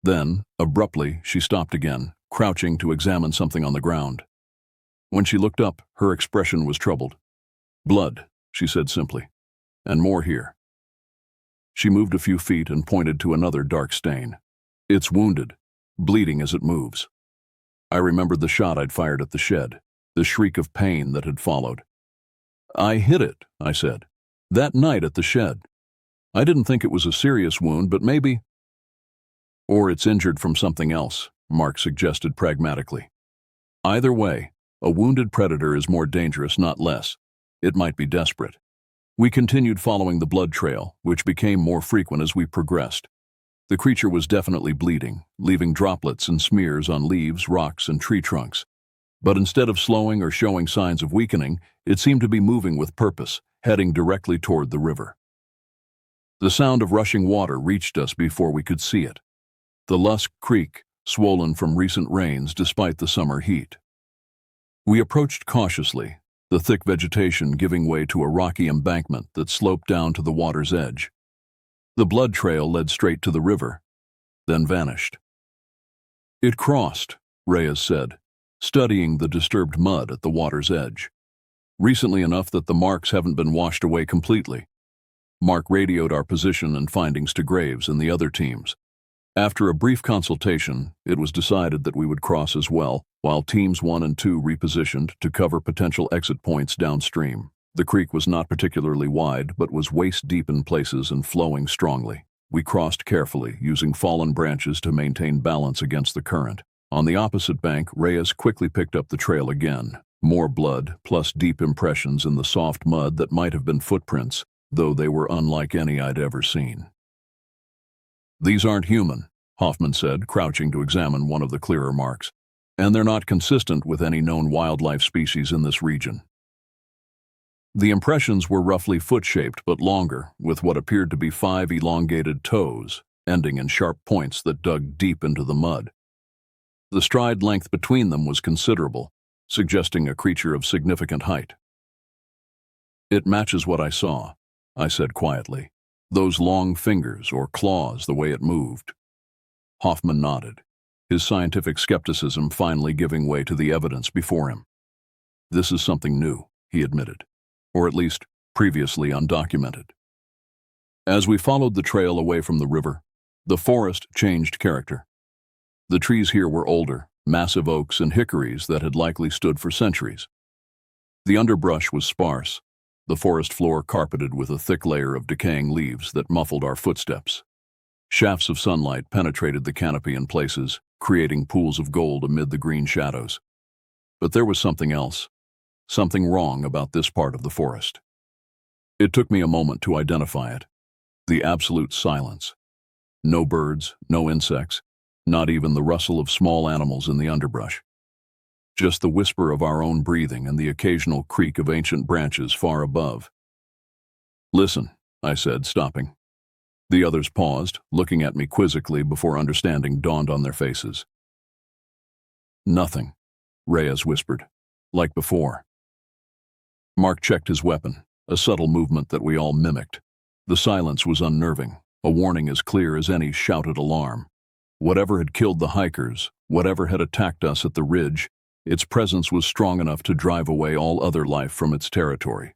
Then, abruptly, she stopped again, crouching to examine something on the ground. When she looked up, her expression was troubled. Blood, she said simply. and more here." She moved a few feet and pointed to another dark stain. "It's wounded, bleeding as it moves." I remembered the shot I'd fired at the shed, the shriek of pain that had followed. "I hit it," I said. "That night at the shed. I didn't think it was a serious wound, but maybe—" "Or it's injured from something else," Mark suggested pragmatically. "Either way, a wounded predator is more dangerous, not less. It might be desperate." We continued following the blood trail, which became more frequent as we progressed. The creature was definitely bleeding, leaving droplets and smears on leaves, rocks, and tree trunks. But instead of slowing or showing signs of weakening, it seemed to be moving with purpose, heading directly toward the river. The sound of rushing water reached us before we could see it. The Lusk Creek, swollen from recent rains despite the summer heat. We approached cautiously, the thick vegetation giving way to a rocky embankment that sloped down to the water's edge. The blood trail led straight to the river, then vanished. "It crossed," Reyes said, studying the disturbed mud at the water's edge. "Recently enough that the marks haven't been washed away completely." Mark radioed our position and findings to Graves and the other teams. After a brief consultation, it was decided that we would cross as well, while Teams 1 and 2 repositioned to cover potential exit points downstream. The creek was not particularly wide, but was waist-deep in places and flowing strongly. We crossed carefully, using fallen branches to maintain balance against the current. On the opposite bank, Reyes quickly picked up the trail again. More blood, plus deep impressions in the soft mud that might have been footprints, though they were unlike any I'd ever seen. "These aren't human," Hoffman said, crouching to examine one of the clearer marks. "And they're not consistent with any known wildlife species in this region." The impressions were roughly foot-shaped but longer, with what appeared to be 5 elongated toes, ending in sharp points that dug deep into the mud. The stride length between them was considerable, suggesting a creature of significant height. "It matches what I saw," I said quietly. "Those long fingers or claws, the way it moved." Hoffman nodded, his scientific skepticism finally giving way to the evidence before him. "This is something new," he admitted, "or at least previously undocumented." As we followed the trail away from the river, the forest changed character. The trees here were older, massive oaks and hickories that had likely stood for centuries. The underbrush was sparse, the forest floor carpeted with a thick layer of decaying leaves that muffled our footsteps. Shafts of sunlight penetrated the canopy in places, creating pools of gold amid the green shadows. But there was something else, something wrong about this part of the forest. It took me a moment to identify it. The absolute silence. No birds, no insects, not even the rustle of small animals in the underbrush. Just the whisper of our own breathing and the occasional creak of ancient branches far above. "Listen," I said, stopping. The others paused, looking at me quizzically before understanding dawned on their faces. "Nothing," Reyes whispered, "like before." Mark checked his weapon, a subtle movement that we all mimicked. The silence was unnerving, a warning as clear as any shouted alarm. Whatever had killed the hikers, whatever had attacked us at the ridge, its presence was strong enough to drive away all other life from its territory.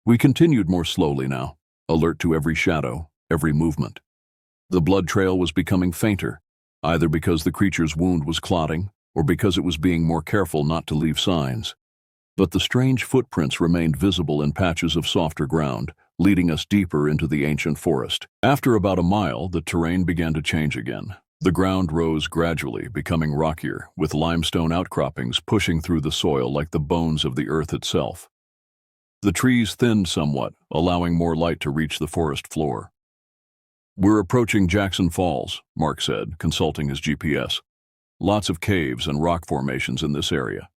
We continued more slowly now, alert to every shadow, every movement. The blood trail was becoming fainter, either because the creature's wound was clotting or because it was being more careful not to leave signs. But the strange footprints remained visible in patches of softer ground, leading us deeper into the ancient forest. After about a mile, the terrain began to change again. The ground rose gradually, becoming rockier, with limestone outcroppings pushing through the soil like the bones of the earth itself. The trees thinned somewhat, allowing more light to reach the forest floor. "We're approaching Jackson Falls," Mark said, consulting his GPS. "Lots of caves and rock formations in this area."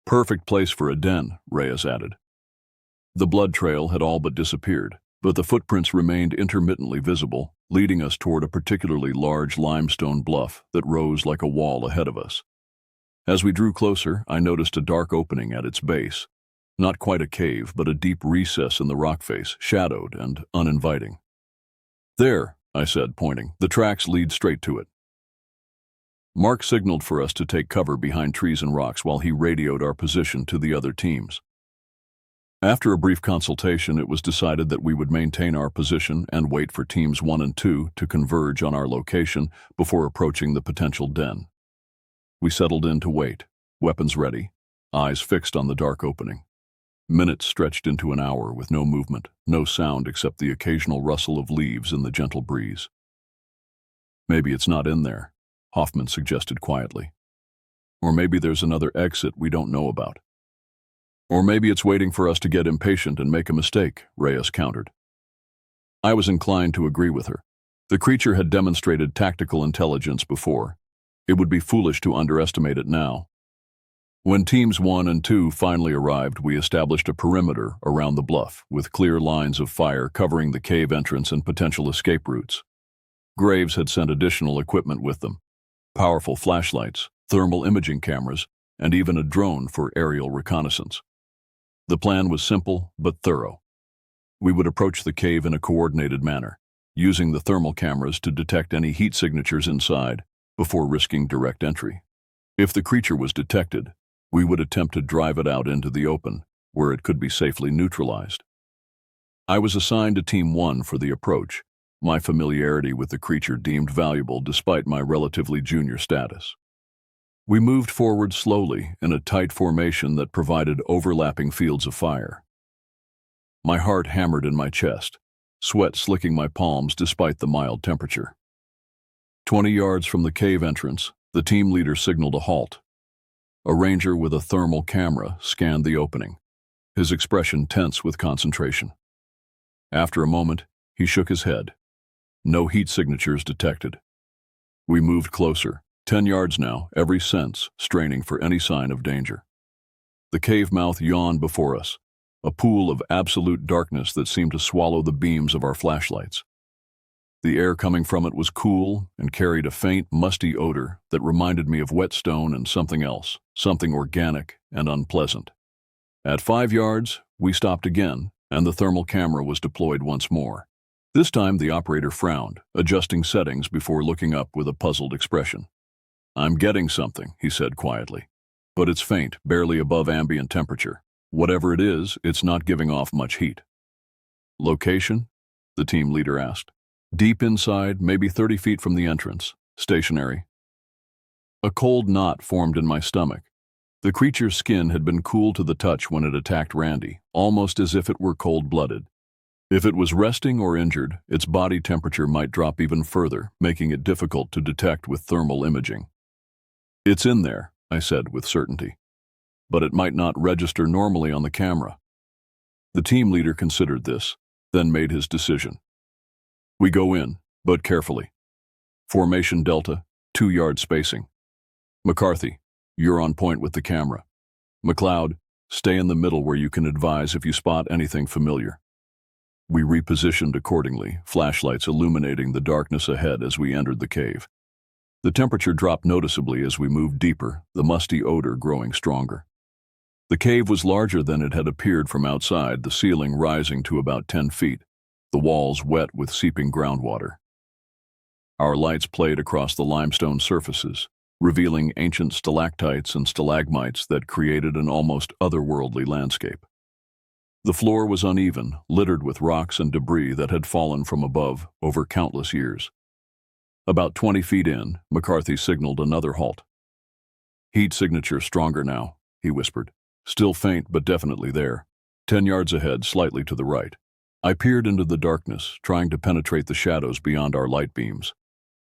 "Perfect place for a den," Reyes added. The blood trail had all but disappeared, but the footprints remained intermittently visible, leading us toward a particularly large limestone bluff that rose like a wall ahead of us. As we drew closer, I noticed a dark opening at its base. Not quite a cave, but a deep recess in the rock face, shadowed and uninviting. "There," I said, pointing. "The tracks lead straight to it." Mark signaled for us to take cover behind trees and rocks while he radioed our position to the other teams. After a brief consultation, it was decided that we would maintain our position and wait for teams 1 and 2 to converge on our location before approaching the potential den. We settled in to wait, weapons ready, eyes fixed on the dark opening. Minutes stretched into an hour with no movement, no sound except the occasional rustle of leaves in the gentle breeze. "Maybe it's not in there," Hoffman suggested quietly. "Or maybe there's another exit we don't know about." "Or maybe it's waiting for us to get impatient and make a mistake," Reyes countered. I was inclined to agree with her. The creature had demonstrated tactical intelligence before. It would be foolish to underestimate it now. When teams 1 and 2 finally arrived, we established a perimeter around the bluff, with clear lines of fire covering the cave entrance and potential escape routes. Graves had sent additional equipment with them: powerful flashlights, thermal imaging cameras, and even a drone for aerial reconnaissance. The plan was simple but thorough. We would approach the cave in a coordinated manner, using the thermal cameras to detect any heat signatures inside before risking direct entry. If the creature was detected, we would attempt to drive it out into the open, where it could be safely neutralized. I was assigned to Team 1 for the approach, my familiarity with the creature deemed valuable despite my relatively junior status. We moved forward slowly in a tight formation that provided overlapping fields of fire. My heart hammered in my chest, sweat slicking my palms despite the mild temperature. 20 yards from the cave entrance, the team leader signaled a halt. A ranger with a thermal camera scanned the opening, his expression tense with concentration. After a moment, he shook his head. No heat signatures detected. We moved closer, 10 yards now, every sense straining for any sign of danger. The cave mouth yawned before us, a pool of absolute darkness that seemed to swallow the beams of our flashlights. The air coming from it was cool and carried a faint, musty odor that reminded me of wet stone and something else, something organic and unpleasant. At 5 yards, we stopped again, and the thermal camera was deployed once more. This time the operator frowned, adjusting settings before looking up with a puzzled expression. "I'm getting something," he said quietly, "but it's faint, barely above ambient temperature. Whatever it is, it's not giving off much heat." "Location?" the team leader asked. "Deep inside, maybe 30 feet from the entrance. Stationary." A cold knot formed in my stomach. The creature's skin had been cool to the touch when it attacked Randy, almost as if it were cold-blooded. If it was resting or injured, its body temperature might drop even further, making it difficult to detect with thermal imaging. "It's in there," I said with certainty, "but it might not register normally on the camera." The team leader considered this, then made his decision. "We go in, but carefully. Formation Delta, 2-yard spacing. McCarthy, you're on point with the camera. McLeod, stay in the middle where you can advise if you spot anything familiar." We repositioned accordingly, flashlights illuminating the darkness ahead as we entered the cave. The temperature dropped noticeably as we moved deeper, the musty odor growing stronger. The cave was larger than it had appeared from outside, the ceiling rising to about 10 feet, the walls wet with seeping groundwater. Our lights played across the limestone surfaces, revealing ancient stalactites and stalagmites that created an almost otherworldly landscape. The floor was uneven, littered with rocks and debris that had fallen from above over countless years. About 20 feet in, McCarthy signaled another halt. "Heat signature stronger now," he whispered. "Still faint, but definitely there. 10 yards ahead, slightly to the right." I peered into the darkness, trying to penetrate the shadows beyond our light beams.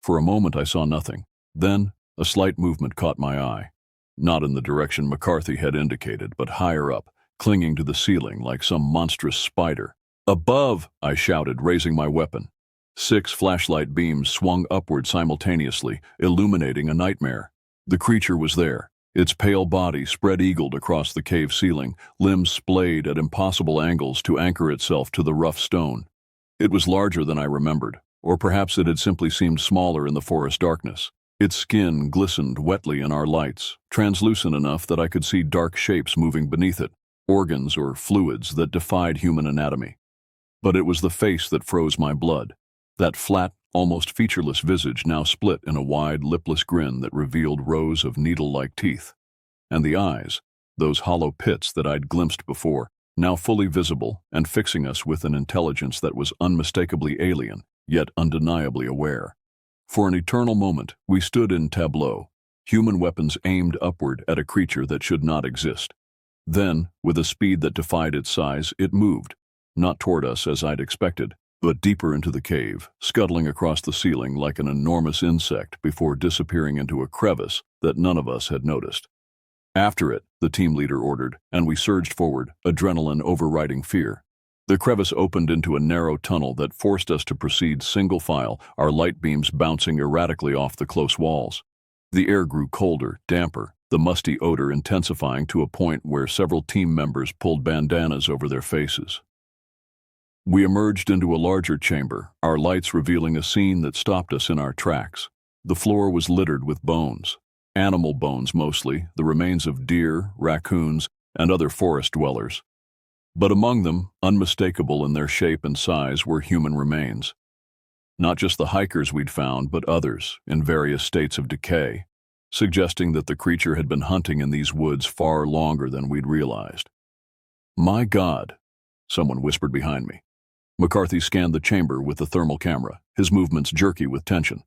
For a moment I saw nothing. Then, a slight movement caught my eye. Not in the direction McCarthy had indicated, but higher up, clinging to the ceiling like some monstrous spider. "Above!" I shouted, raising my weapon. 6 flashlight beams swung upward simultaneously, illuminating a nightmare. The creature was there, its pale body spread-eagled across the cave ceiling, limbs splayed at impossible angles to anchor itself to the rough stone. It was larger than I remembered, or perhaps it had simply seemed smaller in the forest darkness. Its skin glistened wetly in our lights, translucent enough that I could see dark shapes moving beneath it, organs or fluids that defied human anatomy. But it was the face that froze my blood. That flat, almost featureless visage now split in a wide, lipless grin that revealed rows of needle-like teeth. And the eyes, those hollow pits that I'd glimpsed before, now fully visible and fixing us with an intelligence that was unmistakably alien, yet undeniably aware. For an eternal moment, we stood in tableau, human weapons aimed upward at a creature that should not exist. Then, with a speed that defied its size, it moved, not toward us as I'd expected, but deeper into the cave, scuttling across the ceiling like an enormous insect before disappearing into a crevice that none of us had noticed. After it, the team leader ordered, and we surged forward, adrenaline overriding fear. The crevice opened into a narrow tunnel that forced us to proceed single file, our light beams bouncing erratically off the close walls. The air grew colder, damper, the musty odor intensifying to a point where several team members pulled bandanas over their faces. We emerged into a larger chamber, our lights revealing a scene that stopped us in our tracks. The floor was littered with bones. Animal bones mostly, the remains of deer, raccoons, and other forest dwellers. But among them, unmistakable in their shape and size, were human remains. Not just the hikers we'd found, but others, in various states of decay, suggesting that the creature had been hunting in these woods far longer than we'd realized. "My God," someone whispered behind me. McCarthy scanned the chamber with the thermal camera, his movements jerky with tension.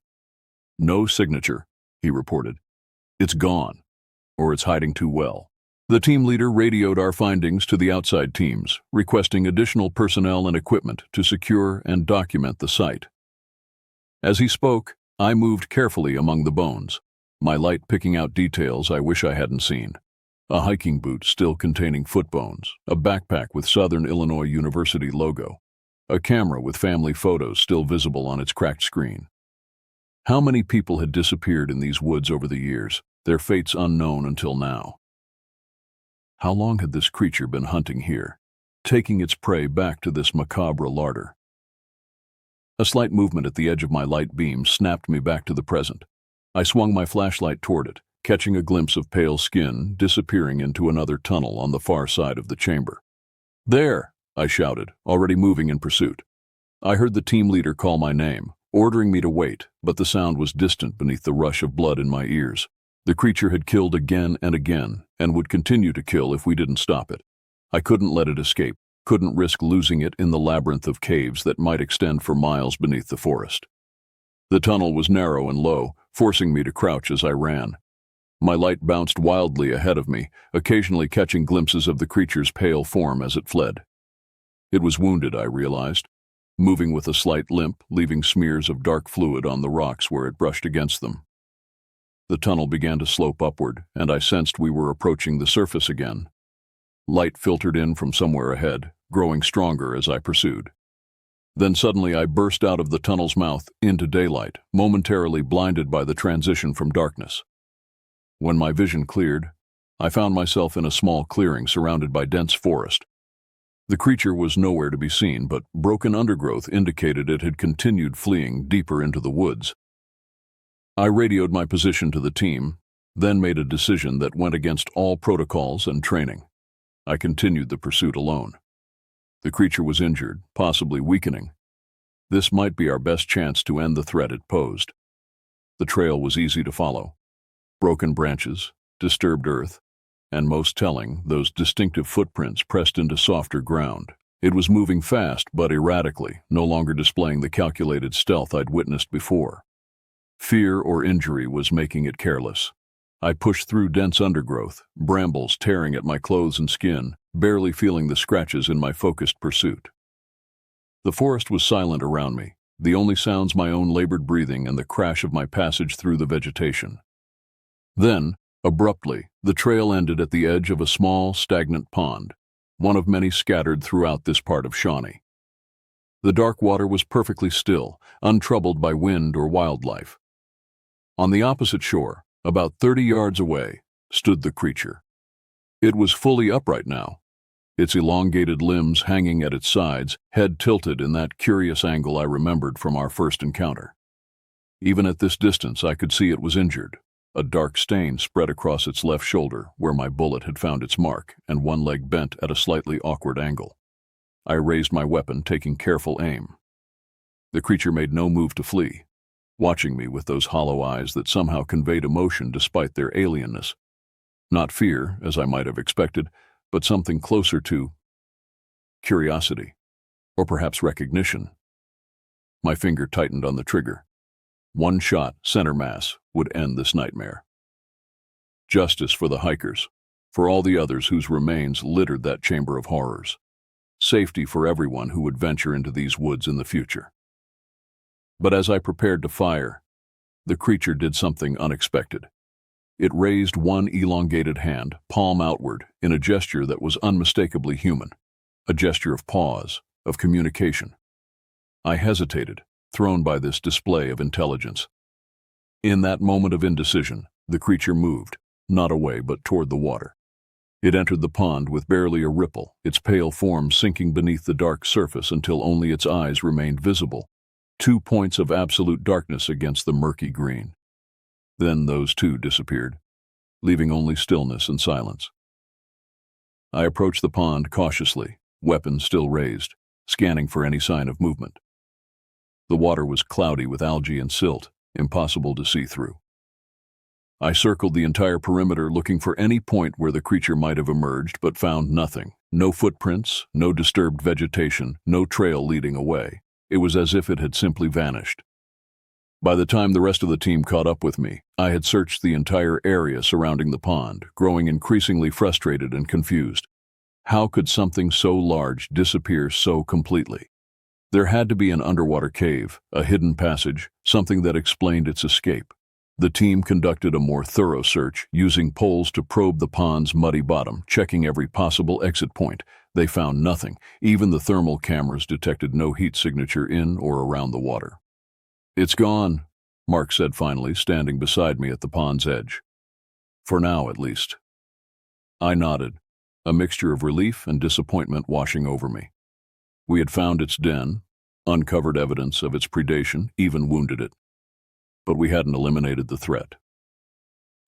"No signature," he reported. "It's gone, or it's hiding too well." The team leader radioed our findings to the outside teams, requesting additional personnel and equipment to secure and document the site. As he spoke, I moved carefully among the bones, my light picking out details I wish I hadn't seen. A hiking boot still containing foot bones, a backpack with Southern Illinois University logo, a camera with family photos still visible on its cracked screen. How many people had disappeared in these woods over the years, their fates unknown until now? How long had this creature been hunting here, taking its prey back to this macabre larder? A slight movement at the edge of my light beam snapped me back to the present. I swung my flashlight toward it, catching a glimpse of pale skin disappearing into another tunnel on the far side of the chamber. "There!" I shouted, already moving in pursuit. I heard the team leader call my name, ordering me to wait, but the sound was distant beneath the rush of blood in my ears. The creature had killed again and again, and would continue to kill if we didn't stop it. I couldn't let it escape, couldn't risk losing it in the labyrinth of caves that might extend for miles beneath the forest. The tunnel was narrow and low, forcing me to crouch as I ran. My light bounced wildly ahead of me, occasionally catching glimpses of the creature's pale form as it fled. It was wounded, I realized, moving with a slight limp, leaving smears of dark fluid on the rocks where it brushed against them. The tunnel began to slope upward, and I sensed we were approaching the surface again. Light filtered in from somewhere ahead, growing stronger as I pursued. Then suddenly I burst out of the tunnel's mouth into daylight, momentarily blinded by the transition from darkness. When my vision cleared, I found myself in a small clearing surrounded by dense forest. The creature was nowhere to be seen, but broken undergrowth indicated it had continued fleeing deeper into the woods. I radioed my position to the team, then made a decision that went against all protocols and training. I continued the pursuit alone. The creature was injured, possibly weakening. This might be our best chance to end the threat it posed. The trail was easy to follow. Broken branches, disturbed earth, and most telling, those distinctive footprints pressed into softer ground. It was moving fast but erratically, no longer displaying the calculated stealth I'd witnessed before. Fear or injury was making it careless. I pushed through dense undergrowth, brambles tearing at my clothes and skin, barely feeling the scratches in my focused pursuit. The forest was silent around me, the only sounds my own labored breathing and the crash of my passage through the vegetation. Then, abruptly, the trail ended at the edge of a small, stagnant pond, one of many scattered throughout this part of Shawnee. The dark water was perfectly still, untroubled by wind or wildlife. On the opposite shore, about 30 yards away, stood the creature. It was fully upright now, its elongated limbs hanging at its sides, head tilted in that curious angle I remembered from our first encounter. Even at this distance, I could see it was injured. A dark stain spread across its left shoulder where my bullet had found its mark, and one leg bent at a slightly awkward angle. I raised my weapon, taking careful aim. The creature made no move to flee, watching me with those hollow eyes that somehow conveyed emotion despite their alienness. Not fear, as I might have expected, but something closer to curiosity, or perhaps recognition. My finger tightened on the trigger. One shot, center mass, would end this nightmare. Justice for the hikers, for all the others whose remains littered that chamber of horrors. Safety for everyone who would venture into these woods in the future. But as I prepared to fire, the creature did something unexpected. It raised one elongated hand, palm outward, in a gesture that was unmistakably human, a gesture of pause, of communication. I hesitated, thrown by this display of intelligence. In that moment of indecision, the creature moved, not away but toward the water. It entered the pond with barely a ripple, its pale form sinking beneath the dark surface until only its eyes remained visible, 2 points of absolute darkness against the murky green. Then those too disappeared, leaving only stillness and silence. I approached the pond cautiously, weapon still raised, scanning for any sign of movement. The water was cloudy with algae and silt, impossible to see through. I circled the entire perimeter looking for any point where the creature might have emerged, but found nothing. No footprints, no disturbed vegetation, no trail leading away. It was as if it had simply vanished. By the time the rest of the team caught up with me, I had searched the entire area surrounding the pond, growing increasingly frustrated and confused. How could something so large disappear so completely? There had to be an underwater cave, a hidden passage, something that explained its escape. The team conducted a more thorough search, using poles to probe the pond's muddy bottom, checking every possible exit point. They found nothing. Even the thermal cameras detected no heat signature in or around the water. "It's gone," Mark said finally, standing beside me at the pond's edge. "For now, at least." I nodded, a mixture of relief and disappointment washing over me. We had found its den, uncovered evidence of its predation, even wounded it. But we hadn't eliminated the threat.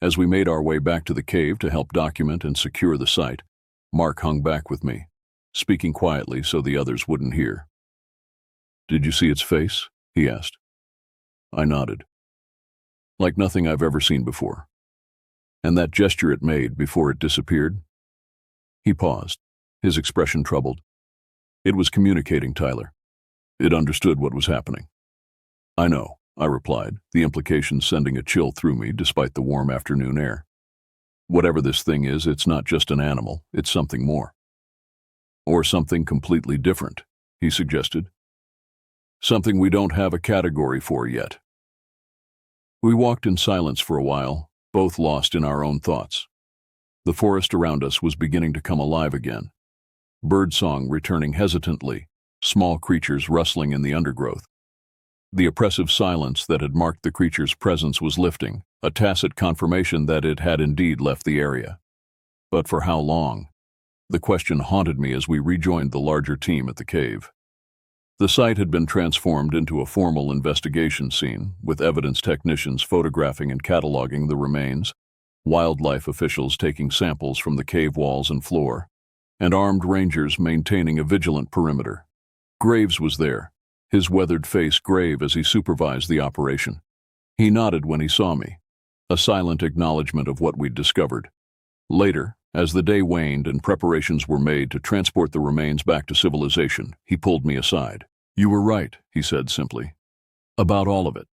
As we made our way back to the cave to help document and secure the site, Mark hung back with me, speaking quietly so the others wouldn't hear. "Did you see its face?" he asked. I nodded. "Like nothing I've ever seen before. And that gesture it made before it disappeared?" He paused, his expression troubled. "It was communicating, Tyler. It understood what was happening." "I know," I replied, the implication sending a chill through me despite the warm afternoon air. "Whatever this thing is, it's not just an animal, it's something more." "Or something completely different," he suggested. "Something we don't have a category for yet." We walked in silence for a while, both lost in our own thoughts. The forest around us was beginning to come alive again. Birdsong returning hesitantly, small creatures rustling in the undergrowth. The oppressive silence that had marked the creature's presence was lifting, a tacit confirmation that it had indeed left the area. But for how long? The question haunted me as we rejoined the larger team at the cave. The site had been transformed into a formal investigation scene, with evidence technicians photographing and cataloging the remains, wildlife officials taking samples from the cave walls and floor, and armed rangers maintaining a vigilant perimeter. Graves was there, his weathered face grave as he supervised the operation. He nodded when he saw me, a silent acknowledgement of what we'd discovered. Later, as the day waned and preparations were made to transport the remains back to civilization, he pulled me aside. "You were right," he said simply, "about all of it.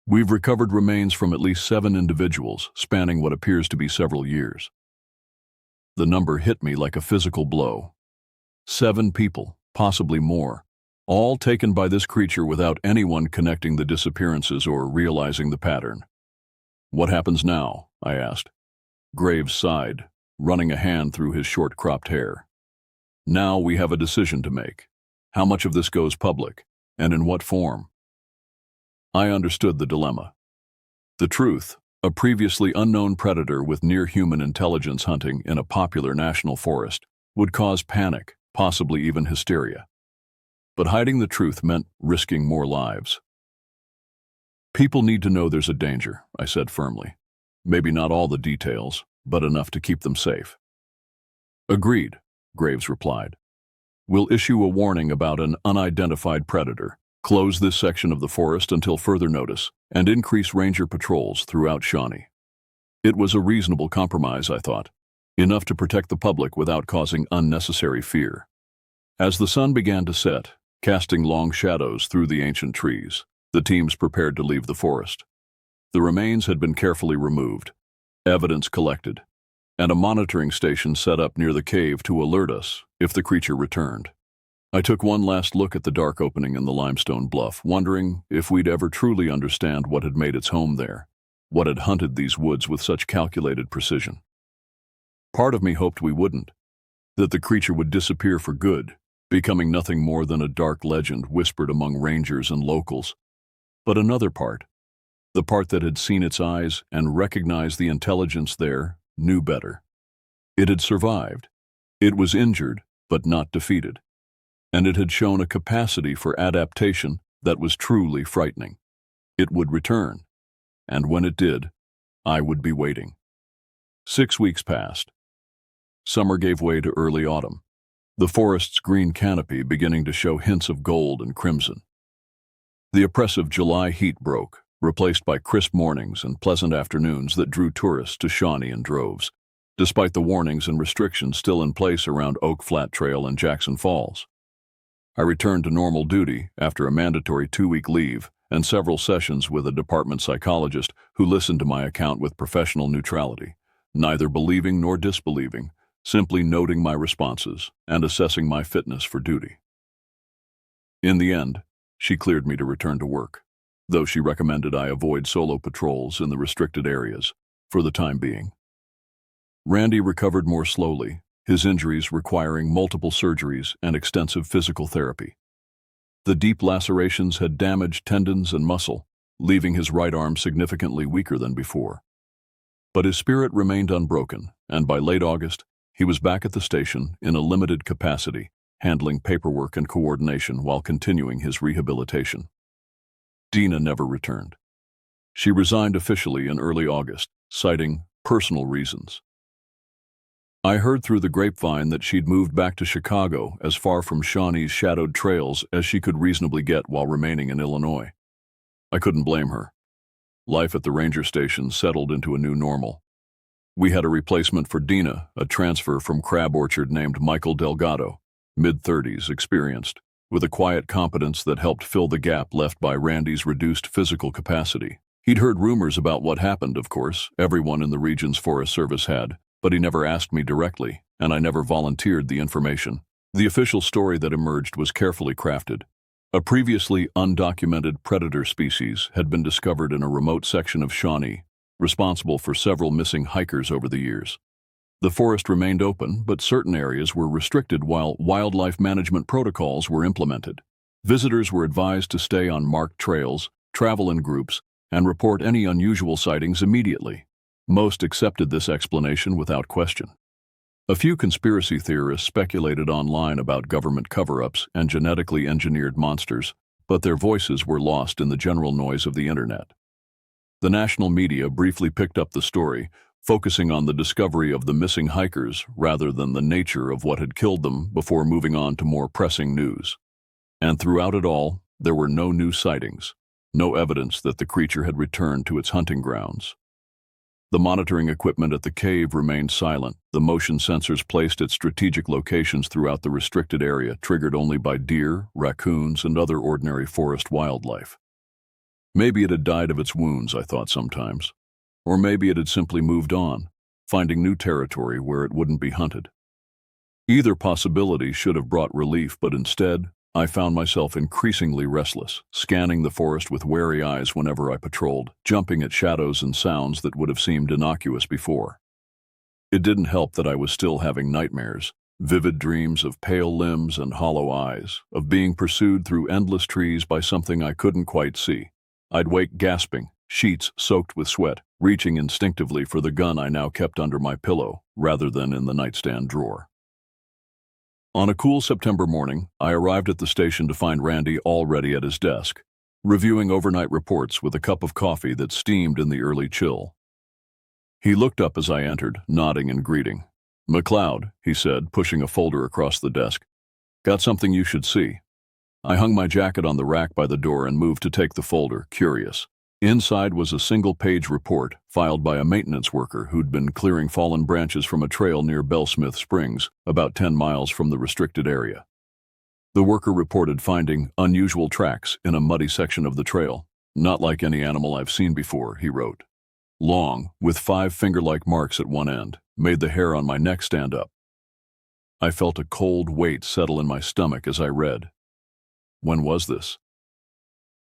We've recovered remains from at least 7 individuals, spanning what appears to be several years." The number hit me like a physical blow. 7 people, possibly more, all taken by this creature without anyone connecting the disappearances or realizing the pattern. "What happens now?" I asked. Graves sighed, running a hand through his short-cropped hair. "Now we have a decision to make. How much of this goes public, and in what form?" I understood the dilemma. The truth, a previously unknown predator with near-human intelligence hunting in a popular national forest, would cause panic, possibly even hysteria. But hiding the truth meant risking more lives. "People need to know there's a danger," I said firmly. "Maybe not all the details, but enough to keep them safe." "Agreed," Graves replied. "We'll issue a warning about an unidentified predator, close this section of the forest until further notice, and increase ranger patrols throughout Shawnee." It was a reasonable compromise, I thought, enough to protect the public without causing unnecessary fear. As the sun began to set, casting long shadows through the ancient trees, the teams prepared to leave the forest. The remains had been carefully removed, evidence collected, and a monitoring station set up near the cave to alert us if the creature returned. I took one last look at the dark opening in the limestone bluff, wondering if we'd ever truly understand what had made its home there, what had hunted these woods with such calculated precision. Part of me hoped we wouldn't, that the creature would disappear for good, becoming nothing more than a dark legend whispered among rangers and locals. But another part, the part that had seen its eyes and recognized the intelligence there, knew better. It had survived. It was injured, but not defeated. And it had shown a capacity for adaptation that was truly frightening. It would return, and when it did, I would be waiting. 6 weeks passed. Summer gave way to early autumn, the forest's green canopy beginning to show hints of gold and crimson. The oppressive July heat broke, replaced by crisp mornings and pleasant afternoons that drew tourists to Shawnee in droves, despite the warnings and restrictions still in place around Oak Flat Trail and Jackson Falls. I returned to normal duty after a mandatory 2-week leave and several sessions with a department psychologist who listened to my account with professional neutrality, neither believing nor disbelieving, simply noting my responses and assessing my fitness for duty. In the end, she cleared me to return to work, though she recommended I avoid solo patrols in the restricted areas for the time being. Randy recovered more slowly, his injuries requiring multiple surgeries and extensive physical therapy. The deep lacerations had damaged tendons and muscle, leaving his right arm significantly weaker than before. But his spirit remained unbroken, and by late August, he was back at the station in a limited capacity, handling paperwork and coordination while continuing his rehabilitation. Dina never returned. She resigned officially in early August, citing personal reasons. I heard through the grapevine that she'd moved back to Chicago, as far from Shawnee's shadowed trails as she could reasonably get while remaining in Illinois. I couldn't blame her. Life at the ranger station settled into a new normal. We had a replacement for Dina, a transfer from Crab Orchard named Michael Delgado, mid-30s, experienced, with a quiet competence that helped fill the gap left by Randy's reduced physical capacity. He'd heard rumors about what happened, of course, everyone in the region's Forest Service had, but he never asked me directly, and I never volunteered the information. The official story that emerged was carefully crafted. A previously undocumented predator species had been discovered in a remote section of Shawnee, responsible for several missing hikers over the years. The forest remained open, but certain areas were restricted while wildlife management protocols were implemented. Visitors were advised to stay on marked trails, travel in groups, and report any unusual sightings immediately. Most accepted this explanation without question. A few conspiracy theorists speculated online about government cover-ups and genetically engineered monsters, but their voices were lost in the general noise of the internet. The national media briefly picked up the story, focusing on the discovery of the missing hikers rather than the nature of what had killed them before moving on to more pressing news. And throughout it all, there were no new sightings, no evidence that the creature had returned to its hunting grounds. The monitoring equipment at the cave remained silent, the motion sensors placed at strategic locations throughout the restricted area triggered only by deer, raccoons, and other ordinary forest wildlife. Maybe it had died of its wounds, I thought sometimes. Or maybe it had simply moved on, finding new territory where it wouldn't be hunted. Either possibility should have brought relief, but instead, I found myself increasingly restless, scanning the forest with wary eyes whenever I patrolled, jumping at shadows and sounds that would have seemed innocuous before. It didn't help that I was still having nightmares, vivid dreams of pale limbs and hollow eyes, of being pursued through endless trees by something I couldn't quite see. I'd wake gasping, sheets soaked with sweat, reaching instinctively for the gun I now kept under my pillow, rather than in the nightstand drawer. On a cool September morning, I arrived at the station to find Randy already at his desk, reviewing overnight reports with a cup of coffee that steamed in the early chill. He looked up as I entered, nodding in greeting. "McLeod," he said, pushing a folder across the desk. "Got something you should see." I hung my jacket on the rack by the door and moved to take the folder, curious. Inside was a single-page report filed by a maintenance worker who'd been clearing fallen branches from a trail near Bellsmith Springs, about 10 miles from the restricted area. The worker reported finding unusual tracks in a muddy section of the trail. Not like any animal I've seen before, he wrote. Long, with 5 finger-like marks at one end, made the hair on my neck stand up. I felt a cold weight settle in my stomach as I read. When was this?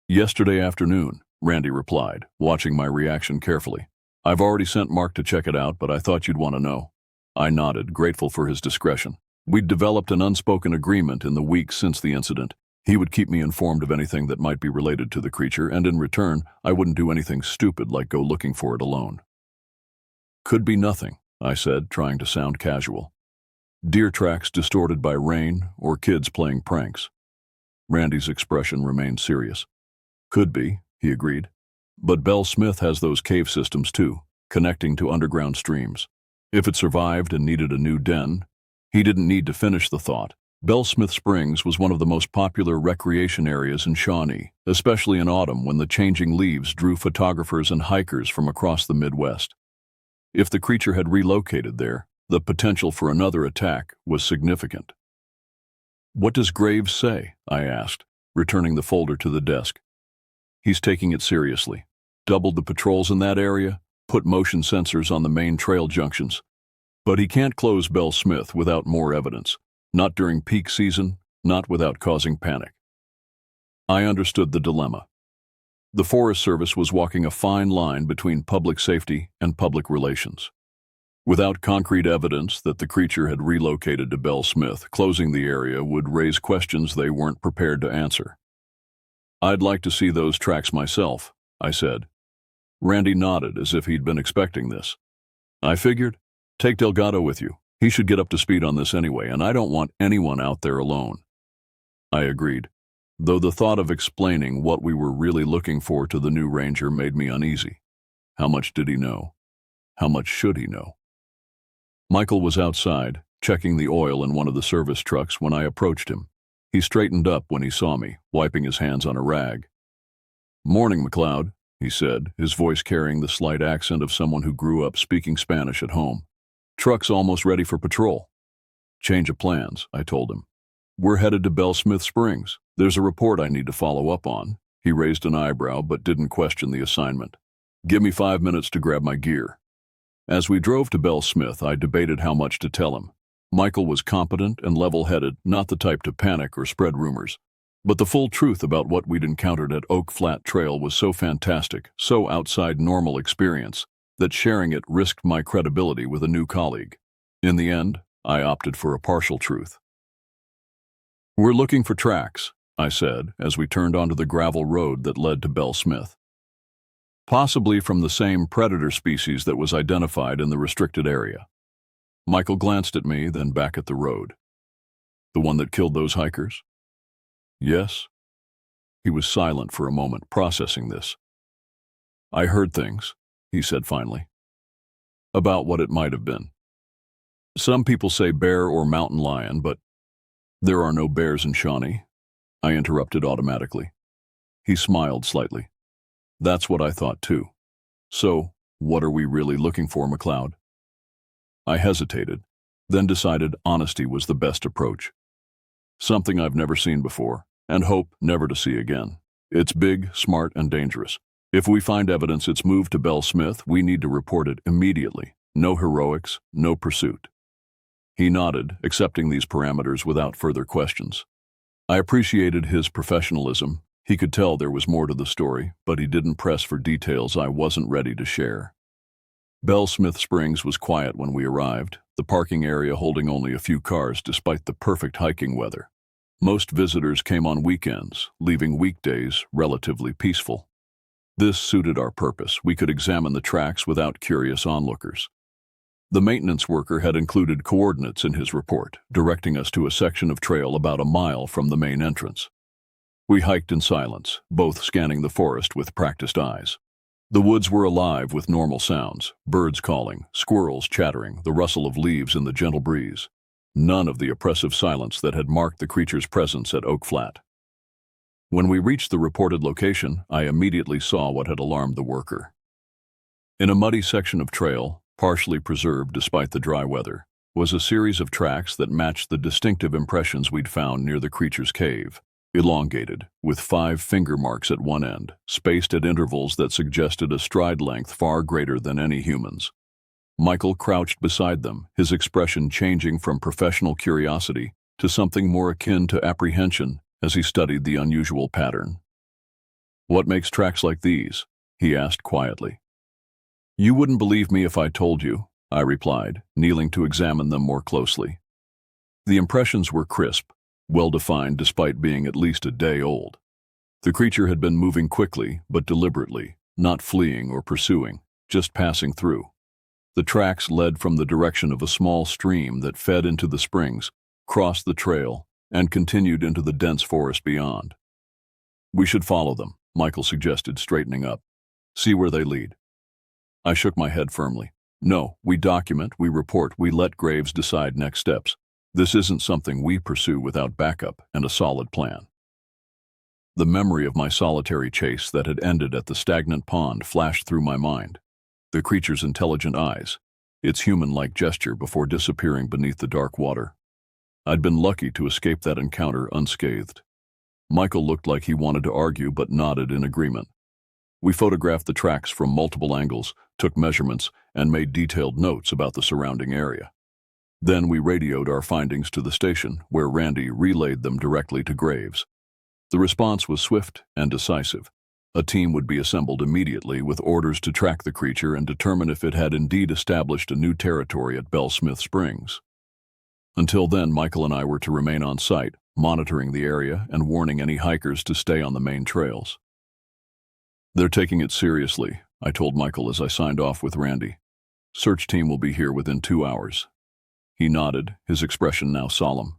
Yesterday afternoon, Randy replied, watching my reaction carefully. I've already sent Mark to check it out, but I thought you'd want to know. I nodded, grateful for his discretion. We'd developed an unspoken agreement in the weeks since the incident. He would keep me informed of anything that might be related to the creature, and in return, I wouldn't do anything stupid like go looking for it alone. Could be nothing, I said, trying to sound casual. Deer tracks distorted by rain or kids playing pranks. Randy's expression remained serious. Could be, he agreed. But Bell Smith has those cave systems too, connecting to underground streams. If it survived and needed a new den, he didn't need to finish the thought. Bell Smith Springs was one of the most popular recreation areas in Shawnee, especially in autumn when the changing leaves drew photographers and hikers from across the Midwest. If the creature had relocated there, the potential for another attack was significant. What does Graves say? I asked, returning the folder to the desk. He's taking it seriously. Doubled the patrols in that area, put motion sensors on the main trail junctions. But he can't close Bell Smith without more evidence. Not during peak season, not without causing panic. I understood the dilemma. The Forest Service was walking a fine line between public safety and public relations. Without concrete evidence that the creature had relocated to Bell Smith, closing the area would raise questions they weren't prepared to answer. I'd like to see those tracks myself, I said. Randy nodded as if he'd been expecting this. I figured, take Delgado with you. He should get up to speed on this anyway, and I don't want anyone out there alone. I agreed, though the thought of explaining what we were really looking for to the new ranger made me uneasy. How much did he know? How much should he know? Michael was outside, checking the oil in one of the service trucks when I approached him. He straightened up when he saw me, wiping his hands on a rag. "Morning, McLeod," he said, his voice carrying the slight accent of someone who grew up speaking Spanish at home. "Truck's almost ready for patrol." "Change of plans," I told him. "We're headed to Bell Smith Springs. There's a report I need to follow up on." He raised an eyebrow but didn't question the assignment. "Give me 5 minutes to grab my gear." As we drove to Bell Smith, I debated how much to tell him. Michael was competent and level-headed, not the type to panic or spread rumors. But the full truth about what we'd encountered at Oak Flat Trail was so fantastic, so outside normal experience, that sharing it risked my credibility with a new colleague. In the end, I opted for a partial truth. "We're looking for tracks," I said, as we turned onto the gravel road that led to Bell Smith. "Possibly from the same predator species that was identified in the restricted area." Michael glanced at me, then back at the road. "The one that killed those hikers?" "Yes." He was silent for a moment, processing this. "I heard things," he said finally, "about what it might have been. Some people say bear or mountain lion, but there are no bears in Shawnee." I interrupted automatically. He smiled slightly. "That's what I thought too. So, what are we really looking for, McLeod?" I hesitated, then decided honesty was the best approach. "Something I've never seen before, and hope never to see again. It's big, smart, and dangerous. If we find evidence it's moved to Bell Smith, we need to report it immediately. No heroics, no pursuit." He nodded, accepting these parameters without further questions. I appreciated his professionalism. He could tell there was more to the story, but he didn't press for details I wasn't ready to share. Bell Smith Springs was quiet when we arrived, the parking area holding only a few cars despite the perfect hiking weather. Most visitors came on weekends, leaving weekdays relatively peaceful. This suited our purpose. We could examine the tracks without curious onlookers. The maintenance worker had included coordinates in his report, directing us to a section of trail about a mile from the main entrance. We hiked in silence, both scanning the forest with practiced eyes. The woods were alive with normal sounds, birds calling, squirrels chattering, the rustle of leaves in the gentle breeze. None of the oppressive silence that had marked the creature's presence at Oak Flat. When we reached the reported location, I immediately saw what had alarmed the worker. In a muddy section of trail, partially preserved despite the dry weather, was a series of tracks that matched the distinctive impressions we'd found near the creature's cave. Elongated, with 5 finger marks at one end, spaced at intervals that suggested a stride length far greater than any human's. Michael crouched beside them, his expression changing from professional curiosity to something more akin to apprehension as he studied the unusual pattern. "What makes tracks like these?" he asked quietly. "You wouldn't believe me if I told you," I replied, kneeling to examine them more closely. The impressions were crisp, well-defined despite being at least a day old. The creature had been moving quickly but deliberately, not fleeing or pursuing, just passing through. The tracks led from the direction of a small stream that fed into the springs, crossed the trail, and continued into the dense forest beyond. "We should follow them," Michael suggested, straightening up. "See where they lead." I shook my head firmly. "No, we document, we report, we let Graves decide next steps. This isn't something we pursue without backup and a solid plan." The memory of my solitary chase that had ended at the stagnant pond flashed through my mind. The creature's intelligent eyes, its human-like gesture before disappearing beneath the dark water. I'd been lucky to escape that encounter unscathed. Michael looked like he wanted to argue but nodded in agreement. We photographed the tracks from multiple angles, took measurements, and made detailed notes about the surrounding area. Then we radioed our findings to the station, where Randy relayed them directly to Graves. The response was swift and decisive. A team would be assembled immediately with orders to track the creature and determine if it had indeed established a new territory at Bellsmith Springs. Until then, Michael and I were to remain on site, monitoring the area and warning any hikers to stay on the main trails. "They're taking it seriously," I told Michael as I signed off with Randy. "Search team will be here within 2 hours." He nodded, his expression now solemn.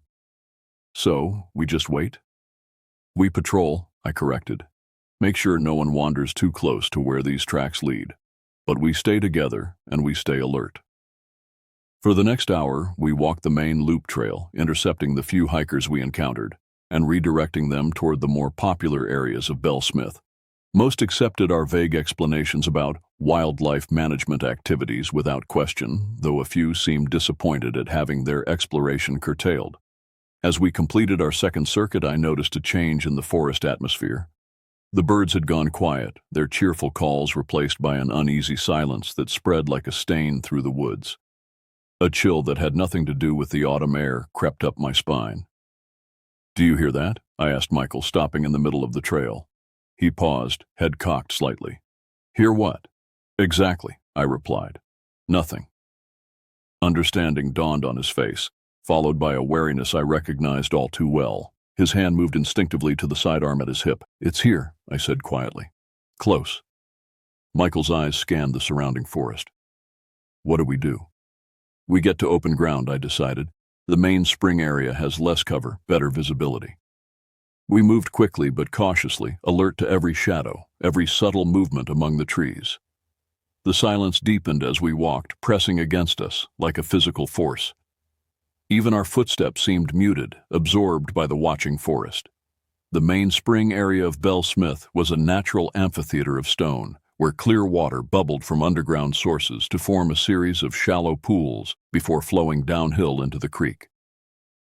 "So, we just wait?" "We patrol," I corrected. "Make sure no one wanders too close to where these tracks lead. But we stay together and we stay alert." For the next hour, we walked the main loop trail, intercepting the few hikers we encountered, and redirecting them toward the more popular areas of Bellsmith. Most accepted our vague explanations about wildlife management activities without question, though a few seemed disappointed at having their exploration curtailed. As we completed our second circuit, I noticed a change in the forest atmosphere. The birds had gone quiet, their cheerful calls replaced by an uneasy silence that spread like a stain through the woods. A chill that had nothing to do with the autumn air crept up my spine. "Do you hear that?" I asked Michael, stopping in the middle of the trail. He paused, head cocked slightly. "Hear what?" "Exactly," I replied. "Nothing." Understanding dawned on his face, followed by a wariness I recognized all too well. His hand moved instinctively to the sidearm at his hip. "It's here," I said quietly. "Close." Michael's eyes scanned the surrounding forest. "What do we do?" "We get to open ground," I decided. "The main spring area has less cover, better visibility." We moved quickly but cautiously, alert to every shadow, every subtle movement among the trees. The silence deepened as we walked, pressing against us like a physical force. Even our footsteps seemed muted, absorbed by the watching forest. The main spring area of Bellsmith was a natural amphitheater of stone, where clear water bubbled from underground sources to form a series of shallow pools before flowing downhill into the creek.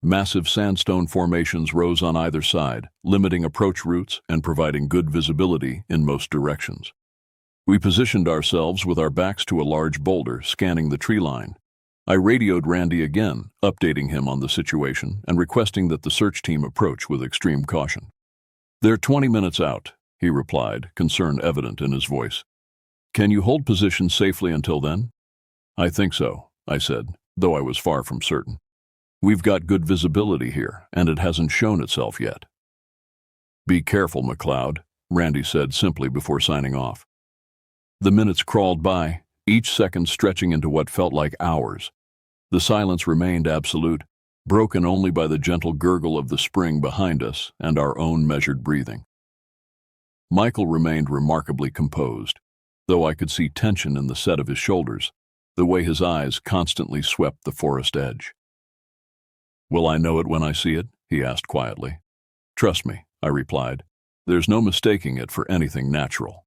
Massive sandstone formations rose on either side, limiting approach routes and providing good visibility in most directions. We positioned ourselves with our backs to a large boulder, scanning the tree line. I radioed Randy again, updating him on the situation and requesting that the search team approach with extreme caution. "They're 20 minutes out," he replied, concern evident in his voice. "Can you hold position safely until then?" "I think so," I said, though I was far from certain. "We've got good visibility here, and it hasn't shown itself yet." "Be careful, McLeod," Randy said simply before signing off. The minutes crawled by, each second stretching into what felt like hours. The silence remained absolute, broken only by the gentle gurgle of the spring behind us and our own measured breathing. Michael remained remarkably composed, though I could see tension in the set of his shoulders, the way his eyes constantly swept the forest edge. "Will I know it when I see it?" he asked quietly. "Trust me," I replied. "There's no mistaking it for anything natural."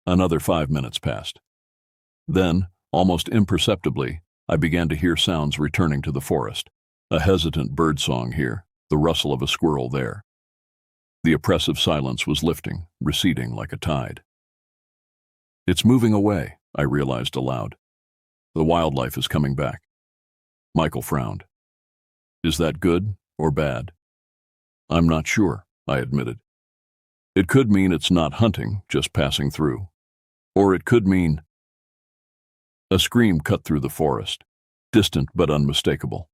Another 5 minutes passed. Then, almost imperceptibly, I began to hear sounds returning to the forest. A hesitant birdsong here, the rustle of a squirrel there. The oppressive silence was lifting, receding like a tide. It's moving away, I realized aloud. The wildlife is coming back. Michael frowned. Is that good or bad? I'm not sure, I admitted. It could mean it's not hunting, just passing through. Or it could mean... A scream cut through the forest, distant but unmistakable.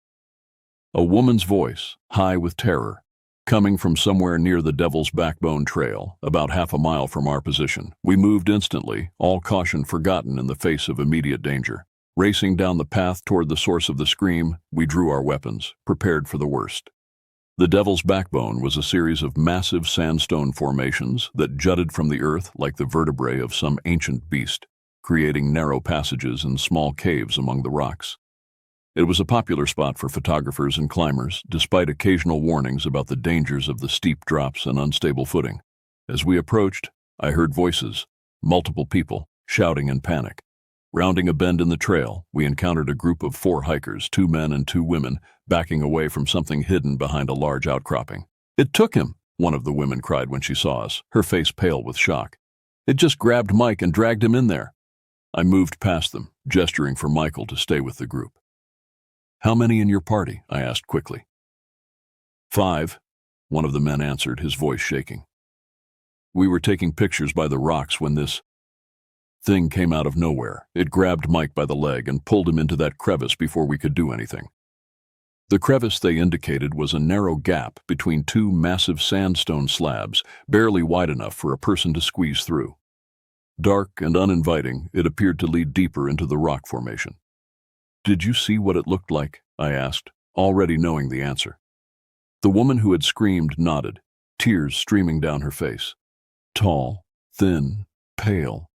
A woman's voice, high with terror, coming from somewhere near the Devil's Backbone Trail, about half a mile from our position. We moved instantly, all caution forgotten in the face of immediate danger. Racing down the path toward the source of the scream, we drew our weapons, prepared for the worst. The Devil's Backbone was a series of massive sandstone formations that jutted from the earth like the vertebrae of some ancient beast, creating narrow passages and small caves among the rocks. It was a popular spot for photographers and climbers, despite occasional warnings about the dangers of the steep drops and unstable footing. As we approached, I heard voices, multiple people, shouting in panic. Rounding a bend in the trail, we encountered a group of 4 hikers, 2 men and 2 women, backing away from something hidden behind a large outcropping. "It took him," one of the women cried when she saw us, her face pale with shock. "It just grabbed Mike and dragged him in there." I moved past them, gesturing for Michael to stay with the group. "How many in your party?" I asked quickly. 5, one of the men answered, his voice shaking. "We were taking pictures by the rocks when this thing came out of nowhere. It grabbed Mike by the leg and pulled him into that crevice before we could do anything." The crevice they indicated was a narrow gap between 2 massive sandstone slabs, barely wide enough for a person to squeeze through. Dark and uninviting, it appeared to lead deeper into the rock formation. "Did you see what it looked like?" I asked, already knowing the answer. The woman who had screamed nodded, tears streaming down her face. Tall, thin, pale,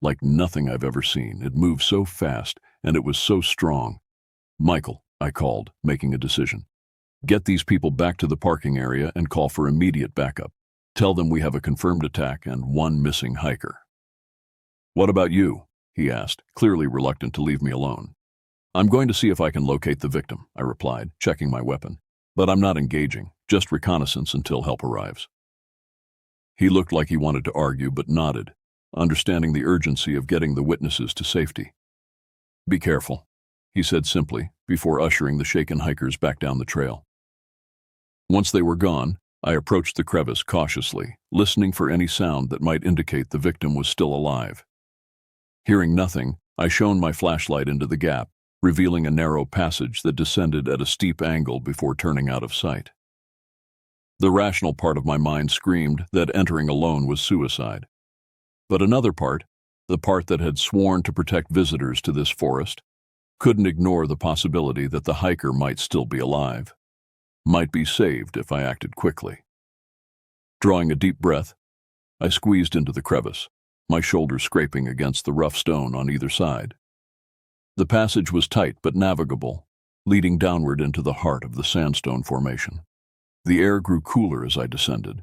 like nothing I've ever seen. It moved so fast, and it was so strong. "Michael," I called, making a decision. "Get these people back to the parking area and call for immediate backup. Tell them we have a confirmed attack and 1 missing hiker." "What about you?" he asked, clearly reluctant to leave me alone. "I'm going to see if I can locate the victim," I replied, checking my weapon. "But I'm not engaging, just reconnaissance until help arrives." He looked like he wanted to argue, but nodded, understanding the urgency of getting the witnesses to safety. "Be careful," he said simply, before ushering the shaken hikers back down the trail. Once they were gone, I approached the crevice cautiously, listening for any sound that might indicate the victim was still alive. Hearing nothing, I shone my flashlight into the gap, revealing a narrow passage that descended at a steep angle before turning out of sight. The rational part of my mind screamed that entering alone was suicide. But another part, the part that had sworn to protect visitors to this forest, couldn't ignore the possibility that the hiker might still be alive, might be saved if I acted quickly. Drawing a deep breath, I squeezed into the crevice, my shoulders scraping against the rough stone on either side. The passage was tight but navigable, leading downward into the heart of the sandstone formation. The air grew cooler as I descended,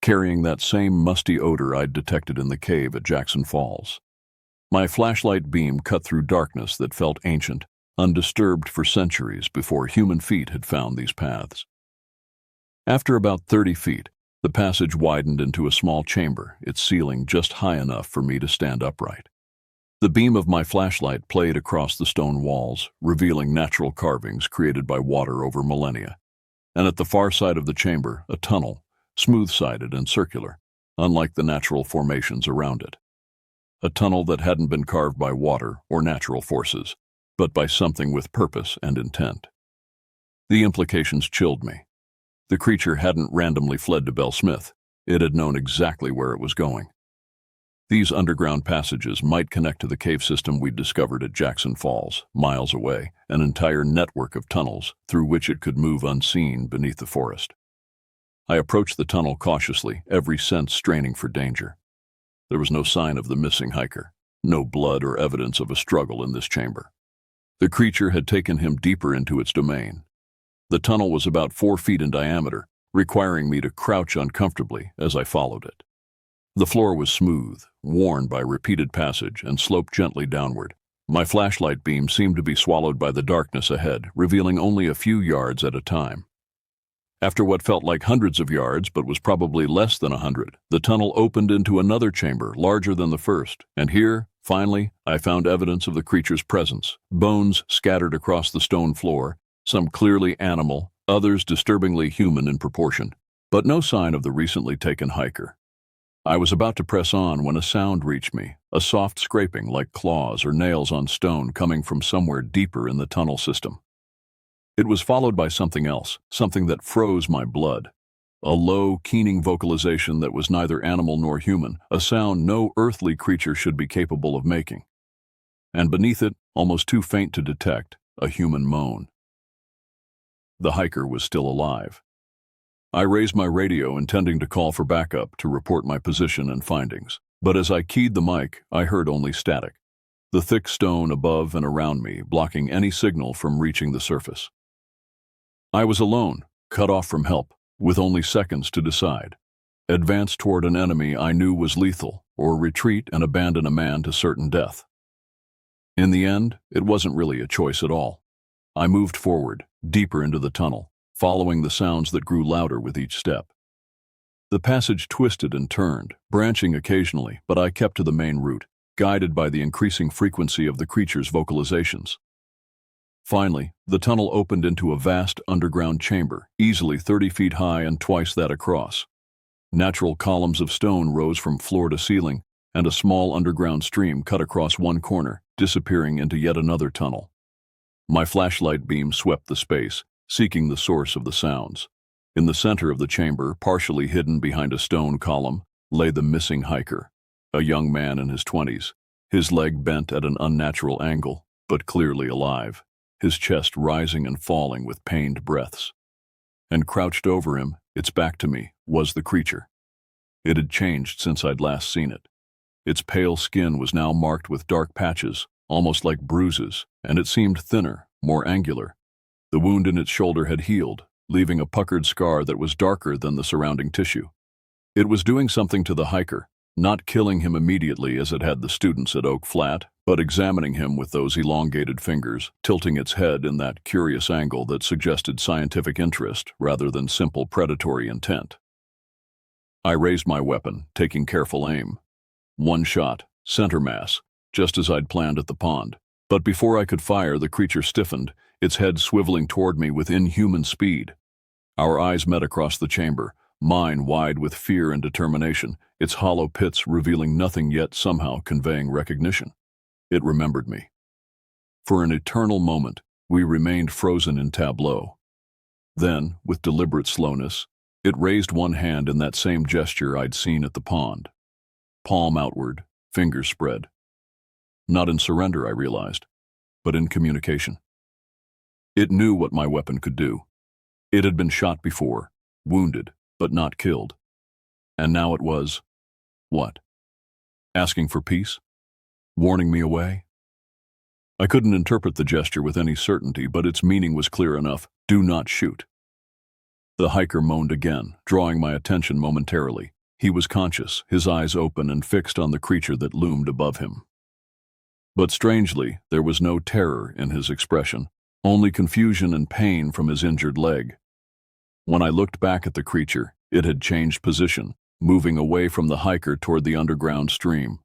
carrying that same musty odor I'd detected in the cave at Jackson Falls. My flashlight beam cut through darkness that felt ancient, undisturbed for centuries before human feet had found these paths. After about 30 feet, the passage widened into a small chamber, its ceiling just high enough for me to stand upright. The beam of my flashlight played across the stone walls, revealing natural carvings created by water over millennia. And at the far side of the chamber, a tunnel, smooth-sided and circular, unlike the natural formations around it. A tunnel that hadn't been carved by water or natural forces, but by something with purpose and intent. The implications chilled me. The creature hadn't randomly fled to Belle Smith. It had known exactly where it was going. These underground passages might connect to the cave system we'd discovered at Jackson Falls, miles away, an entire network of tunnels through which it could move unseen beneath the forest. I approached the tunnel cautiously, every sense straining for danger. There was no sign of the missing hiker, no blood or evidence of a struggle in this chamber. The creature had taken him deeper into its domain. The tunnel was about 4 feet in diameter, requiring me to crouch uncomfortably as I followed it. The floor was smooth, worn by repeated passage, and sloped gently downward, My flashlight beam seemed to be swallowed by the darkness ahead, revealing only a few yards at a time. After what felt like hundreds of yards, but was probably less than 100, the tunnel opened into another chamber, larger than the first, and here, finally, I found evidence of the creature's presence. Bones scattered across the stone floor, some clearly animal, others disturbingly human in proportion, but no sign of the recently taken hiker. I was about to press on when a sound reached me, a soft scraping like claws or nails on stone coming from somewhere deeper in the tunnel system. It was followed by something else, something that froze my blood. A low, keening vocalization that was neither animal nor human, a sound no earthly creature should be capable of making. And beneath it, almost too faint to detect, a human moan. The hiker was still alive. I raised my radio, intending to call for backup to report my position and findings. But as I keyed the mic, I heard only static. The thick stone above and around me, blocking any signal from reaching the surface. I was alone, cut off from help, with only seconds to decide. Advance toward an enemy I knew was lethal, or retreat and abandon a man to certain death. In the end, it wasn't really a choice at all. I moved forward, deeper into the tunnel, following the sounds that grew louder with each step. The passage twisted and turned, branching occasionally, but I kept to the main route, guided by the increasing frequency of the creature's vocalizations. Finally, the tunnel opened into a vast underground chamber, easily 30 feet high and twice that across. Natural columns of stone rose from floor to ceiling, and a small underground stream cut across one corner, disappearing into yet another tunnel. My flashlight beam swept the space, seeking the source of the sounds. In the center of the chamber, partially hidden behind a stone column, lay the missing hiker, a young man in his 20s, his leg bent at an unnatural angle, but clearly alive, his chest rising and falling with pained breaths. And crouched over him, its back to me, was the creature. It had changed since I'd last seen it. Its pale skin was now marked with dark patches, almost like bruises, and it seemed thinner, more angular. The wound in its shoulder had healed, leaving a puckered scar that was darker than the surrounding tissue. It was doing something to the hiker, not killing him immediately as it had the students at Oak Flat, but examining him with those elongated fingers, tilting its head in that curious angle that suggested scientific interest rather than simple predatory intent. I raised my weapon, taking careful aim. One shot, center mass, just as I'd planned at the pond. But before I could fire, the creature stiffened, its head swiveling toward me with inhuman speed. Our eyes met across the chamber, mine wide with fear and determination, its hollow pits revealing nothing yet somehow conveying recognition. It remembered me. For an eternal moment, we remained frozen in tableau. Then, with deliberate slowness, it raised one hand in that same gesture I'd seen at the pond. Palm outward, fingers spread. Not in surrender, I realized, but in communication. It knew what my weapon could do. It had been shot before, wounded, but not killed. And now it was, what? Asking for peace? Warning me away? I couldn't interpret the gesture with any certainty, but its meaning was clear enough. Do not shoot. The hiker moaned again, drawing my attention momentarily. He was conscious, his eyes open and fixed on the creature that loomed above him. But strangely, there was no terror in his expression, only confusion and pain from his injured leg. When I looked back at the creature, it had changed position, moving away from the hiker toward the underground stream.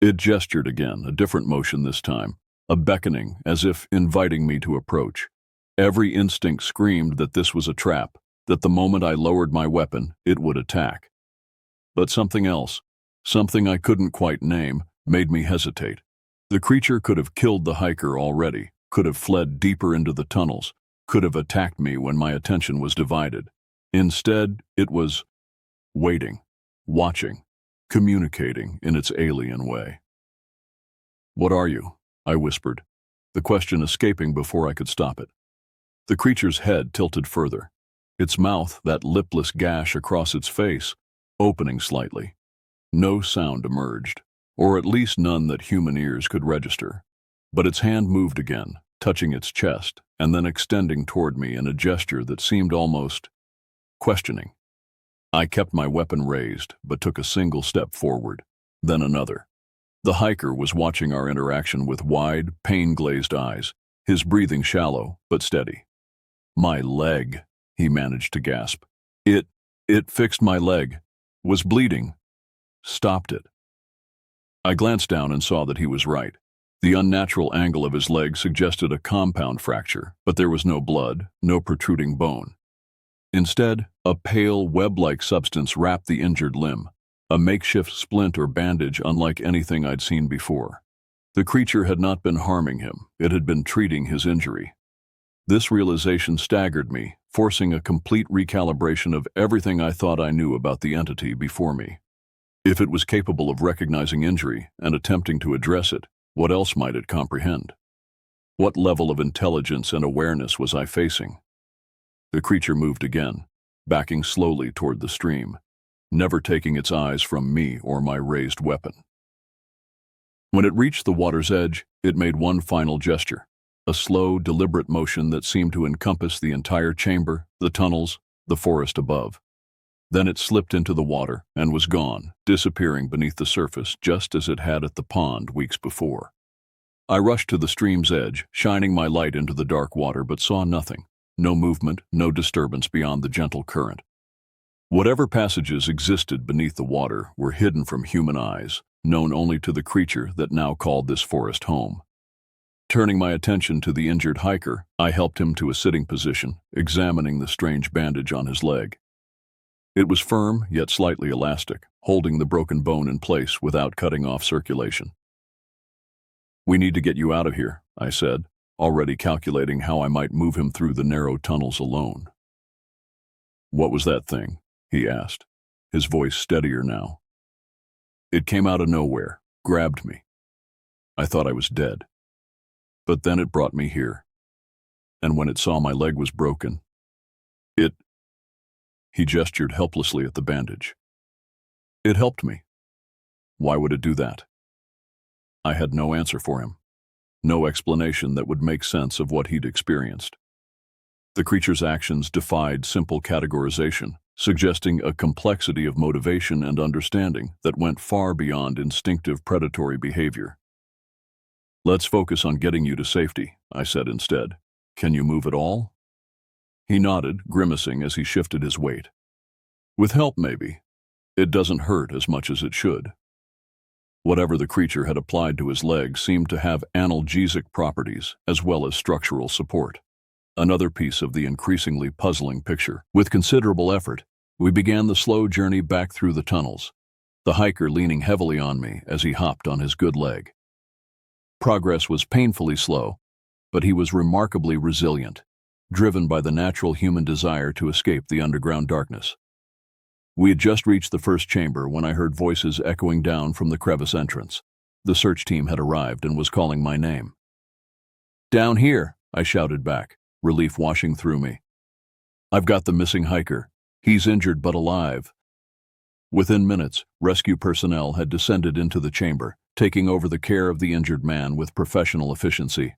It gestured again, a different motion this time, a beckoning, as if inviting me to approach. Every instinct screamed that this was a trap, that the moment I lowered my weapon, it would attack. But something else, something I couldn't quite name, made me hesitate. The creature could have killed the hiker already, could have fled deeper into the tunnels, could have attacked me when my attention was divided. Instead, it was waiting, watching, communicating in its alien way. "What are you?" I whispered, the question escaping before I could stop it. The creature's head tilted further, its mouth, that lipless gash across its face, opening slightly. No sound emerged, or at least none that human ears could register. But its hand moved again, touching its chest, and then extending toward me in a gesture that seemed almost questioning. I kept my weapon raised, but took a single step forward, then another. The hiker was watching our interaction with wide, pain-glazed eyes, his breathing shallow but steady. "My leg," he managed to gasp. It fixed my leg. Was bleeding. Stopped it." I glanced down and saw that he was right. The unnatural angle of his leg suggested a compound fracture, but there was no blood, no protruding bone. Instead, a pale, web-like substance wrapped the injured limb, a makeshift splint or bandage unlike anything I'd seen before. The creature had not been harming him, it had been treating his injury. This realization staggered me, forcing a complete recalibration of everything I thought I knew about the entity before me. If it was capable of recognizing injury and attempting to address it, what else might it comprehend? What level of intelligence and awareness was I facing? The creature moved again, backing slowly toward the stream, never taking its eyes from me or my raised weapon. When it reached the water's edge, it made one final gesture, a slow, deliberate motion that seemed to encompass the entire chamber, the tunnels, the forest above. Then it slipped into the water and was gone, disappearing beneath the surface just as it had at the pond weeks before. I rushed to the stream's edge, shining my light into the dark water, but saw nothing. No movement, no disturbance beyond the gentle current. Whatever passages existed beneath the water were hidden from human eyes, known only to the creature that now called this forest home. Turning my attention to the injured hiker, I helped him to a sitting position, examining the strange bandage on his leg. It was firm, yet slightly elastic, holding the broken bone in place without cutting off circulation. "We need to get you out of here," I said, already calculating how I might move him through the narrow tunnels alone. "What was that thing?" he asked, his voice steadier now. "It came out of nowhere, grabbed me. I thought I was dead. But then it brought me here. And when it saw my leg was broken, it—" He gestured helplessly at the bandage. "It helped me. Why would it do that?" I had no answer for him, no explanation that would make sense of what he'd experienced. The creature's actions defied simple categorization, suggesting a complexity of motivation and understanding that went far beyond instinctive predatory behavior. "Let's focus on getting you to safety," I said instead. "Can you move at all?" He nodded, grimacing as he shifted his weight. "With help, maybe. It doesn't hurt as much as it should." Whatever the creature had applied to his leg seemed to have analgesic properties as well as structural support. Another piece of the increasingly puzzling picture. With considerable effort, we began the slow journey back through the tunnels, the hiker leaning heavily on me as he hopped on his good leg. Progress was painfully slow, but he was remarkably resilient, driven by the natural human desire to escape the underground darkness. We had just reached the first chamber when I heard voices echoing down from the crevice entrance. The search team had arrived and was calling my name. "Down here," I shouted back, relief washing through me. "I've got the missing hiker. He's injured but alive." Within minutes, rescue personnel had descended into the chamber, taking over the care of the injured man with professional efficiency.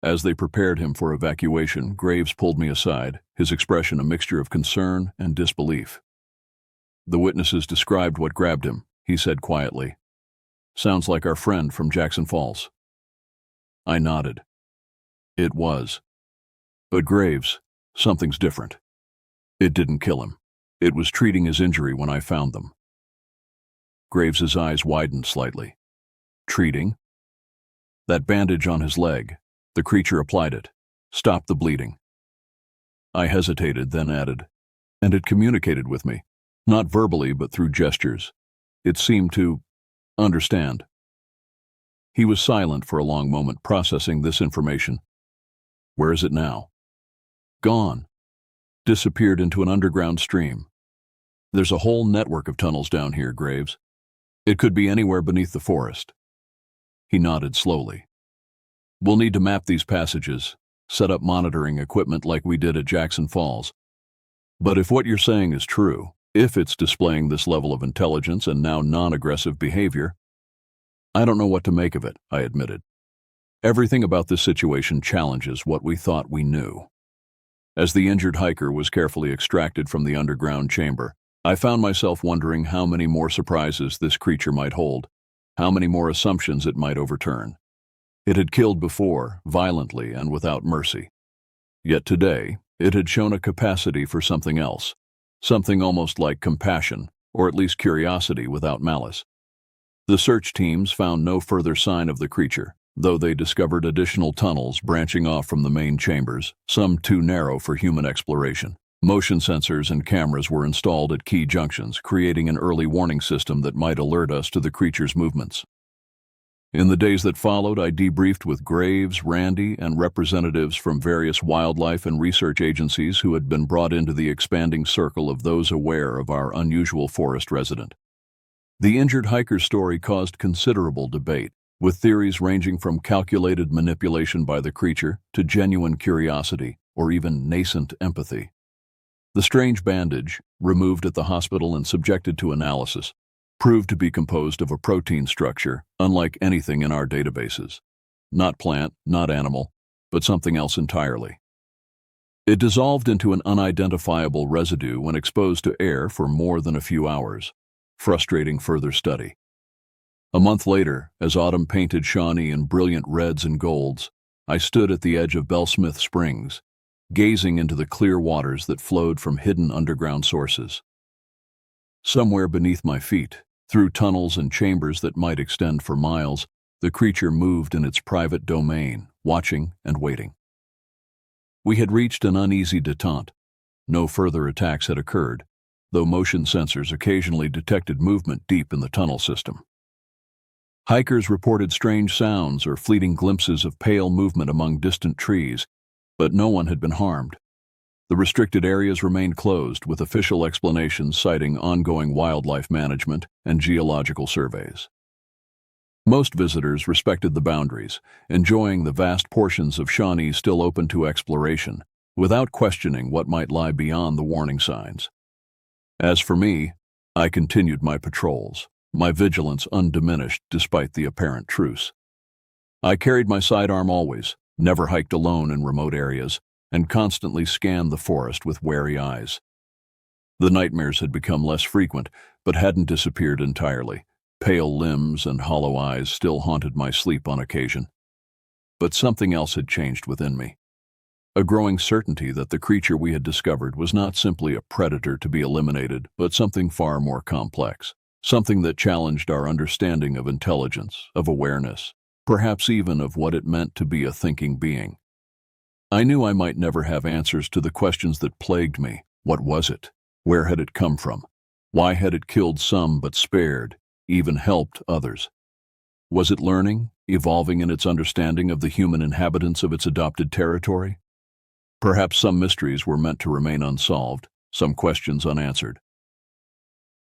As they prepared him for evacuation, Graves pulled me aside, his expression a mixture of concern and disbelief. "The witnesses described what grabbed him," he said quietly. "Sounds like our friend from Jackson Falls." I nodded. It was. But Graves, something's different. It didn't kill him. It was treating his injury when I found them. Graves's eyes widened slightly. Treating? That bandage on his leg. The creature applied it. Stopped the bleeding. I hesitated, then added, "And it communicated with me. Not verbally, but through gestures. It seemed to understand." He was silent for a long moment, processing this information. "Where is it now?" "Gone. Disappeared into an underground stream. There's a whole network of tunnels down here, Graves. It could be anywhere beneath the forest." He nodded slowly. "We'll need to map these passages, set up monitoring equipment like we did at Jackson Falls. But if what you're saying is true, if it's displaying this level of intelligence and now non-aggressive behavior, I don't know what to make of it," I admitted. Everything about this situation challenges what we thought we knew. As the injured hiker was carefully extracted from the underground chamber, I found myself wondering how many more surprises this creature might hold. How many more assumptions it might overturn? It had killed before, violently and without mercy. Yet today, it had shown a capacity for something else, something almost like compassion, or at least curiosity without malice. The search teams found no further sign of the creature, though they discovered additional tunnels branching off from the main chambers, some too narrow for human exploration. Motion sensors and cameras were installed at key junctions, creating an early warning system that might alert us to the creature's movements. In the days that followed, I debriefed with Graves, Randy, and representatives from various wildlife and research agencies who had been brought into the expanding circle of those aware of our unusual forest resident. The injured hiker's story caused considerable debate, with theories ranging from calculated manipulation by the creature to genuine curiosity or even nascent empathy. The strange bandage, removed at the hospital and subjected to analysis, proved to be composed of a protein structure unlike anything in our databases. Not plant, not animal, but something else entirely. It dissolved into an unidentifiable residue when exposed to air for more than a few hours, frustrating further study. A month later, as autumn painted Shawnee in brilliant reds and golds, I stood at the edge of Bellsmith Springs, gazing into the clear waters that flowed from hidden underground sources. Somewhere beneath my feet, through tunnels and chambers that might extend for miles, the creature moved in its private domain, watching and waiting. We had reached an uneasy detente. No further attacks had occurred, though motion sensors occasionally detected movement deep in the tunnel system. Hikers reported strange sounds or fleeting glimpses of pale movement among distant trees, but no one had been harmed. The restricted areas remained closed, with official explanations citing ongoing wildlife management and geological surveys. Most visitors respected the boundaries, enjoying the vast portions of Shawnee still open to exploration, without questioning what might lie beyond the warning signs. As for me, I continued my patrols, my vigilance undiminished despite the apparent truce. I carried my sidearm always, never hiked alone in remote areas, and constantly scanned the forest with wary eyes. The nightmares had become less frequent, but hadn't disappeared entirely. Pale limbs and hollow eyes still haunted my sleep on occasion. But something else had changed within me. A growing certainty that the creature we had discovered was not simply a predator to be eliminated, but something far more complex. Something that challenged our understanding of intelligence, of awareness, perhaps even of what it meant to be a thinking being. I knew I might never have answers to the questions that plagued me. What was it? Where had it come from? Why had it killed some but spared, even helped others? Was it learning, evolving in its understanding of the human inhabitants of its adopted territory? Perhaps some mysteries were meant to remain unsolved, some questions unanswered.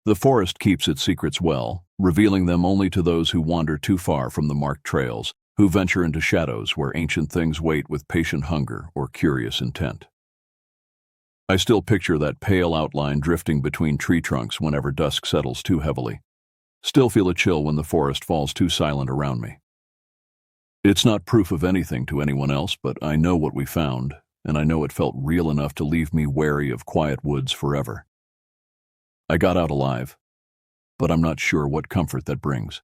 The forest keeps its secrets well, revealing them only to those who wander too far from the marked trails, who venture into shadows where ancient things wait with patient hunger or curious intent. I still picture that pale outline drifting between tree trunks whenever dusk settles too heavily. Still feel a chill when the forest falls too silent around me. It's not proof of anything to anyone else, but I know what we found, and I know it felt real enough to leave me wary of quiet woods forever. I got out alive, but I'm not sure what comfort that brings.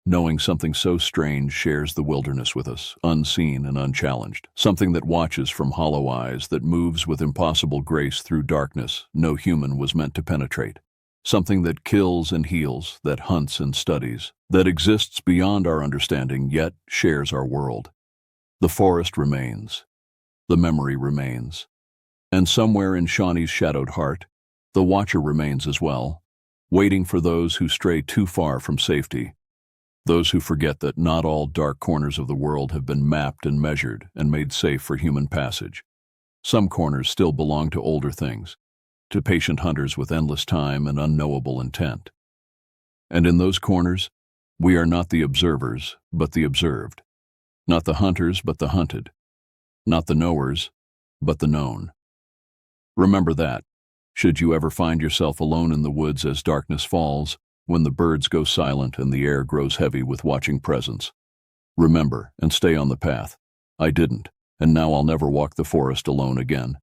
Knowing something so strange shares the wilderness with us, unseen and unchallenged. Something that watches from hollow eyes, that moves with impossible grace through darkness no human was meant to penetrate. Something that kills and heals, that hunts and studies, that exists beyond our understanding yet shares our world. The forest remains. The memory remains. And somewhere in Shawnee's shadowed heart, the watcher remains as well, waiting for those who stray too far from safety, those who forget that not all dark corners of the world have been mapped and measured and made safe for human passage. Some corners still belong to older things, to patient hunters with endless time and unknowable intent. And in those corners, we are not the observers, but the observed. Not the hunters, but the hunted. Not the knowers, but the known. Remember that, should you ever find yourself alone in the woods as darkness falls, when the birds go silent and the air grows heavy with watching presence. Remember and stay on the path. I didn't, and now I'll never walk the forest alone again.